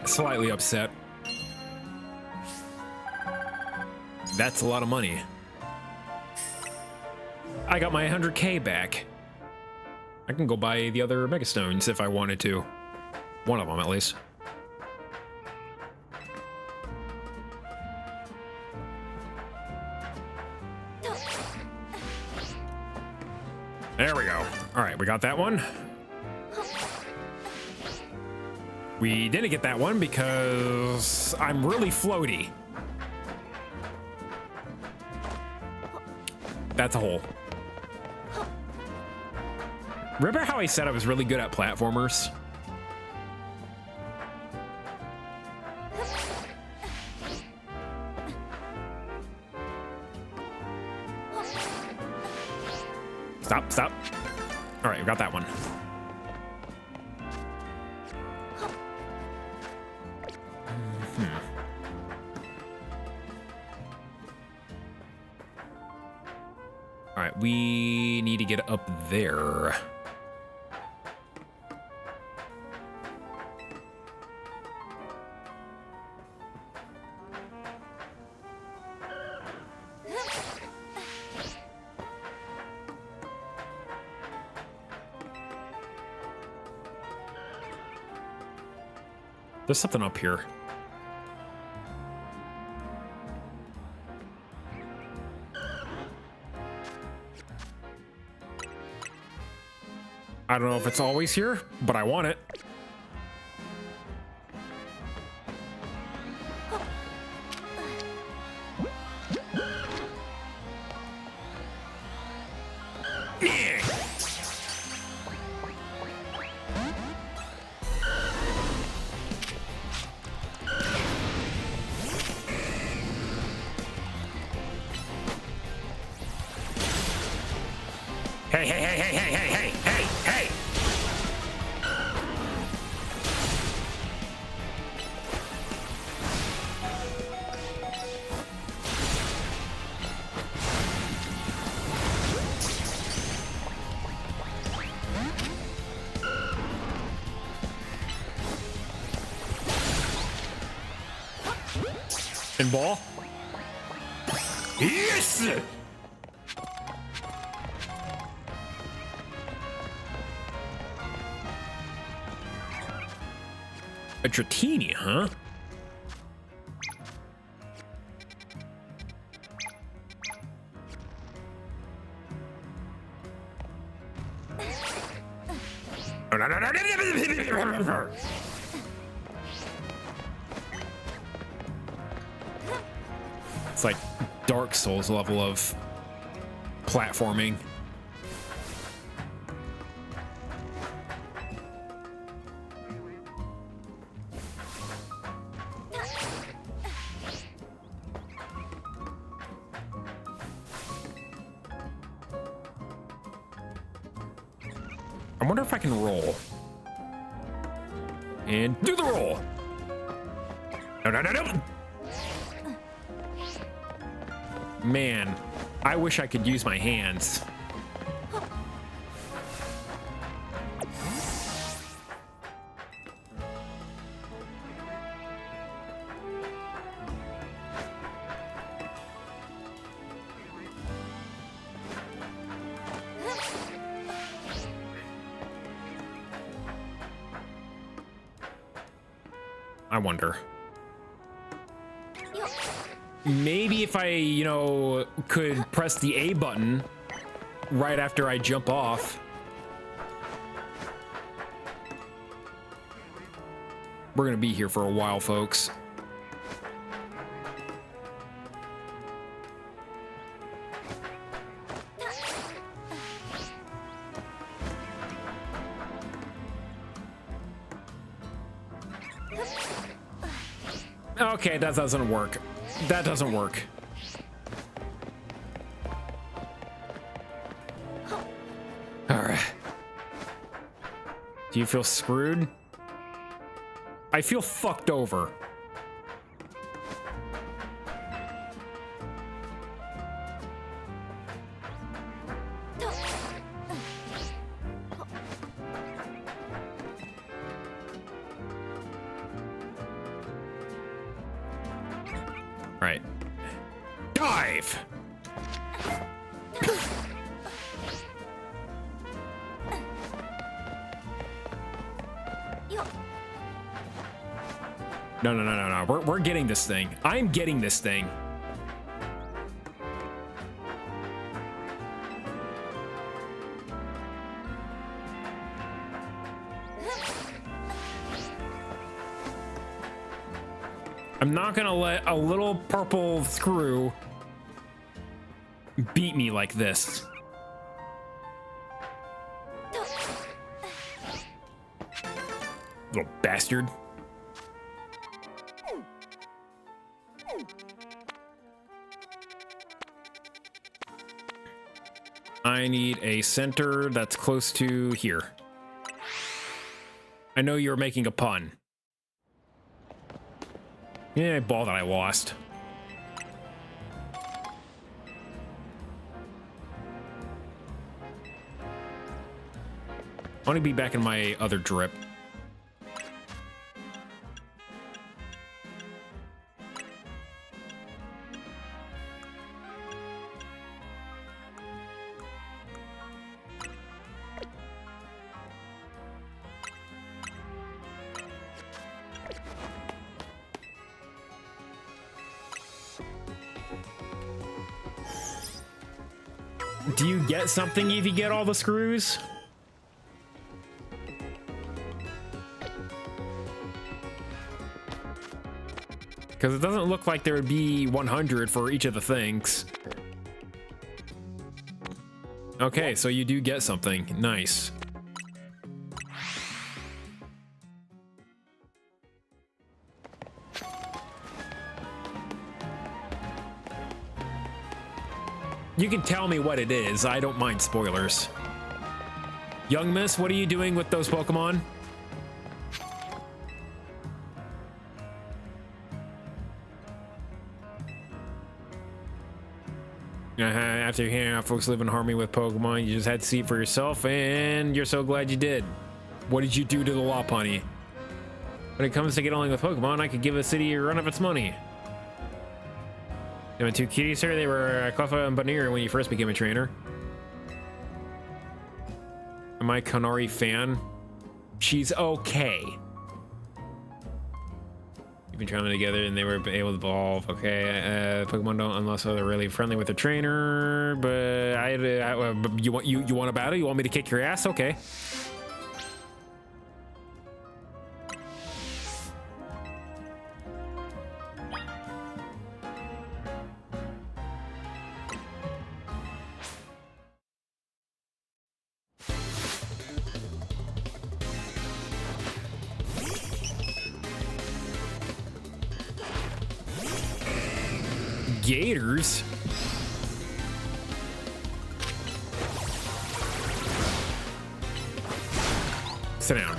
Slightly upset. That's a lot of money. I got my 100K back. I can go buy the other Mega Stones if I wanted to. One of them, at least. There we go. All right, we got that one. We didn't get that one because I'm really floaty. That's a hole. Remember how I said I was really good at platformers? Stop, stop. All right, we got that one. All right, we need to get up there. There's something up here. I don't know if it's always here, but I want it. Hey, hey, hey, hey, hey, hey, hey, hey, hey! And ball? Yes! A Dratini, huh? It's like Dark Souls level of platforming. I wonder if I can roll. And do the roll. No, no, no, no. Man, I wish I could use my hands. I wonder. Maybe if I, you know, could press the A button right after I jump off. We're gonna be here for a while, folks. Okay, that doesn't work. That doesn't work. All right. Do you feel screwed? I feel fucked over. Right. Dive! No, no, no, no, no. We're getting this thing. I'm getting this thing. I'm not gonna let a little purple screw beat me like this. Little bastard. I need a center that's close to here. I know you're making a pun. Yeah, ball that I lost. I want to be back in my other drip. Do you get something if you get all the screws? Because it doesn't look like there would be 100 for each of the things. Okay, so you do get something. Nice. You can tell me what it is. I don't mind spoilers. Young Miss, what are you doing with those Pokemon? After hearing how folks live in harmony with Pokemon, you just had to see it for yourself, and you're so glad you did. What did you do to the Lopunny? When it comes to getting along with Pokemon, I could give a city a run of its money. You have two kitties, sir. They were Cleffa and Banir when you first became a trainer. Am I a Kanari fan? She's okay. You've been trying them together and they were able to evolve. Okay, Pokemon don't unless they're really friendly with the trainer. But you want a battle? You want me to kick your ass? Okay. Gators? Sit down.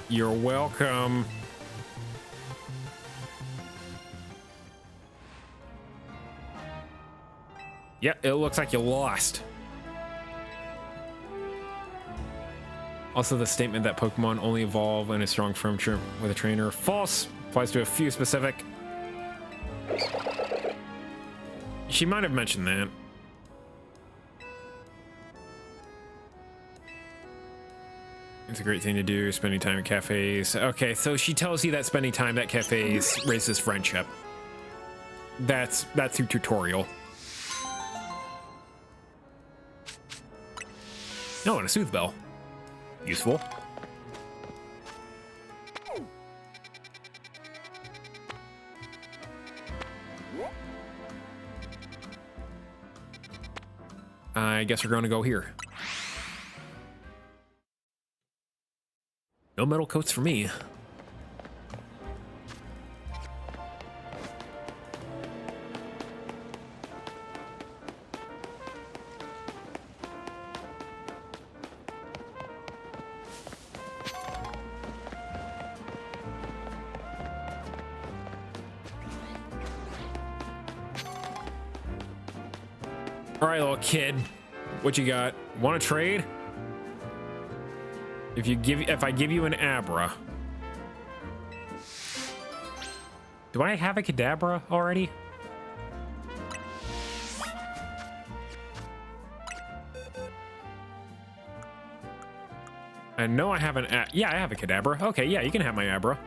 You're welcome. Yep, it looks like you lost. Also, the statement that Pokemon only evolve in a strong friendship with a trainer, false. Applies to a few specific. She might have mentioned that. It's a great thing to do, spending time at cafes. Okay, so she tells you that spending time at cafes raises friendship. That's through tutorial. No, and a Soothe Bell. Useful. I guess we're going to go here. No metal coats for me. All right, little kid, what you got? Want to trade? If I give you an Abra, do I have a Kadabra already? I know I have yeah, I have a Kadabra. Okay, yeah, you can have my Abra.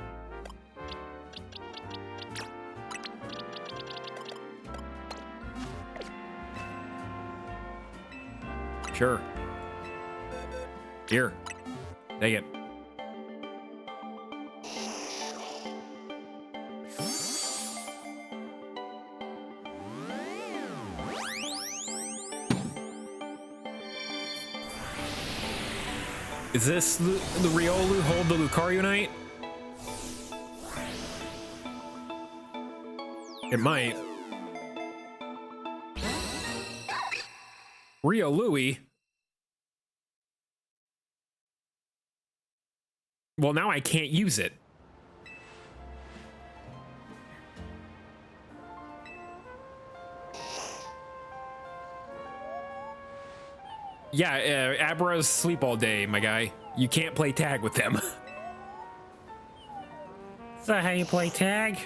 Sure. Here. Take it. Is this the Riolu hold the Lucario Knight? It might. Riolu? Well, now I can't use it. Yeah, Abra's sleep all day, my guy. You can't play tag with them. Is that how you play tag?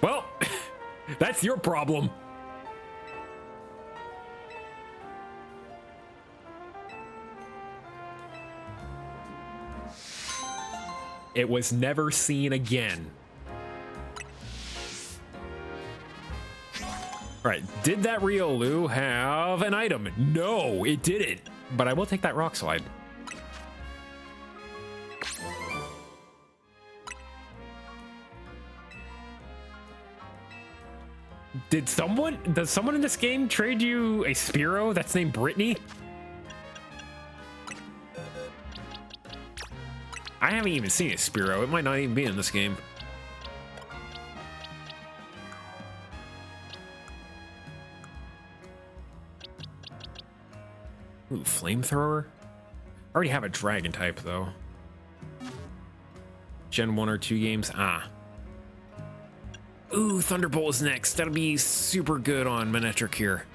Well, that's your problem. It was never seen again. All right, did that Riolu have an item? No, it didn't. But I will take that Rock Slide. Does someone in this game trade you a Spearow that's named Brittany? I haven't even seen a Spearow. It might not even be in this game. Ooh, Flamethrower? I already have a Dragon type, though. Gen 1 or 2 games? Ah. Ooh, Thunderbolt is next. That'll be super good on Manectric here.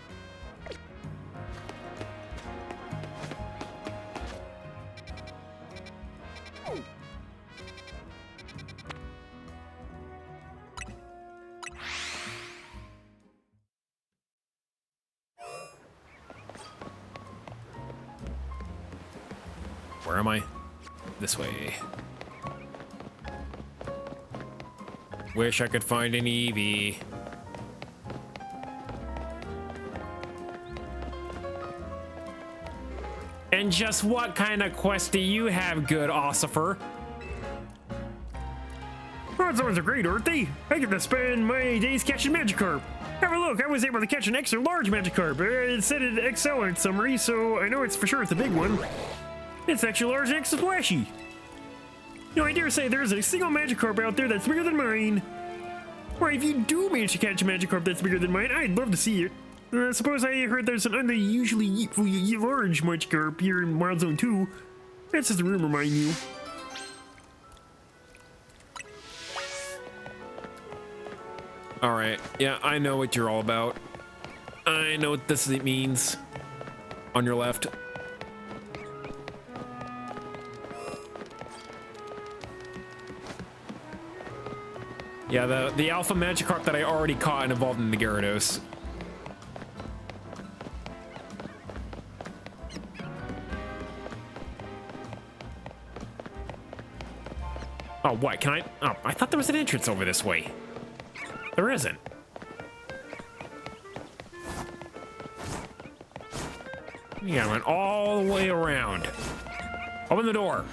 Where am I? This way. Wish I could find an Eevee. And just what kind of quest do you have, good Ossifer? Oh, those are great, aren't they? I get to spend my days catching Magikarp. Have a look, I was able to catch an extra large Magikarp. It said it XL in its summary, so I know it's for sure it's a big one. It's extra large and extra splashy. You know, I dare say there's a single Magikarp out there that's bigger than mine. Or if you do manage to catch a Magikarp that's bigger than mine, I'd love to see it. Suppose I heard there's an unusually large Magikarp here in Wild Zone 2. That's just a rumor, mind you. Alright, yeah, I know what you're all about. I know what this means. On your left. Yeah, the Alpha Magikarp that I already caught and evolved into Gyarados. Oh, what? Can I? Oh, I thought there was an entrance over this way. There isn't. Yeah, I went all the way around. Open the door.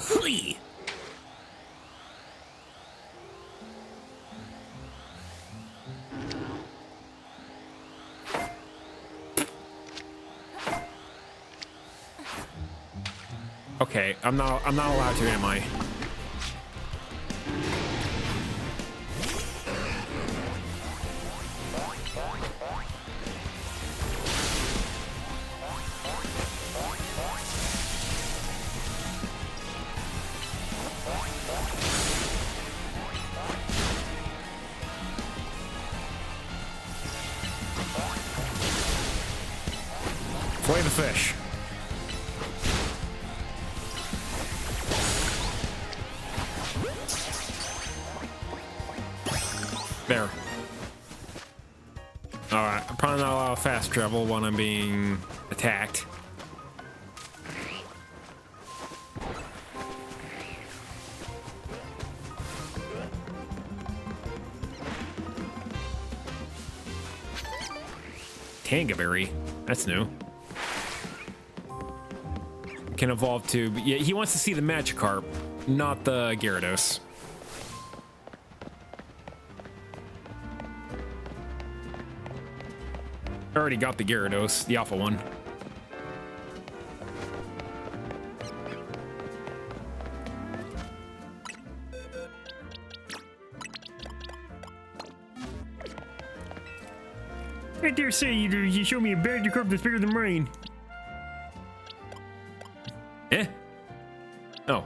Hui! Okay, I'm not allowed to, am I? Flay the fish. There. Alright, I'm probably not allowed fast travel when I'm being attacked. Tangaberry. That's new. Can evolve to... Yeah, he wants to see the Magikarp, not the Gyarados. I already got the Gyarados, the alpha one. I dare say you show me a Magikarp that's bigger than mine. Eh? Oh.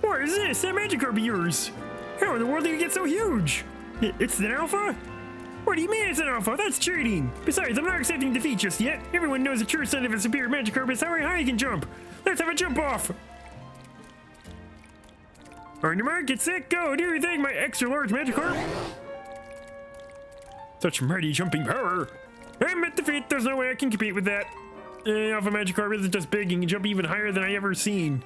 What is this? That Magikarp of yours? How in the world did you get so huge? It's an alpha? What do you mean it's an alpha? That's cheating! Besides, I'm not accepting defeat just yet. Everyone knows the true sign of a superior Magikarp is how high he can jump. Let's have a jump off! On your mark, get set, go! Do your thing, my extra large Magikarp! Such mighty jumping power! I'm at defeat, there's no way I can compete with that. Alpha Magikarp isn't just big and can jump even higher than I ever seen.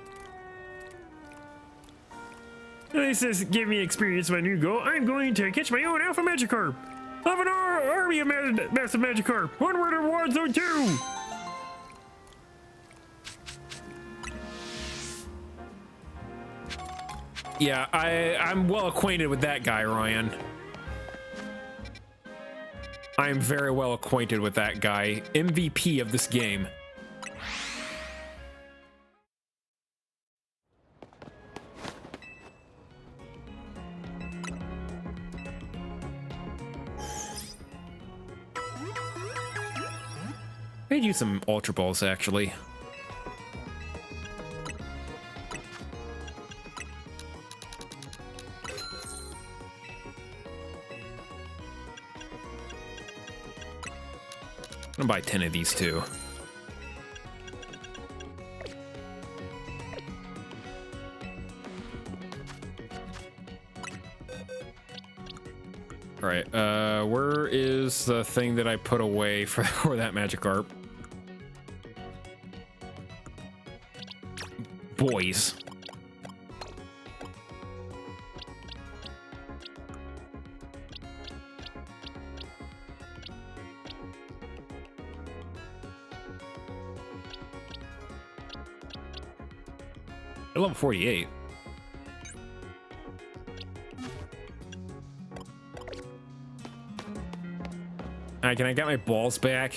At least this gave me experience my new goal. I'm going to catch my own Alpha Magikarp! I'll have an army of massive Magikarp! Onward and War Zone 2! Yeah, I'm well acquainted with that guy, Ryan. I am very well acquainted with that guy. MVP of this game. I could use some Ultra Balls, actually. I'm gonna buy 10 of these too. All right, where is the thing that I put away for that Magikarp? Boys. Level 48. Alright, can I get my balls back?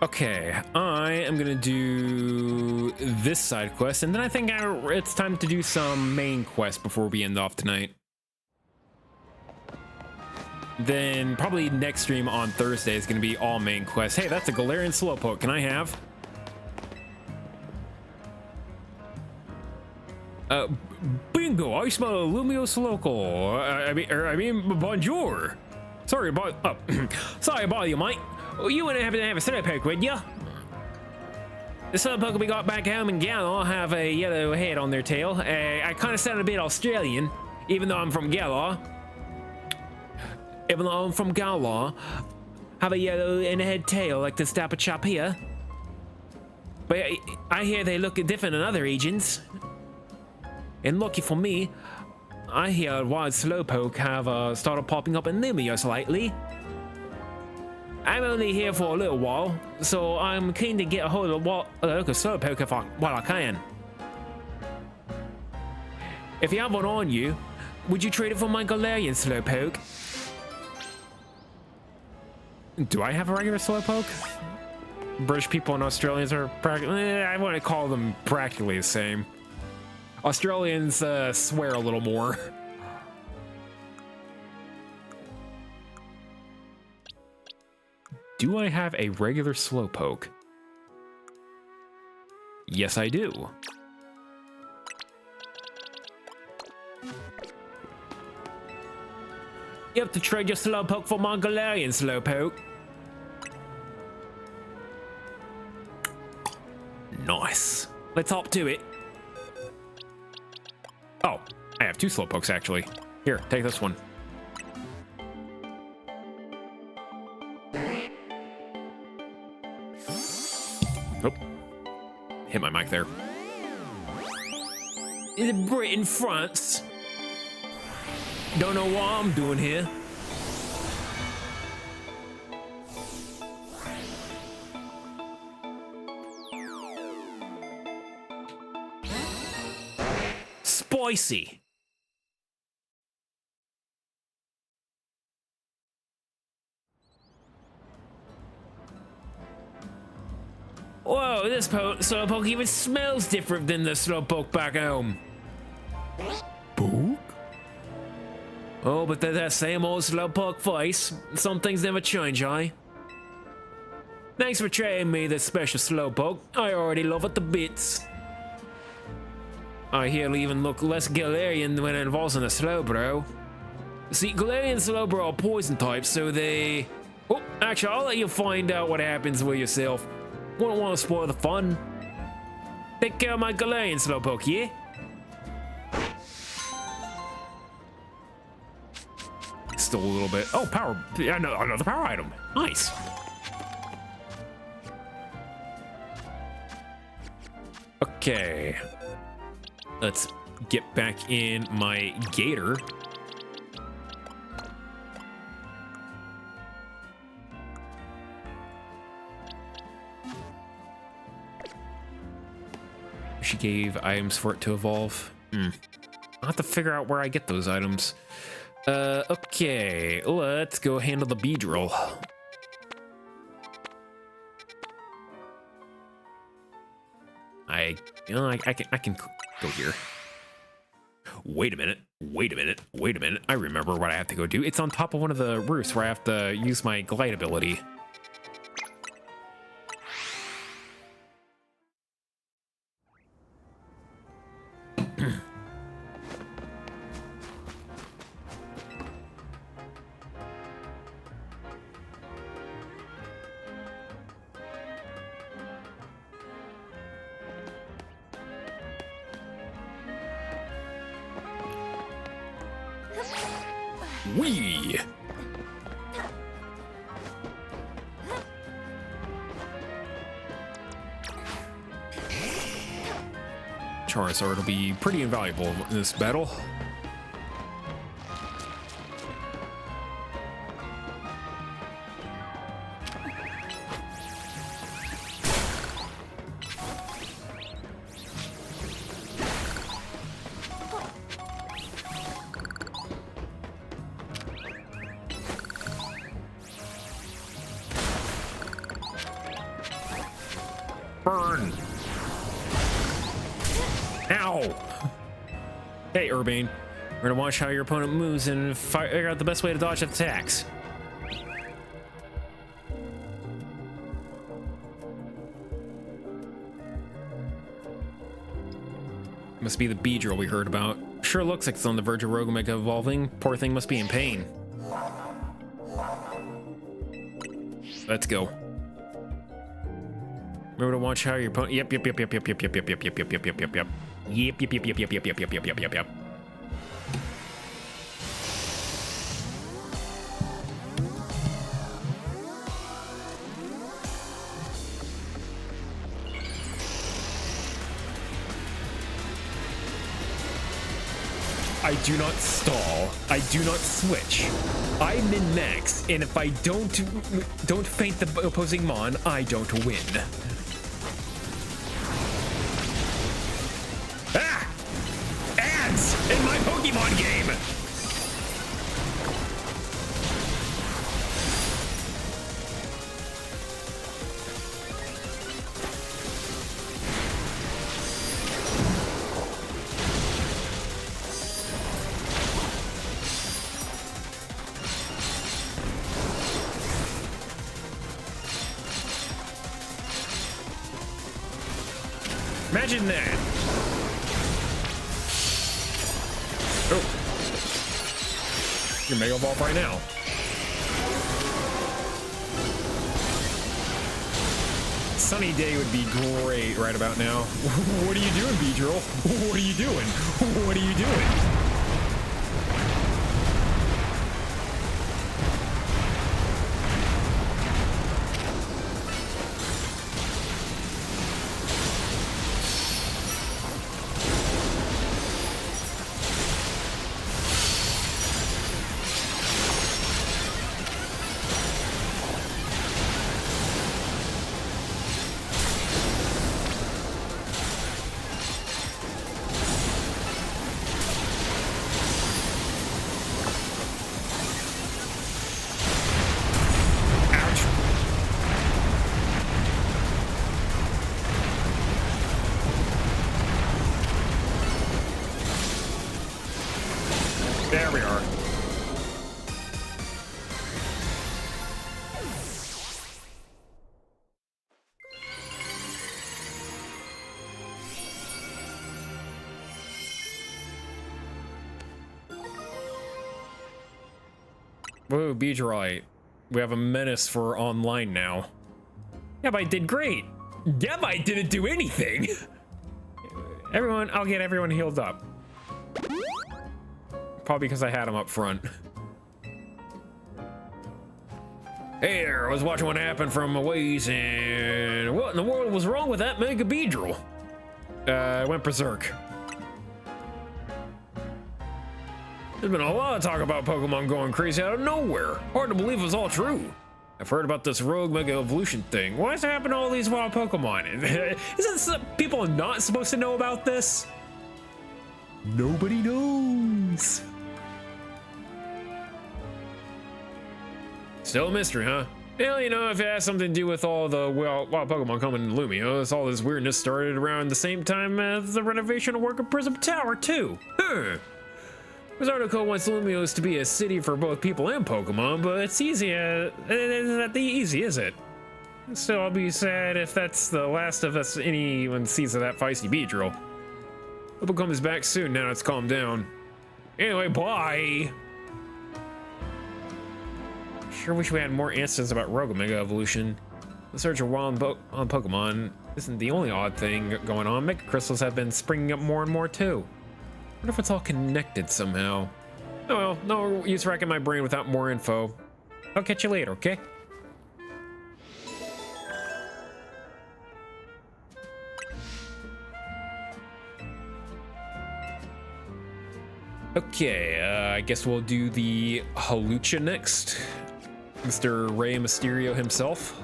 Okay, I am gonna do this side quest, and then I think it's time to do some main quest before we end off tonight. Then probably next stream on Thursday is going to be all main quests. Hey, that's a Galarian Slowpoke. Can I have? Bingo! I smell a Lumiose Local. I mean, bonjour. Sorry about you, mate. You wouldn't happen to have a Slowpoke, would ya? The Slowpoke we got back home in Galar have a yellow head on their tail. I kind of sound a bit Australian, even though I'm from Galar. Even though I'm from Galar, have a yellow and a head tail like the Stappa Chop here. But I hear they look different in other regions. And lucky for me, I hear wild Slowpoke have started popping up in Lumiose lately. I'm only here for a little while, so I'm keen to get a hold of a local Slowpoke while I can. If you have one on you, would you trade it for my Galarian Slowpoke? Do I have a regular Slowpoke? British people and Australians are practically... I want to call them practically the same. Australians swear a little more. Do I have a regular Slowpoke? Yes, I do. You have to trade your Slowpoke for my Galarian Slowpoke. Nice. Let's hop to it. Oh, I have two Slowpokes actually. Here, take this one. Oh. hit my mic there. In Britain, France. Don't know what I'm doing here. Spicy. Whoa, this slowpoke even smells different than the slowpoke back home. Poke? Oh, but they're that same old slowpoke voice. Some things never change, eh? Thanks for trading me this special slowpoke. I already love it to bits. I hear it'll even look less Galarian when it involves in a Slowbro. See, Galarian and Slowbro are poison types, so they... Oh, actually, I'll let you find out what happens with yourself. Wouldn't want to spoil the fun. Take care of my Galarian Slowpoke, yeah? Still a little bit. Oh, power. Yeah, no, another power item. Nice. Okay. Let's get back in my Gator. She gave items for it to evolve. I'll have to figure out where I get those items. Okay, let's go handle the Beedrill. I can go here. Wait a minute. I remember what I have to go do. It's on top of one of the roofs where I have to use my glide ability. Wee! Charizard will be pretty invaluable in this battle. Burn! Ow! Hey, Urbane. We're gonna watch how your opponent moves and figure out the best way to dodge attacks. Must be the Beedrill we heard about. Sure looks like it's on the verge of Rogamega evolving. Poor thing must be in pain. Let's go. Remember to watch how your opponent. Yep. I do not stall. I do not switch. I min-max, and if I don't feint the opposing mon, I don't win. Ah! Ads in my Pokemon game! Imagine that. Oh. You're Mega Evolve right now. Sunny day would be great right about now. What are you doing, Beedrill? What are you doing? What are you doing? There we are. Whoa, Beedrite. We have a menace for online now. Yeah, but I did great. Yeah, but I didn't do anything. Everyone, I'll get everyone healed up. Probably because I had him up front. Hey there, I was watching what happened from a ways, and what in the world was wrong with that Mega Beedrill? It went berserk. There's been a lot of talk about Pokemon going crazy out of nowhere. Hard to believe it was all true. I've heard about this rogue Mega Evolution thing. Why does it happen to all these wild Pokemon? Isn't people not supposed to know about this? Nobody knows. Still a mystery, huh? Well, you know, if it has something to do with all the wild Pokemon coming to Lumio, all this weirdness started around the same time as the renovation work of Prism Tower, too. Huh. This article wants Lumios to be a city for both people and Pokemon, but it's easy. It's not that easy, is it? Still, I'll be sad if that's the last of us anyone sees of that feisty Beedrill. Hope it comes back soon now it's calmed down. Anyway, bye! Sure wish we had more answers about Rogue Mega Evolution. The search of wild Pokemon isn't the only odd thing going on. Mega Crystals have been springing up more and more too. I wonder if it's all connected somehow. Oh well, no use racking my brain without more info. I'll catch you later, okay? Okay, I guess we'll do the Hawlucha next. Mr. Rey Mysterio himself.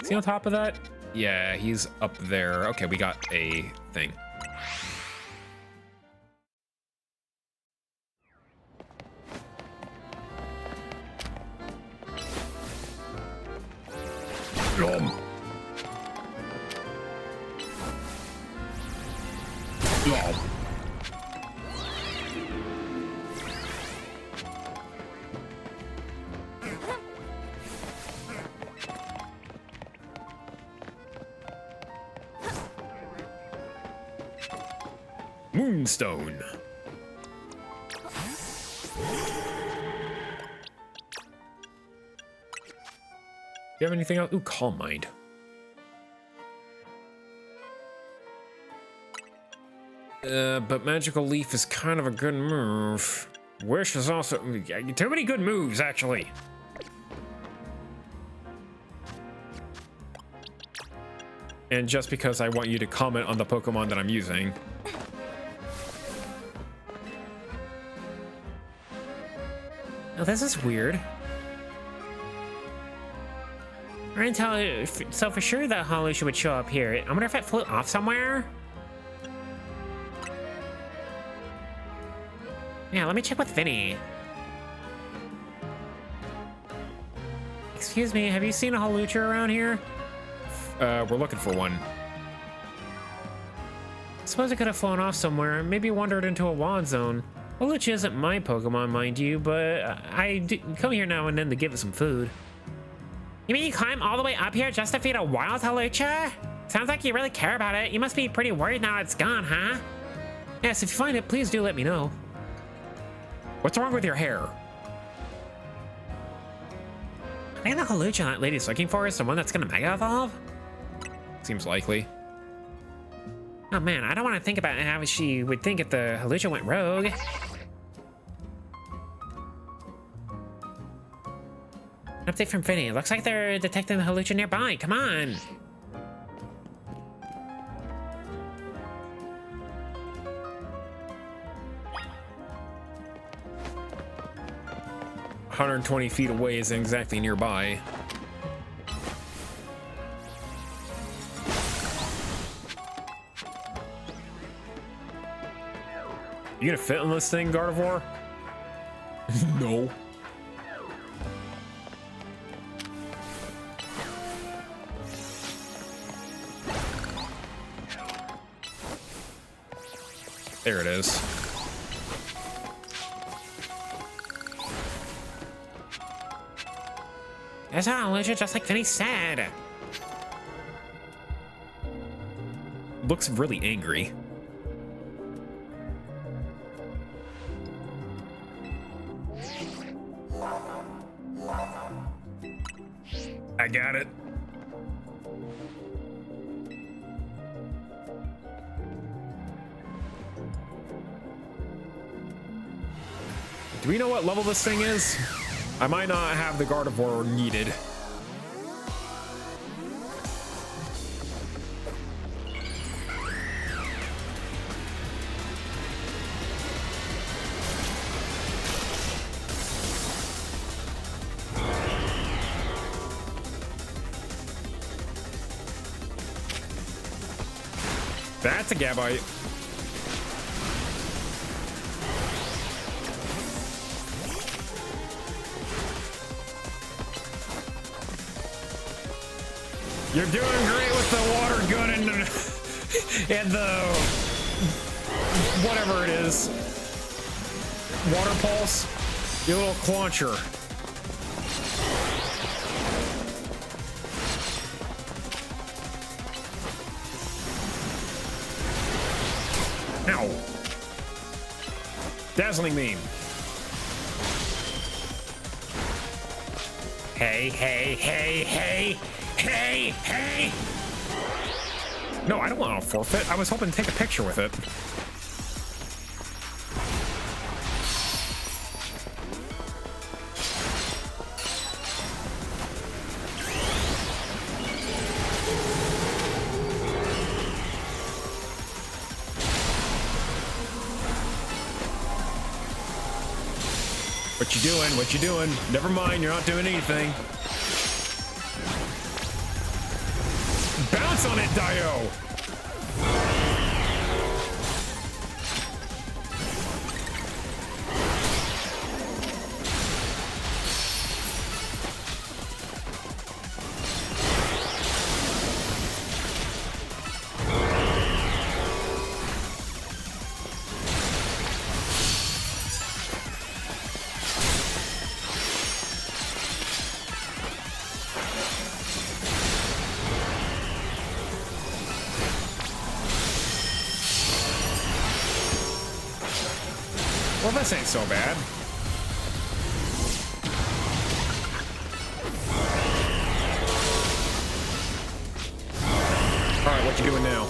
Is he on top of that? Yeah, he's up there. Okay, we got a thing. Yum. Yum. Moonstone. Do you have anything else? Ooh, Calm Mind. But Magical Leaf is kind of a good move. Wish is also too many good moves, actually. And just because I want you to comment on the Pokemon that I'm using. Oh, this is weird. I didn't tell you so for sure that Hawlucha would show up here. I wonder if it flew off somewhere. Yeah, let me check with Vinny. Excuse me, have you seen a Hawlucha around here? We're looking for one. I suppose it could have flown off somewhere, maybe wandered into a wild zone. Hawlucha isn't my Pokemon, mind you, but I do come here now and then to give it some food. You mean you climb all the way up here just to feed a wild Hawlucha? Sounds like you really care about it. You must be pretty worried now it's gone, huh? Yes, if you find it, please do let me know. What's wrong with your hair? I think the Hawlucha that lady's looking for is the one that's gonna Mega Evolve? Seems likely. Oh man, I don't want to think about how she would think if the Hawlucha went rogue. Update from Finny. Looks like they're detecting the Hawlucha nearby. Come on. "120 feet away isn't exactly nearby." You gonna fit in this thing, Gardevoir? No. There it is. That's all, Lucia, just like Vinny said. Looks really angry. I got it. Do we know what level this thing is? I might not have the Gardevoir needed. That's a Gabite. You're doing great with the water gun and the whatever it is. Water pulse. Your little clauncher. Ow. Dazzling beam. Hey, hey, hey, hey, hey, hey. No, I don't want to forfeit. I was hoping to take a picture with it. What you doing? What you doing? Never mind, you're not doing anything. Bounce on it, Dio! Well, this ain't so bad. All right, what you doing now?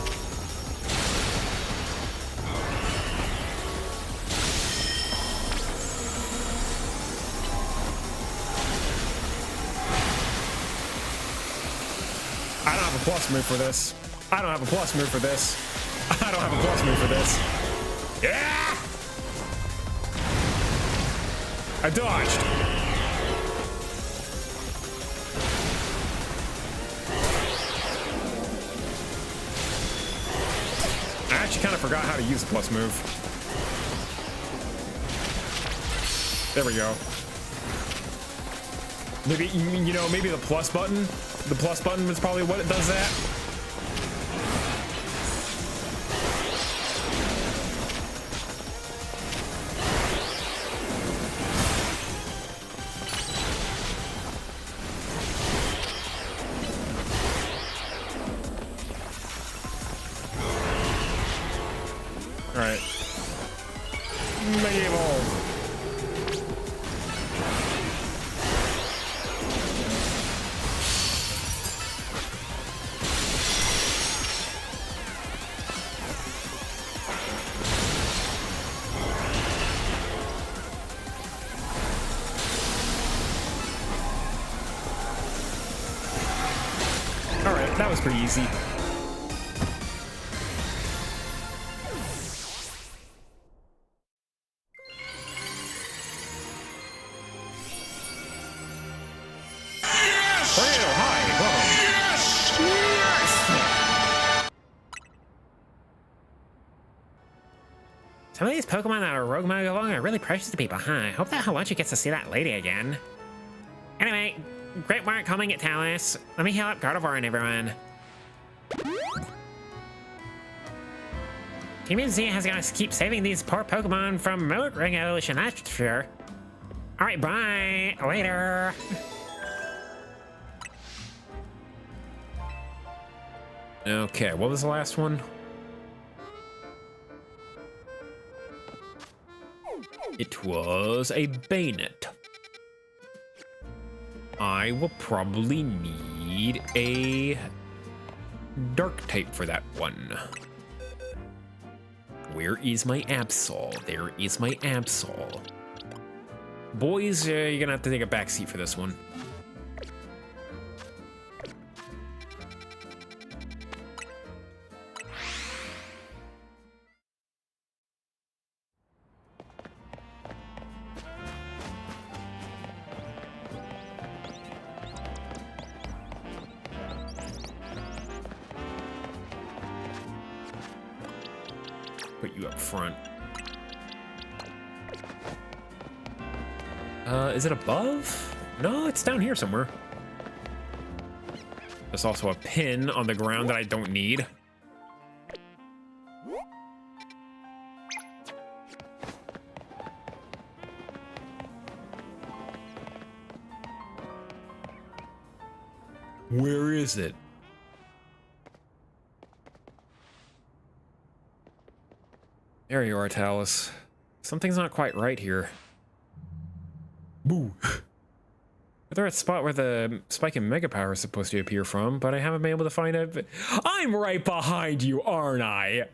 I don't have a plus move for this. I don't have a plus move for this. I don't have a plus move for this. Yeah! I dodged. I actually kind of forgot how to use the plus move. There we go. Maybe, you know, maybe the plus button? The plus button is probably what it does that. Alright. Medieval. Alright, that was pretty easy. Some of these Pokemon that are rogue mode along are really precious to people, huh? I hope that Halachi gets to see that lady again. Anyway, great work calming it, Talus. Let me heal up Gardevoir and everyone. Team NZ has got to keep saving these poor Pokemon from mode ring evolution, that's for sure. Alright, bye. Later. Okay, what was the last one? It was a bayonet. I will probably need a dark type for that one. Where is my Absol? There is my Absol. Boys, you're gonna have to take a backseat for this one. Put you up front. Is it above? No, it's down here somewhere. There's also a pin on the ground that I don't need. Where is it? There you are, Talus. Something's not quite right here. Boo. They're at the spot where the spike in mega power is supposed to appear from, but I haven't been able to find it. I'm right behind you, aren't I?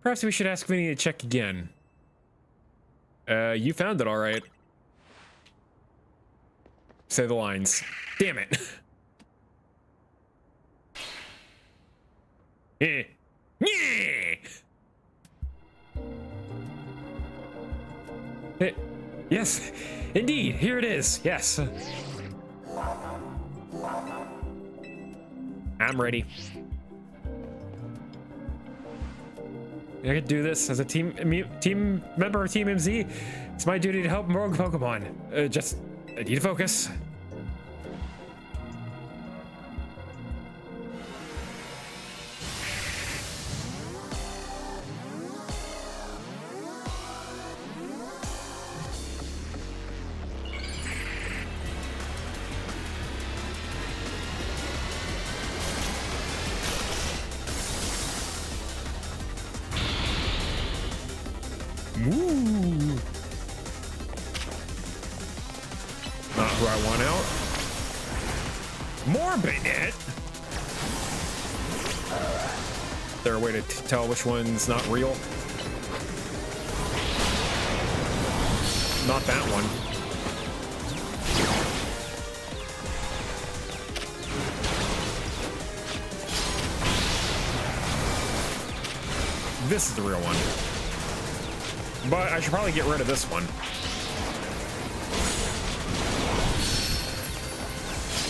Perhaps we should ask Vinny to check again. You found it all right. Say the lines. Damn it. Eh. Yeah. Yes, indeed, here it is, yes. I'm ready. I can do this as a team member of Team MZ. It's my duty to help rogue Pokemon. I need to focus. Ooh. Not who I want out. More bayonet. Is there a way to tell which one's not real? Not that one. This is the real one. But I should probably get rid of this one.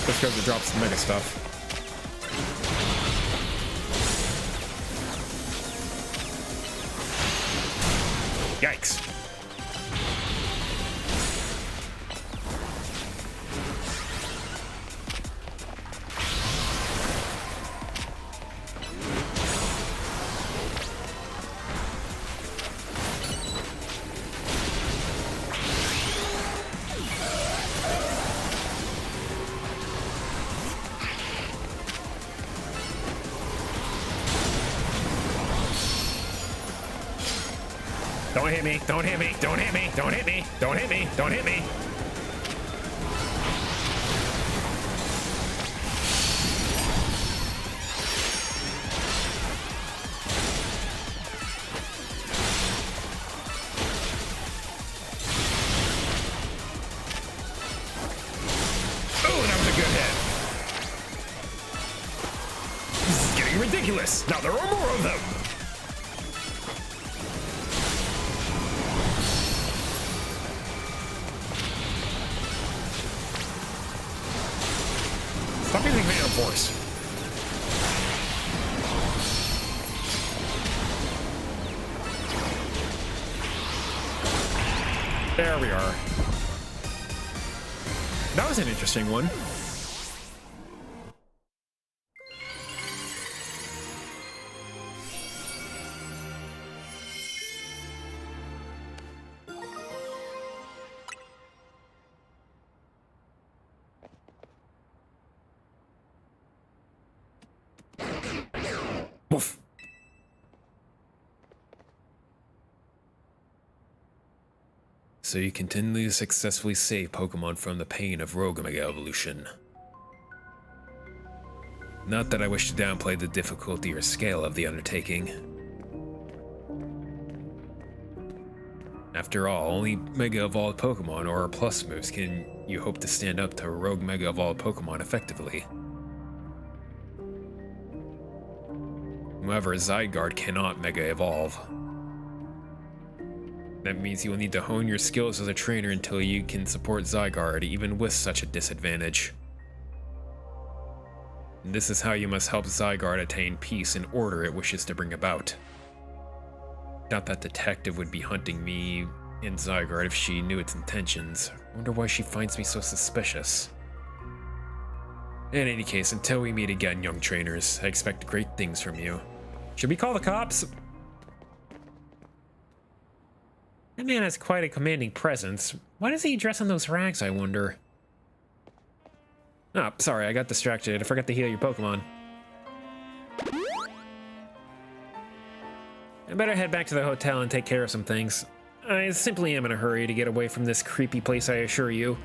Just because it drops the mega stuff. Yikes. Don't hit me, don't hit me, don't hit me, don't hit me, don't hit me, don't hit me. Oh, that was a good hit. This is getting ridiculous. Now there are more of them. Stop using Phantom Force. There we are. That was an interesting one. So you continually successfully save Pokemon from the pain of Rogue Mega Evolution. Not that I wish to downplay the difficulty or scale of the undertaking. After all, only Mega Evolved Pokemon or Plus moves can you hope to stand up to Rogue Mega Evolved Pokemon effectively. However, Zygarde cannot Mega Evolve. That means you will need to hone your skills as a trainer until you can support Zygarde, even with such a disadvantage. And this is how you must help Zygarde attain peace and order it wishes to bring about. Doubt that detective would be hunting me and Zygarde if she knew its intentions. I wonder why she finds me so suspicious. In any case, until we meet again, young trainers, I expect great things from you. Should we call the cops? That man has quite a commanding presence. Why does he dress in those rags, I wonder? Oh, sorry, I got distracted. I forgot to heal your Pokemon. I better head back to the hotel and take care of some things. I simply am in a hurry to get away from this creepy place, I assure you.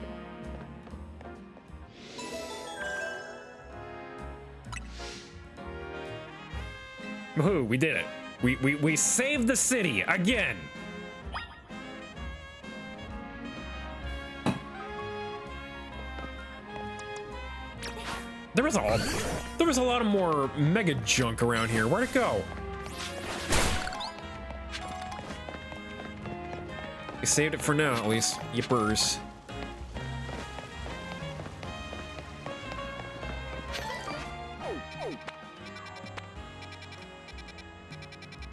Woohoo, we did it. We saved the city again. There was a lot of more mega junk around here. Where'd it go? We saved it for now, at least. Yippers.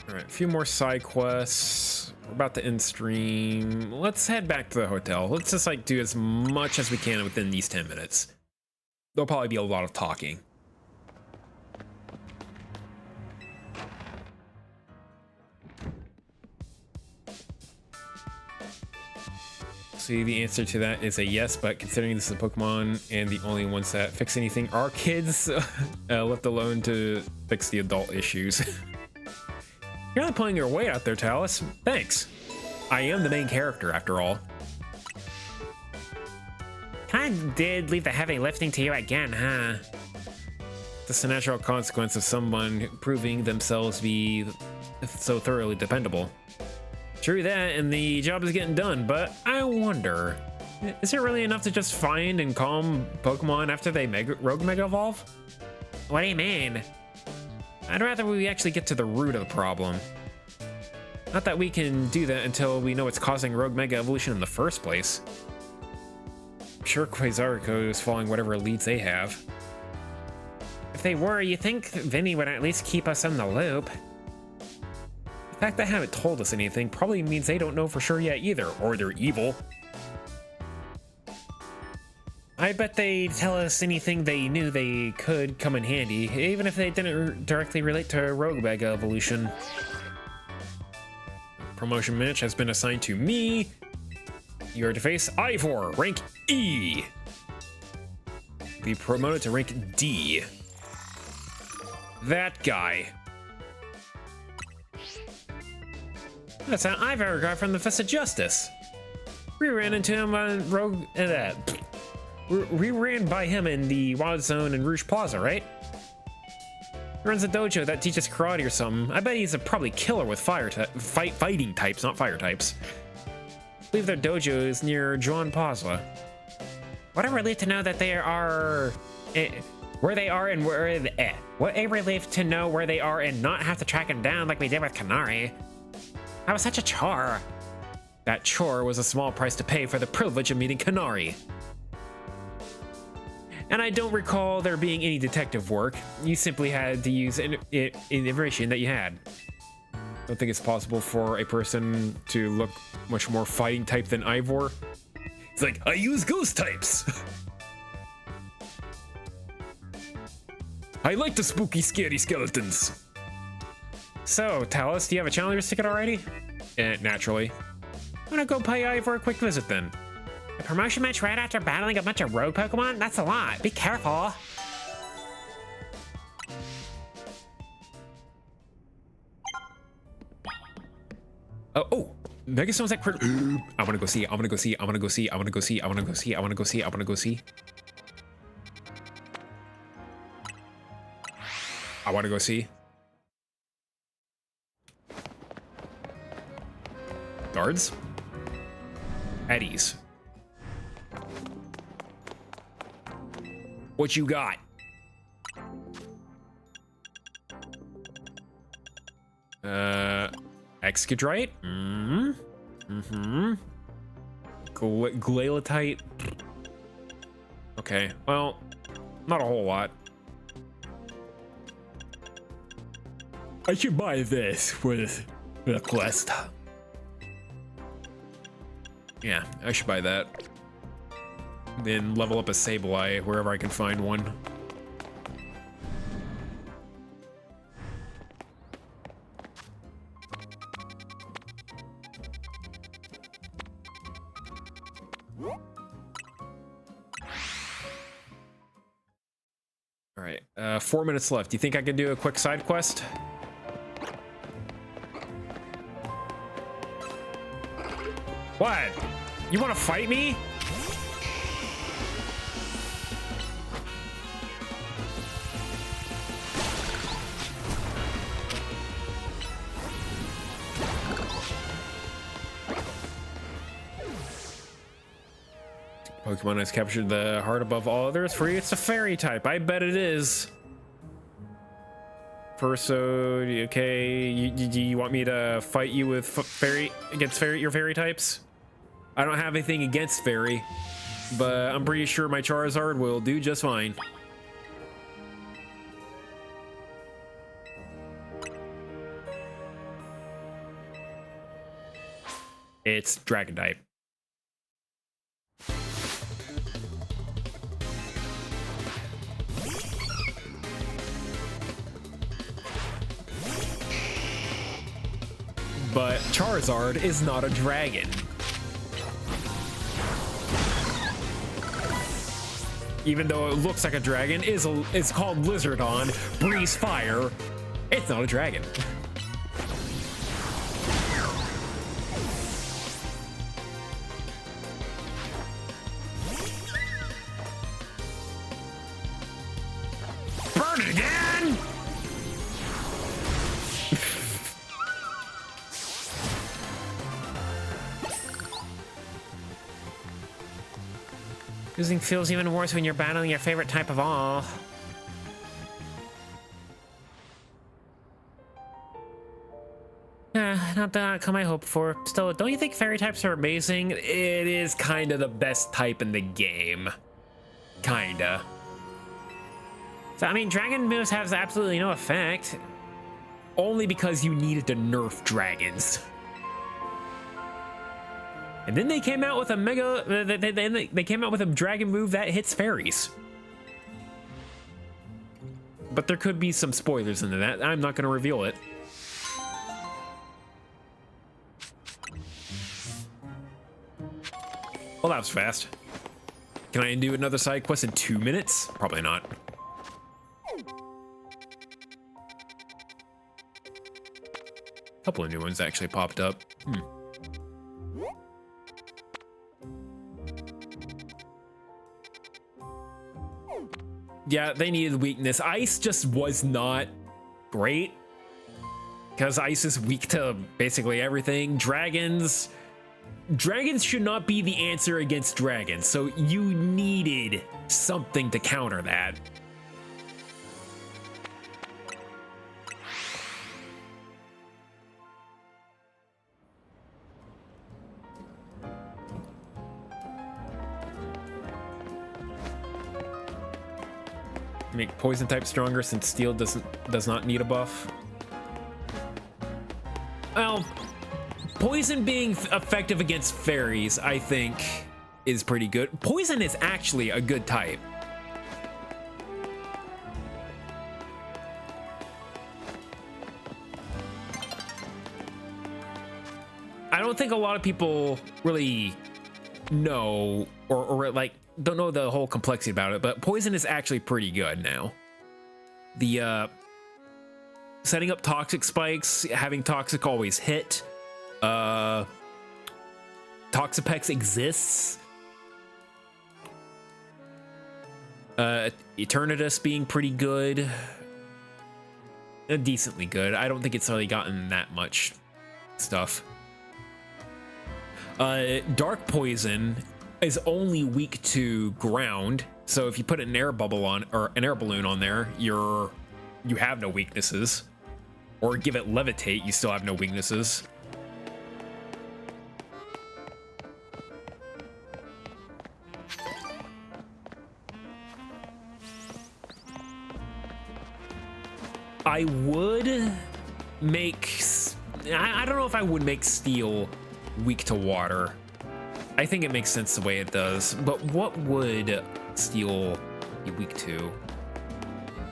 Alright, a few more side quests. We're about to end stream. Let's head back to the hotel. Let's just like do as much as we can within these 10 minutes. There'll probably be a lot of talking. See, the answer to that is a yes, but considering this is a Pokemon and the only ones that fix anything are kids, left alone to fix the adult issues. You're not pulling your weight out there, Talus. Thanks. I am the main character, after all. Kinda did leave the heavy lifting to you again, huh? This is a natural consequence of someone proving themselves to be so thoroughly dependable. True that, and the job is getting done, but I wonder, is it really enough to just find and calm Pokemon after they Rogue Mega Evolve? What do you mean? I'd rather we actually get to the root of the problem. Not that we can do that until we know what's causing Rogue Mega Evolution in the first place. I'm sure Quasarico is following whatever leads they have. If they were, you think Vinny would at least keep us in the loop? The fact they haven't told us anything probably means they don't know for sure yet either, or they're evil. I bet they'd tell us anything they knew they could come in handy, even if they didn't directly relate to Rogue Mega Evolution. Promotion match has been assigned to me. You are to face Ivor, rank E. Be promoted to rank D. That guy. That's an Ivor guy from the Fist of Justice. We ran into him on Rogue... we ran by him in the Wild Zone in Rouge Plaza, right? He runs a dojo that teaches karate or something. I bet he's a probably killer with fighting types, not fire types. I believe their dojo is near Juan Plaza. What a relief to know that they are... where they are and where... What a relief to know where they are and not have to track them down like we did with Kanari. That was such a chore. That chore was a small price to pay for the privilege of meeting Kanari. And I don't recall there being any detective work. You simply had to use information that you had. Don't think it's possible for a person to look much more fighting type than Ivor. It's like, I use ghost types. I like the spooky, scary skeletons. So, Talus, do you have a challenger ticket already? Naturally. I'm gonna go pay Ivor a quick visit then. A promotion match right after battling a bunch of rogue Pokemon? That's a lot. Be careful. Megastone's at critical. I want to go see. I want to go see. I want to go see. I want to go see. I want to go see. I want to go see. I want to go see. I want to go see. Guards. Eddies. What you got? Excadrite? Glalatite? Okay, well, not a whole lot. I should buy this with a quest. Yeah, I should buy that. Then level up a Sableye wherever I can find one. All right, 4 minutes left. Do you think I can do a quick side quest? What? You want to fight me? Pokemon has captured the heart above all others. For you, it's a fairy type. I bet it is. First, so okay, you want me to fight you with your fairy types? I don't have anything against fairy, but I'm pretty sure my Charizard will do just fine. It's dragon type. But Charizard is not a dragon. Even though it looks like a dragon, it's called Lizardon, breathes fire. It's not a dragon. Burn it again! Losing feels even worse when you're battling your favorite type of all. Not the outcome I hoped for. Still, don't you think fairy types are amazing? It is kind of the best type in the game. Kinda. So, I mean, dragon moves have absolutely no effect. Only because you needed to nerf dragons. And then they came out with a they came out with a dragon move that hits fairies. But there could be some spoilers into that. I'm not going to reveal it. Well, that was fast. Can I do another side quest in 2 minutes? Probably not. A couple of new ones actually popped up. Yeah, they needed weakness. Ice just was not great. Because ice is weak to basically everything. Dragons should not be the answer against dragons. So you needed something to counter that. Make poison type stronger since steel does not need a buff. Well, poison being effective against fairies, I think, is pretty good. Poison is actually a good type. I don't think a lot of people really know or like don't know the whole complexity about it, but poison is actually pretty good now. The setting up toxic spikes, having toxic always hit, Toxapex exists. Eternatus being pretty good. Decently good. I don't think it's really gotten that much stuff. Dark Poison is only weak to ground, so if you put an air bubble on or an air balloon on there, you have no weaknesses. Or give it Levitate, you still have no weaknesses. I would make... I don't know if I would make Steel weak to water. I think it makes sense the way it does. But what would Steel be weak to?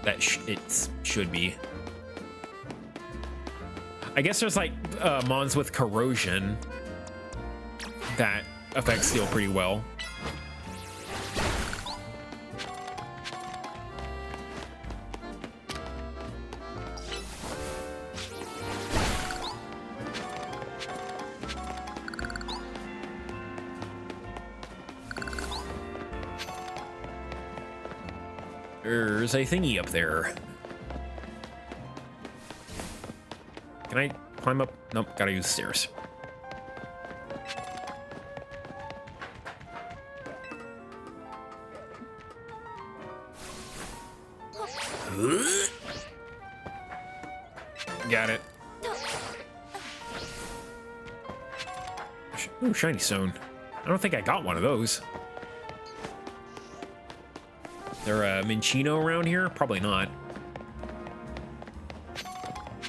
That it should be. I guess there's like mons with Corrosion that affects Steel pretty well. There's a thingy up there. Can I climb up? Nope, gotta use stairs. Got it. Ooh, shiny stone. I don't think I got one of those. There a Minchino around here? Probably not.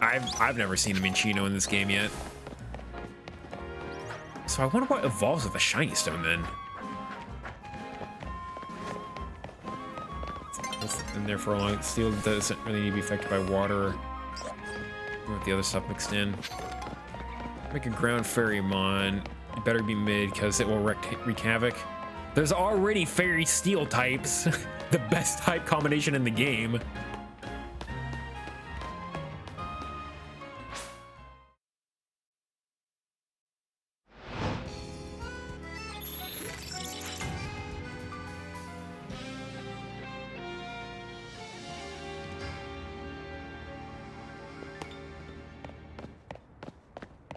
I've never seen a Minchino in this game yet. So I wonder what evolves with a shiny stone then. It's been there for a long. Steel doesn't really need to be affected by water. With the other stuff mixed in. Make a ground fairy mon. It better be mid because it will wreak havoc. There's already fairy steel types. The best type combination in the game.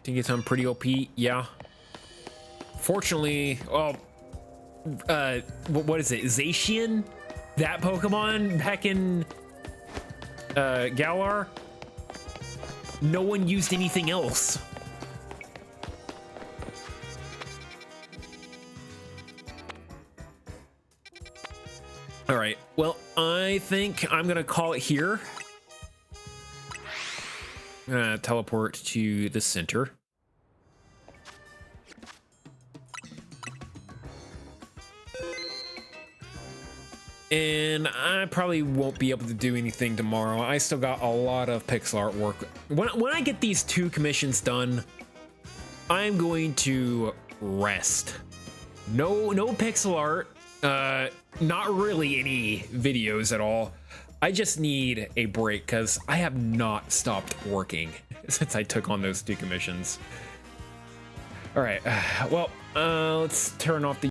Think it's on pretty OP, yeah. Fortunately, well, what is it? Zacian? That Pokemon back in Galar? No one used anything else. All right, well, I think I'm gonna call it here. I'm gonna teleport to the center. And I probably won't be able to do anything tomorrow. I still got a lot of pixel art work. When I get these 2 commissions done, I'm going to rest. No pixel art. Not really any videos at all. I just need a break because I have not stopped working since I took on those 2 commissions. All right, well, let's turn off the